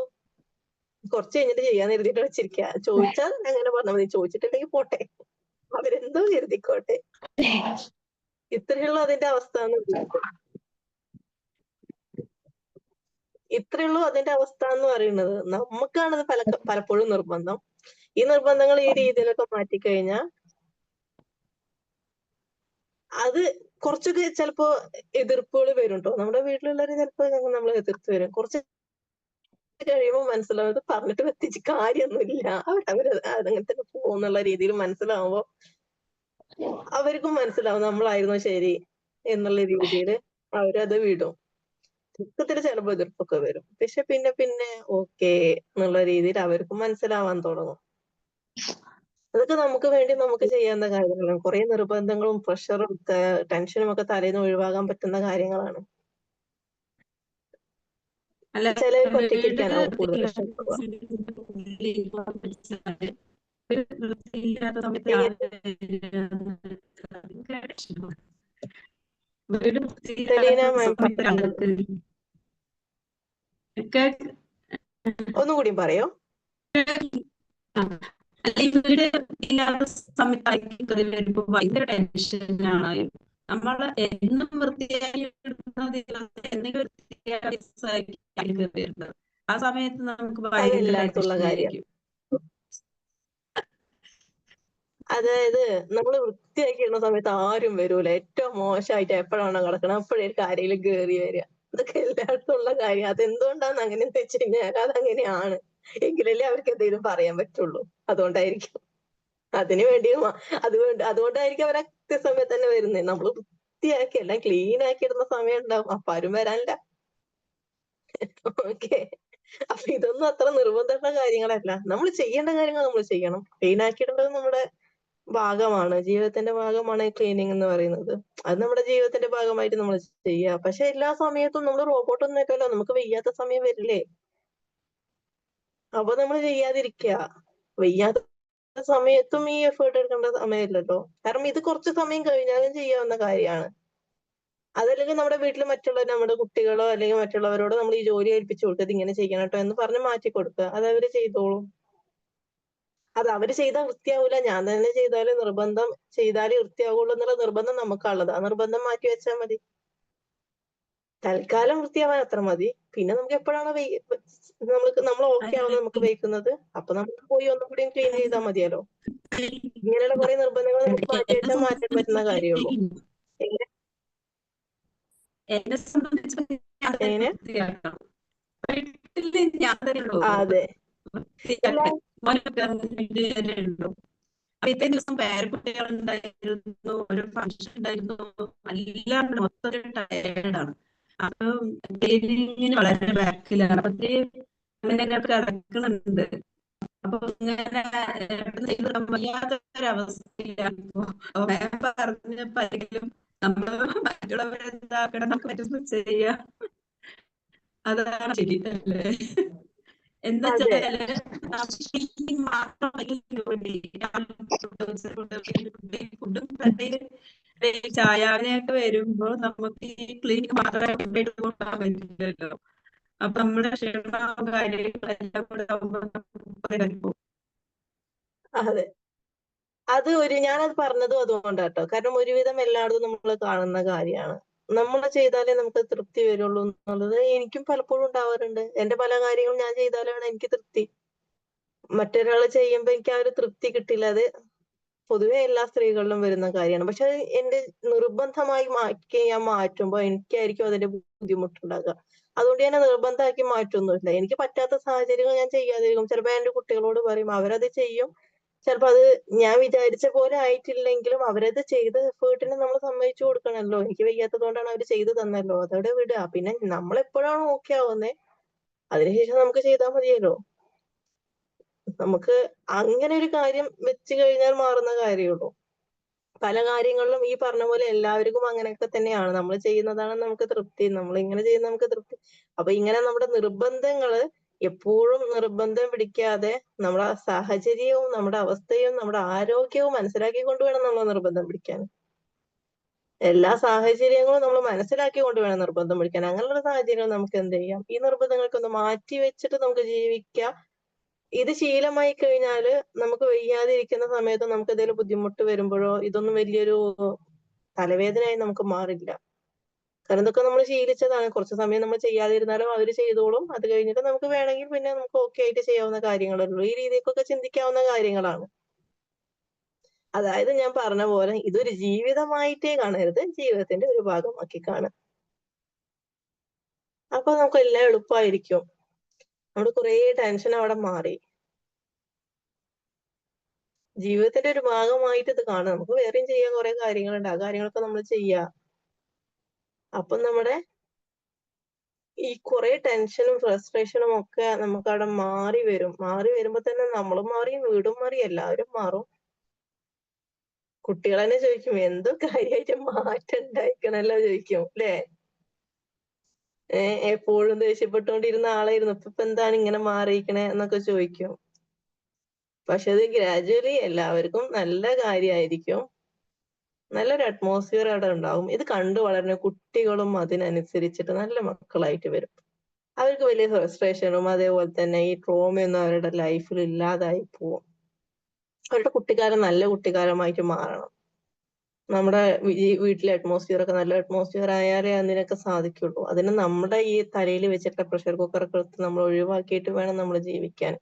കുറച്ച് കഴിഞ്ഞിട്ട് ചെയ്യാന്ന് കരുതിയിട്ട് വെച്ചിരിക്ക. ചോദിച്ചാൽ അങ്ങനെ പറഞ്ഞാൽ മതി, ചോദിച്ചിട്ടില്ലെങ്കിൽ പോട്ടെ, അവരെന്തോ കരുതിക്കോട്ടെ. ഇത്രയുള്ള അതിന്റെ അവസ്ഥ ഇത്രയുള്ളൂ അതിന്റെ അവസ്ഥ എന്ന് പറയുന്നത്. നമുക്കാണത് പലപ്പോഴും നിർബന്ധം. ഈ നിർബന്ധങ്ങൾ ഈ രീതിയിലൊക്കെ മാറ്റിക്കഴിഞ്ഞാൽ അത് കുറച്ചൊക്കെ ചിലപ്പോ എതിർപ്പുകൾ വരും കേട്ടോ. നമ്മുടെ വീട്ടിലുള്ളവര് ചിലപ്പോ നമ്മളെ എതിർത്ത് വരും. കുറച്ച് കഴിയുമ്പോൾ മനസ്സിലാവും ഇത് പറഞ്ഞിട്ട് പ്രത്യേകിച്ച് കാര്യമൊന്നുമില്ല, അവര് അതങ്ങനെ തന്നെ പോകുന്നുള്ള രീതിയിൽ മനസ്സിലാവുമ്പോ അവർക്കും മനസ്സിലാവും നമ്മളായിരുന്നു ശരി എന്നുള്ള രീതിയിൽ അവരത് വിടും. ചെറുപ്പത്തിൽ ചിലപ്പോ എതിർപ്പൊക്കെ വരും, പക്ഷെ പിന്നെ പിന്നെ ഓക്കെ എന്നുള്ള രീതിയിൽ അവർക്കും മനസ്സിലാവാൻ തുടങ്ങും. അതൊക്കെ നമുക്ക് വേണ്ടി നമുക്ക് ചെയ്യാവുന്ന കാര്യങ്ങളാണ്. കുറെ നിർബന്ധങ്ങളും പ്രഷറും ടെൻഷനും ഒക്കെ തലേന്ന് ഒഴിവാക്കാൻ പറ്റുന്ന കാര്യങ്ങളാണ്. ചിലവർക്ക് ഒറ്റയ്ക്കിരിക്കാനാവും കൂടുതൽ ഇഷ്ടപ്പെടുക. സെലീന മാം ഒന്നുകൂടി പറയോ? വീട് ഇല്ലാത്ത സമയത്ത് വരുമ്പോ ഭയങ്കര ടെൻഷനാണ്. നമ്മള് എന്നും വൃത്തിയായി വരുന്നത്, ആ സമയത്ത് നമുക്ക് ഭയങ്കര ടെൻഷനായിരിക്കും. അതായത് നമ്മൾ വൃത്തിയാക്കി ഇടുന്ന സമയത്ത് ആരും വരൂല. ഏറ്റവും മോശമായിട്ട് എപ്പോഴാണോ കിടക്കണം അപ്പോഴായിരിക്കും ആരെങ്കിലും കേറി വരിക. അതൊക്കെ എല്ലായിടത്തും ഉള്ള കാര്യം. അതെന്തുകൊണ്ടാന്ന് അങ്ങനെയെന്ന് വെച്ച് കഴിഞ്ഞാൽ അതങ്ങനെയാണ്, എങ്കിലല്ലേ അവർക്ക് എന്തെങ്കിലും പറയാൻ പറ്റുള്ളൂ. അതുകൊണ്ടായിരിക്കും അതിനു വേണ്ടി അതുകൊണ്ടായിരിക്കും അവർ കൃത്യസമയത്ത് തന്നെ വരുന്നത്. നമ്മൾ വൃത്തിയാക്കി എല്ലാം ക്ലീൻ ആക്കി ഇടുന്ന സമയം ഉണ്ടാവും, അപ്പൊ ആരും വരാനില്ല. ഓക്കെ, അപ്പൊ ഇതൊന്നും അത്ര നിർബന്ധമുള്ള കാര്യങ്ങളല്ല. നമ്മൾ ചെയ്യേണ്ട കാര്യങ്ങൾ നമ്മൾ ചെയ്യണം. ക്ലീൻ ആക്കിയിടേണ്ടത് നമ്മുടെ ഭാഗമാണ്, ജീവിതത്തിന്റെ ഭാഗമാണ് ക്ലീനിങ് എന്ന് പറയുന്നത്. അത് നമ്മുടെ ജീവിതത്തിന്റെ ഭാഗമായിട്ട് നമ്മൾ ചെയ്യുക. പക്ഷെ എല്ലാ സമയത്തും നമ്മൾ റോബോട്ടൊന്നും അല്ലല്ലോ, നമുക്ക് വയ്യാത്ത സമയം വരില്ലേ, അപ്പൊ നമ്മൾ ചെയ്യാതിരിക്കുക. വയ്യാത്ത സമയത്തും ഈ എഫേർട്ട് എടുക്കേണ്ട സമയമില്ലല്ലോ, കാരണം ഇത് കുറച്ച് സമയം കഴിഞ്ഞാലും ചെയ്യാവുന്ന കാര്യമാണ്. അതല്ലെങ്കിൽ നമ്മുടെ വീട്ടിൽ മറ്റുള്ള നമ്മുടെ കുട്ടികളോ അല്ലെങ്കിൽ മറ്റുള്ളവരോട് നമ്മൾ ഈ ജോലി ഏൽപ്പിച്ചു കൊടുക്കുക, ഇത് ഇങ്ങനെ ചെയ്യണം കേട്ടോ എന്ന് പറഞ്ഞ് മാറ്റി കൊടുക്കുക, അത് അവര് ചെയ്തോളും. അത് അവര് ചെയ്താൽ വൃത്തിയാവൂല, ഞാൻ തന്നെ ചെയ്താലും നിർബന്ധം ചെയ്താലേ വൃത്തിയാവുള്ളൂ എന്നുള്ള നിർബന്ധം നമുക്കുള്ളത്. ആ നിർബന്ധം മാറ്റി വെച്ചാൽ മതി. തൽക്കാലം വൃത്തിയാവാൻ അത്ര മതി. പിന്നെ നമുക്ക് എപ്പോഴാണോ നമ്മൾ ഓക്കെ ആവുന്നത്, നമുക്ക് വയ്ക്കുന്നത്, അപ്പൊ നമുക്ക് പോയി ഒന്നുകൂടി ക്ലീൻ ചെയ്താൽ മതിയല്ലോ. ഇങ്ങനെയുള്ള കുറെ നിർബന്ധങ്ങൾ നമുക്ക് മാറ്റി വെച്ചാൽ മാറ്റാൻ പറ്റുന്ന കാര്യമുള്ളൂ. എന്നെ സംബന്ധിച്ച് അതെ, ഇത്രയും ദിവസം പേരക്കുട്ടികളുണ്ടായിരുന്നു, ഒരു ഫംഗ്ഷൻ ഉണ്ടായിരുന്നു, എല്ലാം മൊത്തം ടയേർഡാണ്. അപ്പൊ ക്ലീനിങ്ങിന് വളരെ ബാക്കിലാണ്. അപ്പൊ അങ്ങനെ കിടക്കുന്നുണ്ട്. അപ്പൊ ഇങ്ങനെ വയ്യാത്തൊരവസ്ഥയിലാണ് ഇപ്പൊ പറഞ്ഞപ്പോഴെങ്കിലും നമ്മള് മറ്റുള്ളവരെന്താക്കണം നമുക്ക് പറ്റുന്ന ചെയ്യാം. അതാണ് ശരി അല്ലേ? എന്താ വെച്ചാല് ചായ അങ്ങനെയൊക്കെ വരുമ്പോ നമുക്ക് ഈ ക്ലിനിക്ക് മാത്രമേ കൊണ്ടുപോകാൻ പറ്റില്ലല്ലോ. അപ്പൊ നമ്മുടെ ക്ഷീണവും കാര്യങ്ങളെല്ലാം കൂടെ ആവുമ്പോ അതെ, ഞാനത് പറഞ്ഞതും അതുകൊണ്ടാട്ടോ. കാരണം ഒരുവിധം എല്ലായിടത്തും നമ്മൾ കാണുന്ന കാര്യമാണ്. നമ്മൾ ചെയ്താലേ നമുക്ക് തൃപ്തി വരുള്ളൂ എന്നുള്ളത് എനിക്കും പലപ്പോഴും ഉണ്ടാവാറുണ്ട്. എന്റെ പല കാര്യങ്ങളും ഞാൻ ചെയ്താലാണ് എനിക്ക് തൃപ്തി. മറ്റൊരാൾ ചെയ്യുമ്പോ എനിക്ക് ആ ഒരു തൃപ്തി കിട്ടില്ല. അത് പൊതുവെ എല്ലാ സ്ത്രീകളിലും വരുന്ന കാര്യമാണ്. പക്ഷെ എന്റെ നിർബന്ധമായി ഞാൻ മാറ്റുമ്പോ എനിക്കായിരിക്കും അതിന്റെ ബുദ്ധിമുട്ടുണ്ടാകുക. അതുകൊണ്ട് ഞാൻ നിർബന്ധമാക്കി മാറ്റൊന്നുമില്ല. എനിക്ക് പറ്റാത്ത സാഹചര്യങ്ങൾ ഞാൻ ചെയ്യാതിരിക്കും. ചിലപ്പോ എന്റെ കുട്ടികളോട് പറയും, അവരത് ചെയ്യും. ചിലപ്പോ അത് ഞാൻ വിചാരിച്ച പോലെ ആയിട്ടില്ലെങ്കിലും അവരത് ചെയ്ത എഫേർട്ടിന് നമ്മൾ സമ്മതിച്ചു കൊടുക്കണമല്ലോ. എനിക്ക് വയ്യാത്തത് കൊണ്ടാണ് അവര് ചെയ്തു തന്നല്ലോ, അതവിടെ വിടുക. പിന്നെ നമ്മളെപ്പോഴാണോ ഓക്കെ ആവുന്നേ അതിനുശേഷം നമുക്ക് ചെയ്താൽ മതിയല്ലോ. നമുക്ക് അങ്ങനെ ഒരു കാര്യം വെച്ച് കഴിഞ്ഞാൽ മാറുന്ന കാര്യമുള്ളൂ. പല കാര്യങ്ങളിലും ഈ പറഞ്ഞ പോലെ എല്ലാവർക്കും അങ്ങനെയൊക്കെ തന്നെയാണ്. നമ്മൾ ചെയ്യുന്നതാണ് നമുക്ക് തൃപ്തി, നമ്മൾ ഇങ്ങനെ ചെയ്യുന്ന നമുക്ക് തൃപ്തി. അപ്പൊ ഇങ്ങനെ നമ്മുടെ നിർബന്ധങ്ങള് എപ്പോഴും നിർബന്ധം പിടിക്കാതെ നമ്മുടെ സാഹചര്യവും നമ്മുടെ അവസ്ഥയും നമ്മുടെ ആരോഗ്യവും മനസ്സിലാക്കിക്കൊണ്ട് വേണം നമ്മൾ നിർബന്ധം പിടിക്കാൻ. എല്ലാ സാഹചര്യങ്ങളും നമ്മൾ മനസ്സിലാക്കിക്കൊണ്ട് വേണം നിർബന്ധം പിടിക്കാൻ. അങ്ങനെയുള്ള സാഹചര്യങ്ങൾ നമുക്ക് എന്ത് ചെയ്യാം, ഈ നിർബന്ധങ്ങളൊക്കെ ഒന്ന് മാറ്റി വെച്ചിട്ട് നമുക്ക് ജീവിക്കാം. ഇത് ശീലമായി കഴിഞ്ഞാല് നമുക്ക് വയ്യാതിരിക്കുന്ന സമയത്ത് നമുക്ക് എന്തെങ്കിലും ബുദ്ധിമുട്ട് വരുമ്പോഴോ ഇതൊന്നും വലിയൊരു തലവേദനയായി നമുക്ക് മാറില്ല. കാരണം ഇതൊക്കെ നമ്മൾ ശീലിച്ചതാണ്. കുറച്ച് സമയം നമ്മൾ ചെയ്യാതിരുന്നാലും അവര് ചെയ്തോളും. അത് കഴിഞ്ഞിട്ട് നമുക്ക് വേണമെങ്കിൽ പിന്നെ നമുക്ക് ഓക്കെ ആയിട്ട് ചെയ്യാവുന്ന കാര്യങ്ങളേ ഉള്ളൂ. ഈ രീതിക്കൊക്കെ ചിന്തിക്കാവുന്ന കാര്യങ്ങളാണ്. അതായത് ഞാൻ പറഞ്ഞ പോലെ ഇതൊരു ജീവിതമായിട്ടേ കാണരുത്, ജീവിതത്തിന്റെ ഒരു ഭാഗമാക്കി കാണുക. അപ്പൊ നമുക്ക് എല്ലാം എളുപ്പമായിരിക്കും. നമ്മുടെ കുറേ ടെൻഷൻ അവിടെ മാറി. ജീവിതത്തിന്റെ ഒരു ഭാഗമായിട്ട് ഇത് കാണാം. നമുക്ക് വേറെയും ചെയ്യാൻ കുറെ കാര്യങ്ങളുണ്ട്. ആ കാര്യങ്ങളൊക്കെ നമ്മൾ ചെയ്യുക. അപ്പം നമ്മുടെ ഈ കുറെ ടെൻഷനും ഫ്രസ്ട്രേഷനും ഒക്കെ നമുക്ക് അവിടെ മാറി വരും. മാറി വരുമ്പോ തന്നെ നമ്മളും മാറി, വീടും മാറി, എല്ലാവരും മാറും. കുട്ടികൾ തന്നെ ചോദിക്കും, എന്തോ കാര്യമായിട്ട് മാറ്റം ഉണ്ടായിക്കണല്ലോ ചോദിക്കും, അല്ലേ? എപ്പോഴും ദേഷ്യപ്പെട്ടുകൊണ്ടിരുന്ന ആളായിരുന്നു, ഇപ്പൊ എന്താണ് ഇങ്ങനെ മാറിയിരിക്കണേ എന്നൊക്കെ ചോദിക്കും. പക്ഷെ അത് ഗ്രാജുവലി എല്ലാവർക്കും നല്ല കാര്യമായിരിക്കും. നല്ലൊരു അറ്റ്മോസ്ഫിയർ അവിടെ ഉണ്ടാവും. ഇത് കണ്ടു വളരുന്ന കുട്ടികളും അതിനനുസരിച്ചിട്ട് നല്ല മക്കളായിട്ട് വരും. അവർക്ക് വലിയ ഫ്രസ്ട്രേഷനും അതേപോലെ തന്നെ ഈ ട്രോമയൊന്നും അവരുടെ ലൈഫിൽ ഇല്ലാതായി പോവും. അവരുടെ കുട്ടിക്കാലം നല്ല കുട്ടിക്കാലമായിട്ട് മാറണം. നമ്മുടെ വീട്ടിലെ അറ്റ്മോസ്ഫിയർ ഒക്കെ നല്ല അറ്റ്മോസ്ഫിയർ ആയാലേ അതിനൊക്കെ സാധിക്കുള്ളൂ. അതിന് നമ്മുടെ ഈ തലയിൽ വെച്ചിട്ട് പ്രഷർ കുക്കറൊക്കെ എടുത്ത് നമ്മൾ ഒഴിവാക്കിയിട്ട് വേണം നമ്മൾ ജീവിക്കാൻ.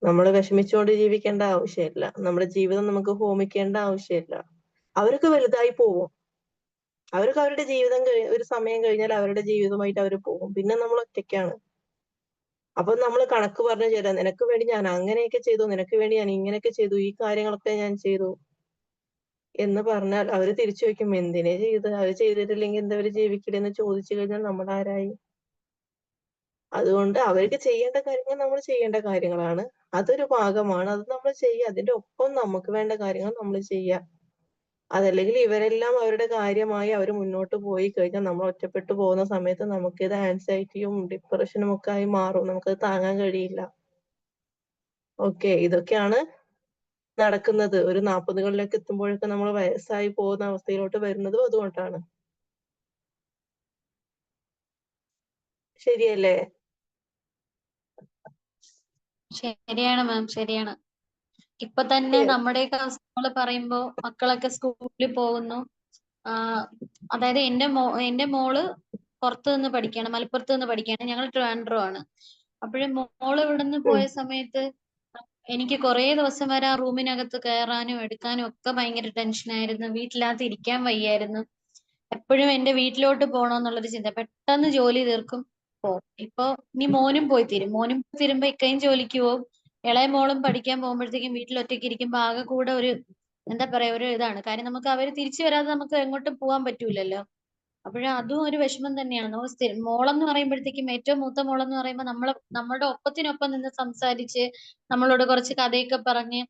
നമ്മൾ വിഷമിച്ചുകൊണ്ട് ജീവിക്കേണ്ട ആവശ്യമില്ല. നമ്മുടെ ജീവിതം നമുക്ക് ഹോമിക്കേണ്ട ആവശ്യമില്ല. അവരൊക്കെ വലുതായി പോവും. അവർക്ക് അവരുടെ ജീവിതം ഒരു സമയം കഴിഞ്ഞാൽ അവരുടെ ജീവിതമായിട്ട് അവർ പോകും. പിന്നെ നമ്മൾ ഒറ്റയ്ക്കാണ്. അപ്പൊ നമ്മൾ കണക്ക് പറഞ്ഞു തരാം, നിനക്ക് വേണ്ടി ഞാൻ അങ്ങനെയൊക്കെ ചെയ്തു, നിനക്ക് വേണ്ടി ഞാൻ ഇങ്ങനെയൊക്കെ ചെയ്തു, ഈ കാര്യങ്ങളൊക്കെ ഞാൻ ചെയ്തു എന്ന് പറഞ്ഞാൽ അവര് തിരിച്ചു ചോദിക്കും, എന്തിനെ ചെയ്ത്, അവര് ചെയ്തിട്ടില്ലെങ്കിൽ എന്താ അവര് ജീവിക്കില്ലെന്ന് ചോദിച്ചു കഴിഞ്ഞാൽ നമ്മൾ ആരായി? അതുകൊണ്ട് അവർക്ക് ചെയ്യേണ്ട കാര്യങ്ങൾ നമ്മൾ ചെയ്യേണ്ട കാര്യങ്ങളാണ്. അതൊരു ഭാഗമാണ്. അത് നമ്മൾ ചെയ്യുക. അതിന്റെ ഒപ്പം നമുക്ക് വേണ്ട കാര്യങ്ങൾ നമ്മൾ ചെയ്യുക. അതല്ലെങ്കിൽ ഇവരെല്ലാം അവരുടെ കാര്യമായി അവർ മുന്നോട്ട് പോയി കഴിഞ്ഞാൽ നമ്മൾ ഒറ്റപ്പെട്ടു പോകുന്ന സമയത്ത് നമുക്കിത് ആൻസൈറ്റിയും ഡിപ്രഷനും ഒക്കെ ആയി മാറും. നമുക്കത് താങ്ങാൻ കഴിയില്ല. ഓക്കെ, ഇതൊക്കെയാണ് നടക്കുന്നത്. ഒരു 40കളിലേക്ക് എത്തുമ്പോഴൊക്കെ നമ്മൾ വയസ്സായി പോകുന്ന അവസ്ഥയിലോട്ട് വരുന്നതും അതുകൊണ്ടാണ്. ശരിയല്ലേ? ശരിയാണ് മാം, ശരിയാണ്. ഇപ്പൊ തന്നെ നമ്മുടെയൊക്കെ അവസ്ഥകൾ പറയുമ്പോ മക്കളൊക്കെ സ്കൂളിൽ പോകുന്നു. അതായത് എന്റെ മോള് പുറത്തു നിന്ന് പഠിക്കുകയാണ്, മലപ്പുറത്ത് നിന്ന് പഠിക്കുകയാണ്. ഞങ്ങൾ ട്രിവാൻഡ്രം ആണ്. അപ്പോഴും മോള് ഇവിടുന്ന് പോയ സമയത്ത് എനിക്ക് കുറെ ദിവസം വരെ ആ റൂമിനകത്ത് കയറാനും എടുക്കാനും ഒക്കെ ഭയങ്കര ടെൻഷനായിരുന്നു. വീട്ടിനകത്ത് ഇരിക്കാൻ വയ്യായിരുന്നു. എപ്പോഴും എന്റെ വീട്ടിലോട്ട് പോകണമെന്നുള്ളൊരു ചിന്ത. പെട്ടെന്ന് ജോലി തീർക്കും, പോവും. ഇപ്പൊ ഇനി മോനും പോയി തീരുമ്പോ ഇക്കയും ജോലിക്ക് പോവും. ഇളയ മോളും പഠിക്കാൻ പോകുമ്പോഴത്തേക്കും വീട്ടിൽ ഒറ്റയ്ക്ക് ഇരിക്കുമ്പോ ആകെ കൂടെ ഒരു എന്താ പറയാ, ഒരു ഇതാണ്. കാര്യം നമുക്ക് അവര് തിരിച്ചു വരാതെ നമുക്ക് എങ്ങോട്ടും പോകാൻ പറ്റൂലല്ലോ. അതും ഒരു വിഷമം തന്നെയാണ്. നമ്മൾ മോളെന്ന് പറയുമ്പോഴത്തേക്കും, ഏറ്റവും മൂത്ത മോളെന്ന് പറയുമ്പോൾ നമ്മളുടെ ഒപ്പത്തിനൊപ്പം നിന്ന് സംസാരിച്ച് നമ്മളോട് കുറച്ച് കഥയൊക്കെ പറഞ്ഞ്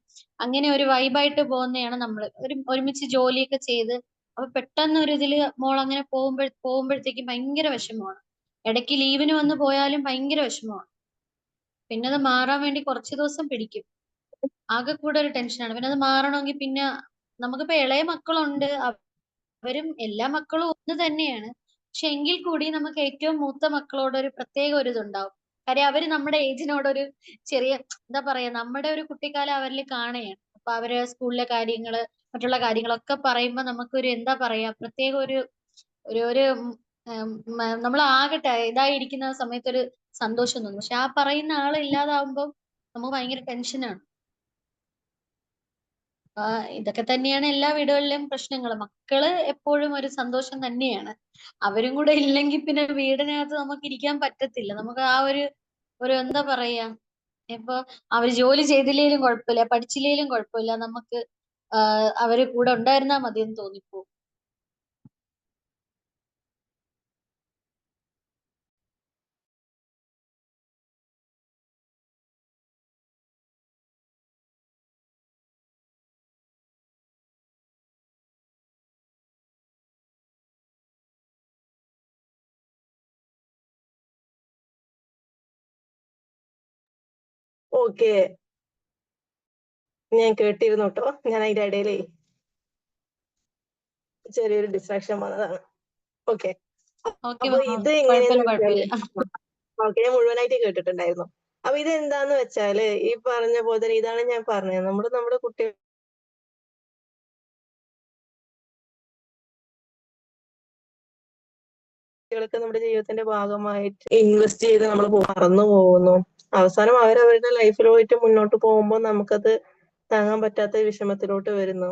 അങ്ങനെ ഒരു വൈബായിട്ട് പോകുന്നതാണ് നമ്മൾ. ഒരുമിച്ച് ജോലിയൊക്കെ ചെയ്ത്. അപ്പൊ പെട്ടെന്ന് ഒരു ഇതില് മോൾ അങ്ങനെ പോകുമ്പോഴത്തേക്കും ഭയങ്കര വിഷമമാണ്. ഇടയ്ക്ക് ലീവിന് വന്ന് പോയാലും ഭയങ്കര വിഷമമാണ്. പിന്നെ അത് മാറാൻ വേണ്ടി കുറച്ച് ദിവസം പിടിക്കും. ആകെ കൂടെ ഒരു ടെൻഷനാണ്. പിന്നെ അത് മാറണമെങ്കിൽ പിന്നെ നമുക്കിപ്പോ ഇളയ മക്കളുണ്ട്. അവരും എല്ലാ മക്കളും ഒന്ന് തന്നെയാണ്. പക്ഷെ എങ്കിൽ കൂടി നമുക്ക് ഏറ്റവും മൂത്ത മക്കളോട് ഒരു പ്രത്യേക ഒരു ഇതുണ്ടാവും. കാര്യം അവര് നമ്മുടെ ഏജിനോടൊരു ചെറിയ എന്താ പറയാ, നമ്മുടെ ഒരു കുട്ടിക്കാലം അവരിൽ കാണുകയാണ്. അപ്പൊ അവര് സ്കൂളിലെ കാര്യങ്ങള് മറ്റുള്ള കാര്യങ്ങളൊക്കെ പറയുമ്പോ നമുക്കൊരു എന്താ പറയാ, പ്രത്യേക ഒരു ഒരു ഒരു നമ്മൾ ആകട്ടെ ഇതായിരിക്കുന്ന സമയത്തൊരു സന്തോഷം തോന്നും. പക്ഷെ ആ പറയുന്ന ആൾ ഇല്ലാതാവുമ്പോൾ നമുക്ക് ഭയങ്കര ടെൻഷനാണ്. ഇതൊക്കെ തന്നെയാണ് എല്ലാ വീടുകളിലെയും പ്രശ്നങ്ങൾ. മക്കള് എപ്പോഴും ഒരു സന്തോഷം തന്നെയാണ്. അവരും കൂടെ ഇല്ലെങ്കിൽ പിന്നെ വീടിനകത്ത് നമുക്ക് ഇരിക്കാൻ പറ്റത്തില്ല. നമുക്ക് ആ ഒരു എന്താ പറയാ, ഇപ്പൊ അവര് ജോലി ചെയ്തില്ലേലും കുഴപ്പമില്ല, പഠിച്ചില്ലേലും കുഴപ്പമില്ല, നമുക്ക് അവര് കൂടെ ഉണ്ടായിരുന്നാ മതിയെന്ന് തോന്നിപ്പോവും. ഓക്കെ, ഞാൻ കേട്ടിരുന്നു കേട്ടോ. ഞാൻ അതിന്റെ ഇടയിലേ ചെറിയൊരു ഡിസ്ട്രാക്ഷൻ വന്നതാണ്. ഓക്കെ, ഓക്കെ അപ്പൊ മാം, ഇത് കുഴപ്പമില്ല എങ്ങനെയാന്ന് വെച്ചാല് കുഴപ്പമില്ല. ഓക്കെ, ഞാൻ മുഴുവനായിട്ട് കേട്ടിട്ടുണ്ടായിരുന്നു. അപ്പൊ ഇത് എന്താന്ന് വെച്ചാല് ഈ പറഞ്ഞ പോലെ തന്നെ ഇതാണ് ഞാൻ പറഞ്ഞത്, നമ്മുടെ കുട്ടികൾ കുട്ടികൾക്ക് നമ്മുടെ ജീവിതത്തിന്റെ ഭാഗമായിട്ട് ഇൻവെസ്റ്റ് ചെയ്ത് നമ്മൾ മറന്നു പോകുന്നു. അവസാനം അവരവരുടെ ലൈഫിലോട്ട് മുന്നോട്ട് പോകുമ്പോൾ നമുക്കത് താങ്ങാൻ പറ്റാത്ത വിഷമത്തിലോട്ട് വരുന്നു.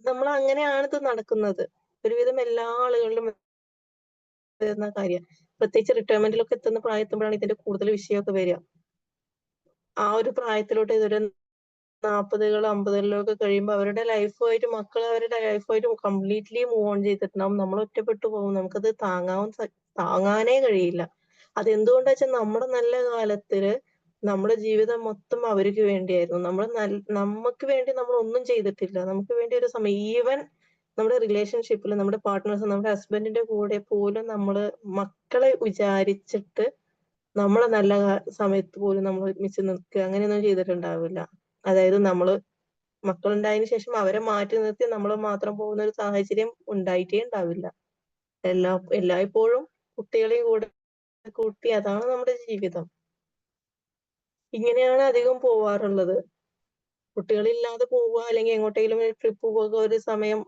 നമ്മൾ അങ്ങനെയാണ് ഇത് നടക്കുന്നത്. ഒരുവിധം എല്ലാ ആളുകളിലും വരുന്ന കാര്യം. പ്രത്യേകിച്ച് റിട്ടയർമെന്റിലൊക്കെ എത്തുന്ന പ്രായത്തുമ്പോഴാണ് ഇതിന്റെ കൂടുതൽ വിഷയമൊക്കെ വരിക. ആ ഒരു പ്രായത്തിലോട്ട് ഇതൊരു 40കൾ 50കളിലൊക്കെ കഴിയുമ്പോൾ അവരുടെ ലൈഫുമായിട്ട് മക്കൾ അവരുടെ ലൈഫുമായിട്ട് കംപ്ലീറ്റ്ലി മൂവ് ഓൺ ചെയ്തിട്ടുണ്ടാവും. നമ്മൾ ഒറ്റപ്പെട്ടു പോകും. നമുക്കത് താങ്ങാനേ കഴിയില്ല. അതെന്തുകൊണ്ടാ വെച്ചാൽ നമ്മുടെ നല്ല കാലത്തില് നമ്മുടെ ജീവിതം മൊത്തം അവർക്ക് വേണ്ടിയായിരുന്നു. നമുക്ക് വേണ്ടി നമ്മൾ ഒന്നും ചെയ്തിട്ടില്ല. നമുക്ക് വേണ്ടി ഒരു സമയം ഈവൻ നമ്മുടെ റിലേഷൻഷിപ്പിൽ നമ്മുടെ പാർട്ട്നേഴ്സ് നമ്മുടെ ഹസ്ബൻഡിന്റെ കൂടെ പോലും നമ്മള് മക്കളെ വിചാരിച്ചിട്ട് നമ്മളെ നല്ല സമയത്ത് പോലും നമ്മൾ ഒരുമിച്ച് നിൽക്കുക അങ്ങനെയൊന്നും ചെയ്തിട്ടുണ്ടാവില്ല. അതായത് നമ്മള് മക്കളുണ്ടായതിനു ശേഷം അവരെ മാറ്റി നിർത്തി നമ്മൾ മാത്രം പോകുന്ന ഒരു സാഹചര്യം ഉണ്ടായിട്ടേ ഉണ്ടാവില്ല. എല്ലായ്പ്പോഴും കുട്ടികളെയും കൂടെ കൂട്ടി അതാണ് നമ്മുടെ ജീവിതം. ഇങ്ങനെയാണ് അധികം പോവാറുള്ളത്. കുട്ടികളില്ലാതെ പോവുക അല്ലെങ്കിൽ എങ്ങോട്ടെങ്കിലും ഒരു ട്രിപ്പ് പോകുക, ഒരു സമയം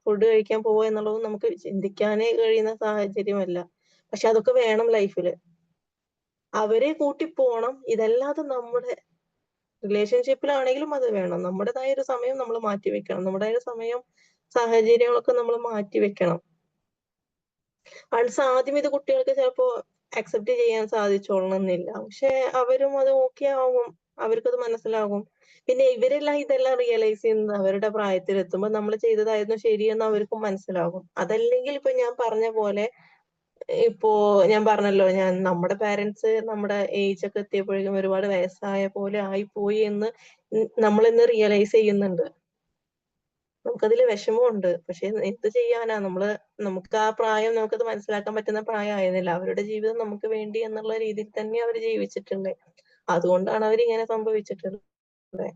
ഫുഡ് കഴിക്കാൻ പോവുക എന്നുള്ളത് നമുക്ക് ചിന്തിക്കാനേ കഴിയുന്ന സാഹചര്യമല്ല. പക്ഷെ അതൊക്കെ വേണം ലൈഫില്. അവരെ കൂട്ടി പോണം. ഇതല്ലാതെ നമ്മുടെ റിലേഷൻഷിപ്പിലാണെങ്കിലും അത് വേണം. നമ്മുടേതായ ഒരു സമയം നമ്മൾ മാറ്റി വെക്കണം. നമ്മുടേതായ സമയം സാഹചര്യങ്ങളൊക്കെ നമ്മൾ മാറ്റി വെക്കണം. ആദ്യം ഇത് കുട്ടികൾക്ക് ചിലപ്പോ അക്സെപ്റ്റ് ചെയ്യാൻ സാധിച്ചോളണമെന്നില്ല. പക്ഷെ അവരും അത് ഓക്കെ ആവും. അവർക്കത് മനസ്സിലാകും. പിന്നെ ഇവരെല്ലാം ഇതെല്ലാം റിയലൈസ് ചെയ്യുന്നത് അവരുടെ പ്രായത്തിലെത്തുമ്പോൾ നമ്മൾ ചെയ്തതായിരുന്നു ശരിയെന്ന് അവർക്കും മനസ്സിലാകും. അതല്ലെങ്കിൽ ഇപ്പൊ ഞാൻ പറഞ്ഞ പോലെ ഇപ്പോ ഞാൻ പറഞ്ഞല്ലോ, നമ്മുടെ പാരന്റ്സ് നമ്മുടെ ഏജ് ഒക്കെ എത്തിയപ്പോഴേക്കും ഒരുപാട് വയസ്സായ പോലെ ആയിപ്പോയി എന്ന് നമ്മളിന്ന് റിയലൈസ് ചെയ്യുന്നുണ്ട്. നമുക്കതിൽ വിഷമമുണ്ട്. പക്ഷെ എന്ത് ചെയ്യാനാ, നമുക്ക് ആ പ്രായം നമുക്കത് മനസ്സിലാക്കാൻ പറ്റുന്ന പ്രായമായിരുന്നില്ല. അവരുടെ ജീവിതം നമുക്ക് വേണ്ടി എന്നുള്ള രീതിയിൽ തന്നെ അവർ ജീവിച്ചിട്ടുണ്ട്. അതുകൊണ്ടാണ് അവരിങ്ങനെ സംഭവിച്ചിട്ടുള്ളത്.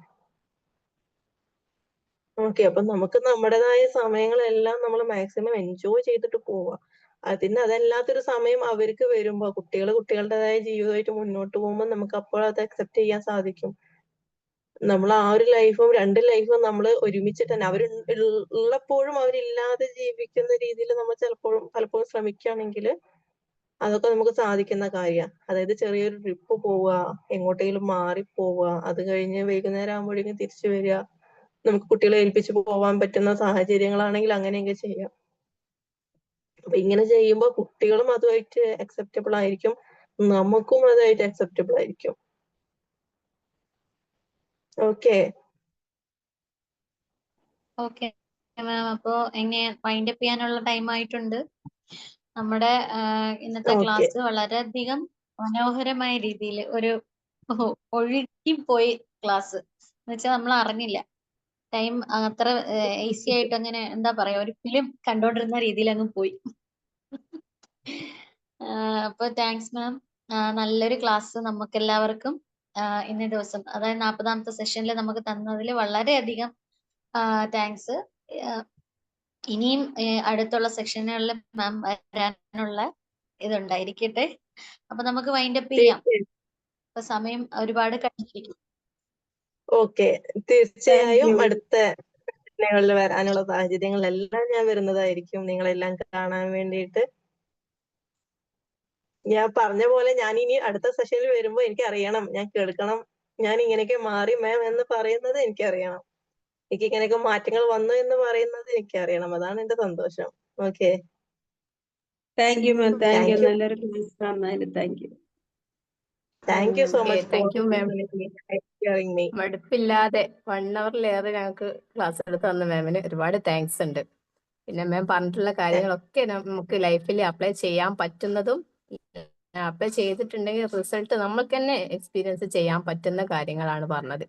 ഓക്കെ, അപ്പൊ നമുക്ക് നമ്മുടേതായ സമയങ്ങളെല്ലാം നമ്മൾ മാക്സിമം എൻജോയ് ചെയ്തിട്ട് പോവാ. അതല്ലാത്തൊരു സമയം അവർക്ക് വരുമ്പോ കുട്ടികളുടേതായ ജീവിതമായിട്ട് മുന്നോട്ട് പോകുമ്പോൾ നമുക്ക് അപ്പോൾ അത് അക്സെപ്റ്റ് ചെയ്യാൻ സാധിക്കും. നമ്മൾ ആ ഒരു ലൈഫും 2 ലൈഫും നമ്മൾ ഒരുമിച്ചിട്ട് തന്നെ ഉള്ളപ്പോഴും അവരില്ലാതെ ജീവിക്കുന്ന രീതിയിൽ നമ്മൾ പലപ്പോഴും ശ്രമിക്കുകയാണെങ്കിൽ അതൊക്കെ നമുക്ക് സാധിക്കുന്ന കാര്യമാണ്. അതായത് ചെറിയൊരു ട്രിപ്പ് പോവുക, എങ്ങോട്ടെങ്കിലും മാറിപ്പോവുക, അത് കഴിഞ്ഞ് വൈകുന്നേരം ആകുമ്പോഴേക്കും തിരിച്ചു വരിക. നമുക്ക് കുട്ടികളെ ഏൽപ്പിച്ച് പോവാൻ പറ്റുന്ന സാഹചര്യങ്ങളാണെങ്കിൽ അങ്ങനെയൊക്കെ ചെയ്യാം. അപ്പൊ ഇങ്ങനെ ചെയ്യുമ്പോൾ കുട്ടികളും അതുമായിട്ട് അക്സെപ്റ്റബിൾ ആയിരിക്കും, നമുക്കും അതുമായിട്ട് അക്സെപ്റ്റബിൾ ആയിരിക്കും. ഓക്കെ ഓക്കെ മാം, അപ്പോ എങ്ങനെ വൈൻഡ് അപ്പ് ചെയ്യാനുള്ള ടൈം ആയിട്ടുണ്ട്. നമ്മുടെ ഇന്നത്തെ ഓക്കെ ക്ലാസ് വളരെയധികം മനോഹരമായ രീതിയിൽ ഒഴുകി പോയി ക്ലാസ് എന്ന് വെച്ചാൽ നമ്മൾ അറിഞ്ഞില്ല. ടൈം അത്ര ഈസി ആയിട്ട് അങ്ങനെ എന്താ പറയാ, ഒരു ഫിലിം കണ്ടോണ്ടിരുന്ന രീതിയിൽ അങ്ങ് പോയി. അപ്പൊ താങ്ക്സ് മാം. നല്ലൊരു ക്ലാസ് നമുക്ക് എല്ലാവർക്കും ഇന്നേ ദിവസം, അതായത് 40ാമത്തെ സെഷനിൽ നമുക്ക് തന്നതിൽ വളരെയധികം താങ്ക്സ്. ഇനിയും അടുത്തുള്ള സെക്ഷനുകളിൽ മാം വരാനുള്ള ഇതുണ്ടായിരിക്കട്ടെ. അപ്പൊ നമുക്ക് വൈൻഡ് അപ്പ് ചെയ്യാം. ഇപ്പൊ സമയം ഒരുപാട് കഴിഞ്ഞിരിക്കും. ഓക്കെ, തീർച്ചയായും you. അടുത്ത സെഷനുകളിൽ വരാനുള്ള സാഹചര്യങ്ങളെല്ലാം ഞാൻ വരുന്നതായിരിക്കും നിങ്ങളെല്ലാം കാണാൻ വേണ്ടിയിട്ട്. ഞാൻ പറഞ്ഞ പോലെ ഞാൻ ഇനി അടുത്ത സെഷനിൽ വരുമ്പോ എനിക്ക് അറിയണം, ഞാൻ കേൾക്കണം ഞാൻ ഇങ്ങനെയൊക്കെ മാറി മാം എന്ന് പറയുന്നത് എനിക്കറിയണം. എനിക്ക് ഇങ്ങനെയൊക്കെ മാറ്റങ്ങൾ വന്നു എന്ന് പറയുന്നത് എനിക്കറിയണം. അതാണ് എന്റെ സന്തോഷം. Okay, thank you ma'am, thank you. Thank you. നല്ലൊരു ക്ലാസ് തന്നതിന് thank you. Thank you so Okay, much for thank you, ma'am. Hearing me. മടുപ്പില്ലാതെ 1 ഹവറിലേറെ ഞങ്ങൾക്ക് ക്ലാസ് എടുത്ത് തന്ന മാമിന് ഒരുപാട് താങ്ക്സ് ഉണ്ട്. പിന്നെ മാം പറഞ്ഞിട്ടുള്ള കാര്യങ്ങളൊക്കെ നമുക്ക് ലൈഫിൽ അപ്ലൈ ചെയ്യാൻ പറ്റുന്നതും അപ്ലൈ ചെയ്തിട്ടുണ്ടെങ്കിൽ റിസൾട്ട് നമ്മൾക്ക് തന്നെ എക്സ്പീരിയൻസ് ചെയ്യാൻ പറ്റുന്ന കാര്യങ്ങളാണ് പറഞ്ഞത്.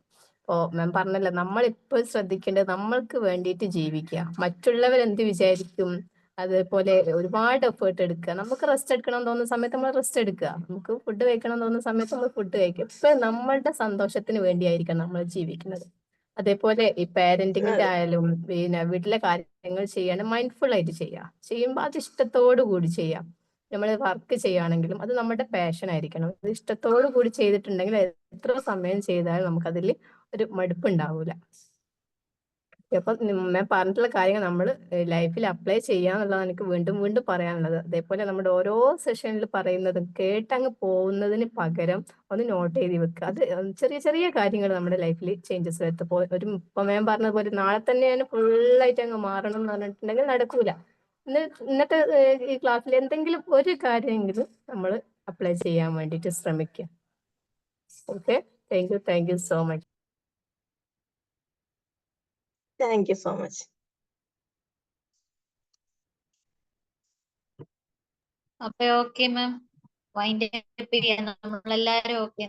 ഓ മാം പറഞ്ഞല്ലോ, നമ്മളിപ്പോൾ ശ്രദ്ധിക്കേണ്ടത് നമ്മൾക്ക് വേണ്ടിയിട്ട് ജീവിക്കുക. മറ്റുള്ളവർ എന്ത് വിചാരിക്കും, അതേപോലെ ഒരുപാട് എഫേർട്ട് എടുക്കുക. നമുക്ക് റെസ്റ്റ് എടുക്കണം എന്ന് തോന്നുന്ന സമയത്ത് നമ്മൾ റെസ്റ്റ് എടുക്കുക. നമുക്ക് ഫുഡ് കഴിക്കണം എന്ന് തോന്നുന്ന സമയത്ത് നമ്മൾ ഫുഡ് കഴിക്കുക. ഇപ്പൊ നമ്മളുടെ സന്തോഷത്തിന് വേണ്ടിയായിരിക്കണം നമ്മൾ ജീവിക്കുന്നത്. അതേപോലെ ഈ പാരന്റിങ്ങിന്റെ ആയാലും പിന്നെ വീട്ടിലെ കാര്യങ്ങൾ ചെയ്യാൻ മൈൻഡ്ഫുൾ ആയിട്ട് ചെയ്യുമ്പോൾ അത് ഇഷ്ടത്തോടു കൂടി ചെയ്യാം. നമ്മൾ വർക്ക് ചെയ്യുകയാണെങ്കിലും അത് നമ്മുടെ പാഷൻ ആയിരിക്കണം. അത് ഇഷ്ടത്തോടു കൂടി ചെയ്തിട്ടുണ്ടെങ്കിൽ എത്ര സമയം ചെയ്താലും നമുക്കതിൽ ഒരു മടുപ്പ് ഉണ്ടാവൂല. അപ്പൊ ഞാൻ പറഞ്ഞിട്ടുള്ള കാര്യങ്ങൾ നമ്മൾ ലൈഫിൽ അപ്ലൈ ചെയ്യാന്നുള്ളതാണ് എനിക്ക് വീണ്ടും വീണ്ടും പറയാനുള്ളത്. അതേപോലെ നമ്മുടെ ഓരോ സെഷനിൽ പറയുന്നതും കേട്ടങ്ങ് പോകുന്നതിന് പകരം ഒന്ന് നോട്ട് ചെയ്ത് വെക്കുക. അത് ചെറിയ ചെറിയ കാര്യങ്ങൾ നമ്മുടെ ലൈഫിൽ ചേഞ്ചസ് വരുത്തപ്പോൾ ഇപ്പൊ ഞാൻ പറഞ്ഞതുപോലെ നാളെ തന്നെ ഞാൻ ഫുള്ളായിട്ട് അങ്ങ് മാറണം എന്ന് പറഞ്ഞിട്ടുണ്ടെങ്കിൽ നടക്കൂല. ഇന്നത്തെ ഈ ക്ലാസ്സിൽ എന്തെങ്കിലും ഒരു കാര്യമെങ്കിലും നമ്മൾ അപ്ലൈ ചെയ്യാൻ വേണ്ടിയിട്ട് ശ്രമിക്കുക. Okay, thank you so much. Thank you so much. അപ്പൊ ഓക്കെ മാം, വൈൻഡ് അപ്പ് ചെയ്യാം നമ്മളെല്ലാരും. ഓക്കെ.